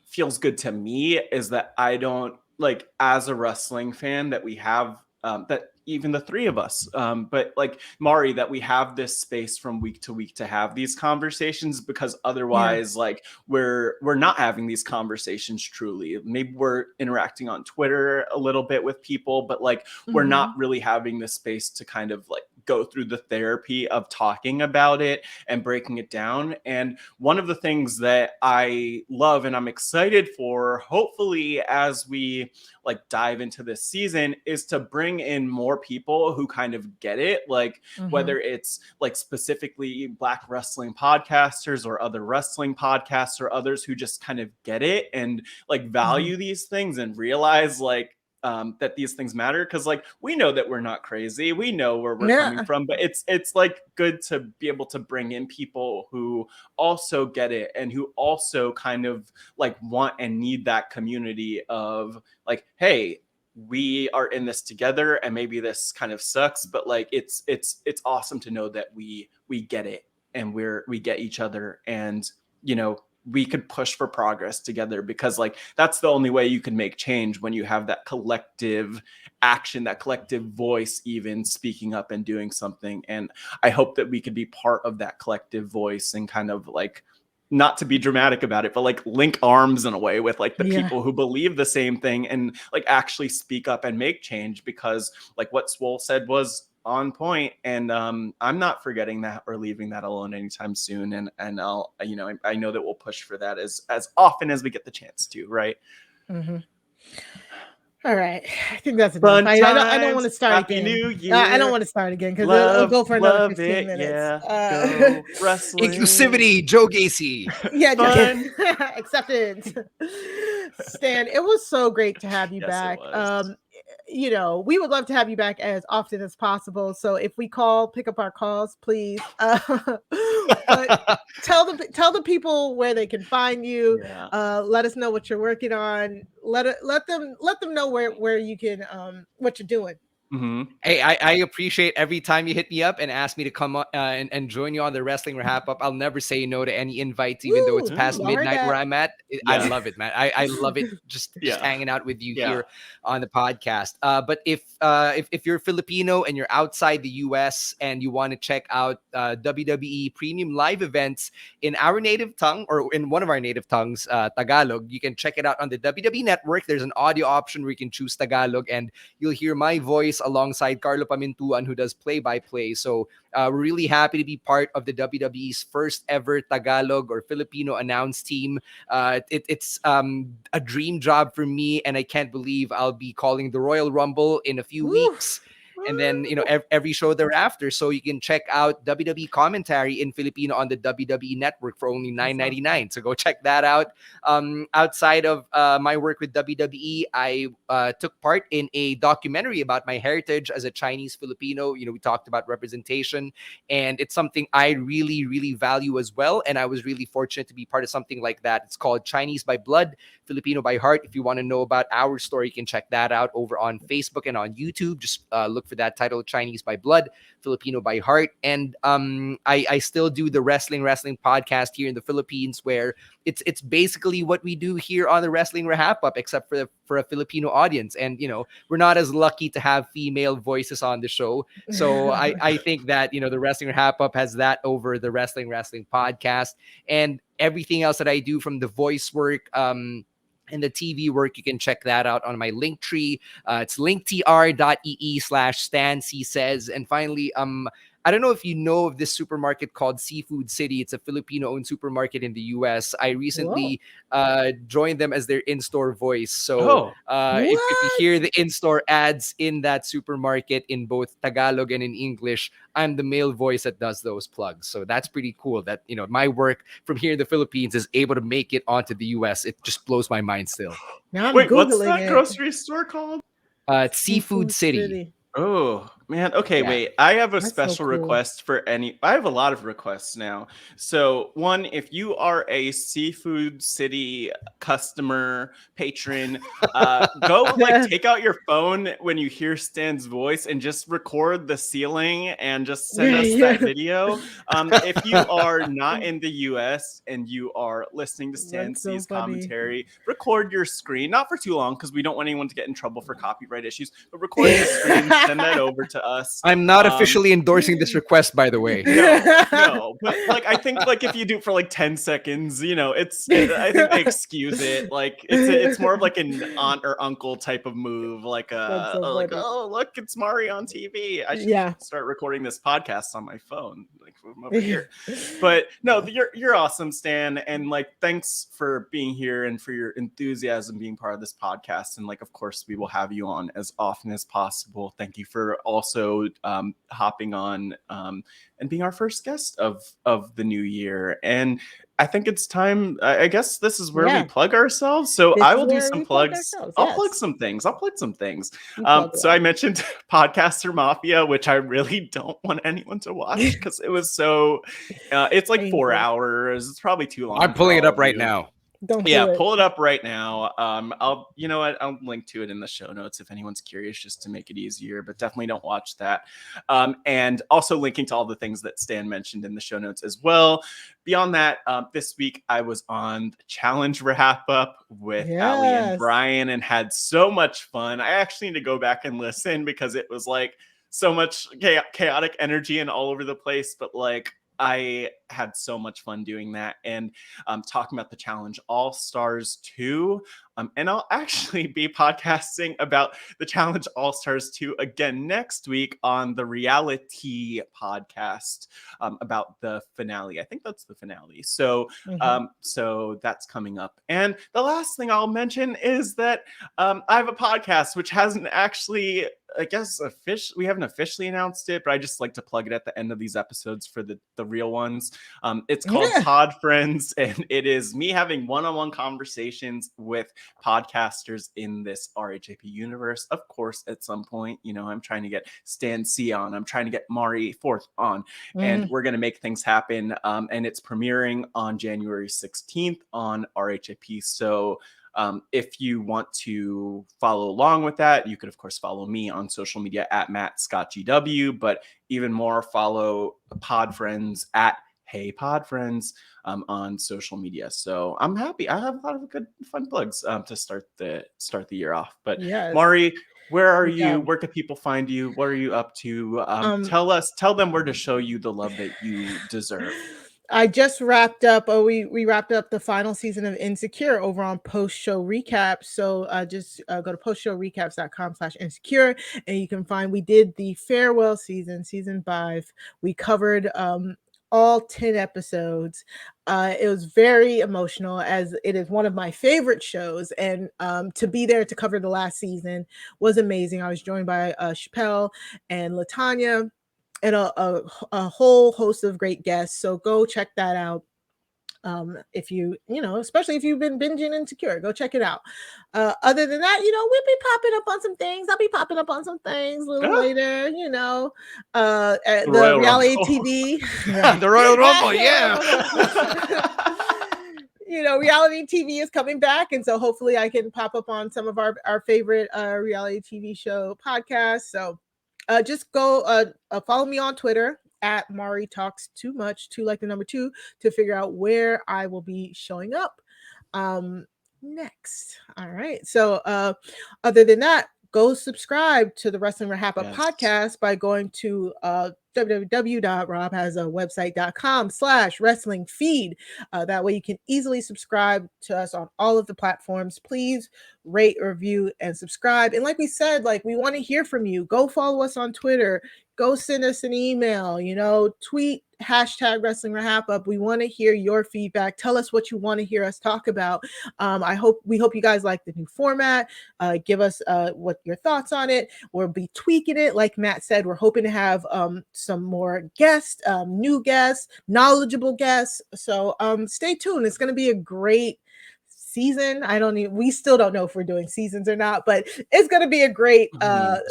feels good to me is that I don't like, as a wrestling fan, that we have that even the three of us, but like Mari, that we have this space from week to week to have these conversations, because otherwise like we're not having these conversations truly. Maybe we're interacting on Twitter a little bit with people, but like we're not really having this space to kind of like go through the therapy of talking about it and breaking it down. And one of the things that I love and I'm excited for, hopefully as we like dive into this season, is to bring in more people who kind of get it, like whether it's like specifically Black wrestling podcasters or other wrestling podcasts or others who just kind of get it and like value these things and realize like that these things matter, because like we know that we're not crazy, we know where we're coming from, but it's like good to be able to bring in people who also get it and who also kind of like want and need that community of like, hey, we are in this together and maybe this kind of sucks, but like it's awesome to know that we get it and we get each other, and you know, we could push for progress together, because like that's the only way you can make change, when you have that collective action, that collective voice even speaking up and doing something. And I hope that we could be part of that collective voice and kind of like, not to be dramatic about it, but like link arms in a way with like the people who believe the same thing and like actually speak up and make change, because like what Swole said was on point, and I'm not forgetting that or leaving that alone anytime soon, and I'll, you know, I know that we'll push for that as often as we get the chance to, right? All right, I think that's enough. I don't want to start Happy again. New Year. I don't want to start again because it'll go for another 15 minutes. Go wrestling. Inclusivity, Joe Gacy. Acceptance. Stan, it was so great to have you back. You know, we would love to have you back as often as possible. So if we call, pick up our calls, please. But tell the people where they can find you. Let us know what you're working on. Let them know where you can what you're doing. Hey, I appreciate every time you hit me up and ask me to come on and join you on the Wrestling RHAPup. I'll never say no to any invites, even though it's past midnight where I'm at. I love it, man. I love it just hanging out with you here on the podcast. But if you're Filipino and you're outside the US and you want to check out WWE premium live events in our native tongue, or in one of our native tongues, Tagalog, you can check it out on the WWE Network. There's an audio option where you can choose Tagalog, and you'll hear my voice alongside Carlo Pamintuan, who does play-by-play. So we're really happy to be part of the WWE's first ever Tagalog or Filipino announce team. It's a dream job for me, and I can't believe I'll be calling the Royal Rumble in a few weeks. And then, you know, every show thereafter. So you can check out WWE commentary in Filipino on the WWE Network for only $9.99. So go check that out. Outside of my work with WWE, I took part in a documentary about my heritage as a Chinese Filipino. You know, we talked about representation, and it's something I really, really value as well. And I was really fortunate to be part of something like that. It's called Chinese by Blood, Filipino by Heart. If you want to know about our story, you can check that out over on Facebook and on YouTube. Just look for that title, Chinese by Blood, Filipino by Heart. And I still do the Wrestling podcast here in the Philippines, where it's basically what we do here on the Wrestling RHAPup, except for a Filipino audience. And, you know, we're not as lucky to have female voices on the show. So I think that, you know, the Wrestling RHAPup has that over the Wrestling podcast. And everything else that I do, from the voice work and the TV work, you can check that out on my link tree. It's linktr.ee/Stan C says. And finally, I don't know if you know of this supermarket called Seafood City. It's a Filipino-owned supermarket in the US. I recently joined them as their in-store voice. So if you hear the in-store ads in that supermarket in both Tagalog and in English, I'm the male voice that does those plugs. So that's pretty cool that, you know, my work from here in the Philippines is able to make it onto the US. It just blows my mind still. Now I'm Wait, Googling what's that it. grocery store called? It's Seafood City. Oh man. Okay, wait. I have a special request for I have a lot of requests now. So one, if you are a Seafood City customer, patron, go like take out your phone when you hear Stan's voice and just record the ceiling and just send us that video. If you are not in the US and you are listening to Stan C's commentary, record your screen, not for too long because we don't want anyone to get in trouble for copyright issues, but record your screen, send that over to to us. I'm not officially endorsing this request, by the way. No, but like I think like if you do it for like 10 seconds, you know, I think they excuse it. Like it's more of like an aunt or uncle type of move, like like, oh look, it's Mari on TV. I should start recording this podcast on my phone, like from over here. But no, you're awesome, Stan, and like thanks for being here and for your enthusiasm being part of this podcast. And like, of course, we will have you on as often as possible. Thank you for also hopping on and being our first guest of the new year. And I think it's time. I guess this is where we plug ourselves. So I will do some plugs. I'll plug some things. So I mentioned Podcaster Mafia, which I really don't want anyone to watch because it was so. It's like 4 hours. It's probably too long. I'm pulling it up right now. Pull it up right now. I'll link to it in the show notes if anyone's curious, just to make it easier, but definitely don't watch that. And also linking to all the things that Stan mentioned in the show notes as well. Beyond that, this week I was on the Challenge RHAPup with Ali and Brian and had so much fun. I actually need to go back and listen because it was like so much chaotic energy and all over the place, but like I had so much fun doing that and talking about the Challenge All-Stars 2. And I'll actually be podcasting about the Challenge All-Stars 2 again next week on the Reality podcast about the finale. I think that's the finale. So, so that's coming up. And the last thing I'll mention is that I have a podcast which hasn't actually, I guess, we haven't officially announced it, but I just like to plug it at the end of these episodes for the real ones. It's called Pod Friends, and it is me having one-on-one conversations with podcasters in this RHAP universe. Of course, at some point, you know, I'm trying to get Stan C on. I'm trying to get Mari Forth on, and we're going to make things happen. And it's premiering on January 16th on RHAP. So if you want to follow along with that, you could, of course, follow me on social media at MattScottGW, but even more, follow Pod Friends at Hey Pod Friends on social media. So I'm happy. I have a lot of good, fun plugs to start the year off. But Mari, where are you? Where can people find you? What are you up to? Tell them where to show you the love that you deserve. I just wrapped up. We wrapped up the final season of Insecure over on Post Show Recap. So just go to postshowrecaps.com/insecure, and you can find. We did the farewell season 5. We covered all 10 episodes. It was very emotional, as it is one of my favorite shows, and to be there to cover the last season was amazing. I was joined by Chappelle and Latanya and a whole host of great guests. So go check that out. If especially if you've been binging Insecure, go check it out. Other than that, we'll be popping up on some things. I'll be popping up on some things a little later, at the reality TV. The Royal Rumble, reality TV is coming back. And so hopefully I can pop up on some of our favorite reality TV show podcasts. So just go follow me on Twitter at Mari Talks Too Much, 2 like the number 2, to figure out where I will be showing up next. All right. So other than that, go subscribe to the Wrestling RHAPup podcast by going to www.robhasawebsite.com/wrestling feed. That way you can easily subscribe to us on all of the platforms. Please rate, review, and subscribe. And like we said, we want to hear from you. Go follow us on Twitter. Go send us an email, tweet #Wrestling RHAPup. We want to hear your feedback. Tell us what you want to hear us talk about. We hope you guys like the new format. Give us what your thoughts on it. We'll be tweaking it. Like Matt said, we're hoping to have some more guests, new guests, knowledgeable guests. So stay tuned. It's going to be a great season. We still don't know if we're doing seasons or not, but it's going to be a great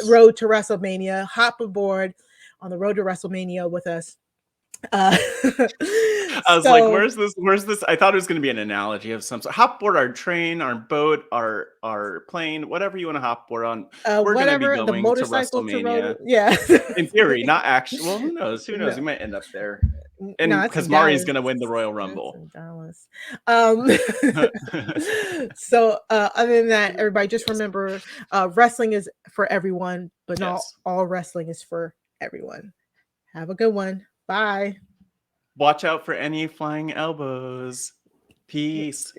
road to WrestleMania. Hop aboard on the road to WrestleMania with us. I was like, where's this? I thought it was going to be an analogy of some sort. Hop aboard our train, our boat, our plane, whatever you want to hop aboard on. We're going to be going to WrestleMania. Yeah. In theory, not actually. Well, who knows? We might end up there. And No, because Mari's going to win the Royal Rumble. In Dallas. So other than that, everybody just remember wrestling is for everyone, but not all wrestling is for everyone. Have a good one. Bye. Watch out for any flying elbows. Peace.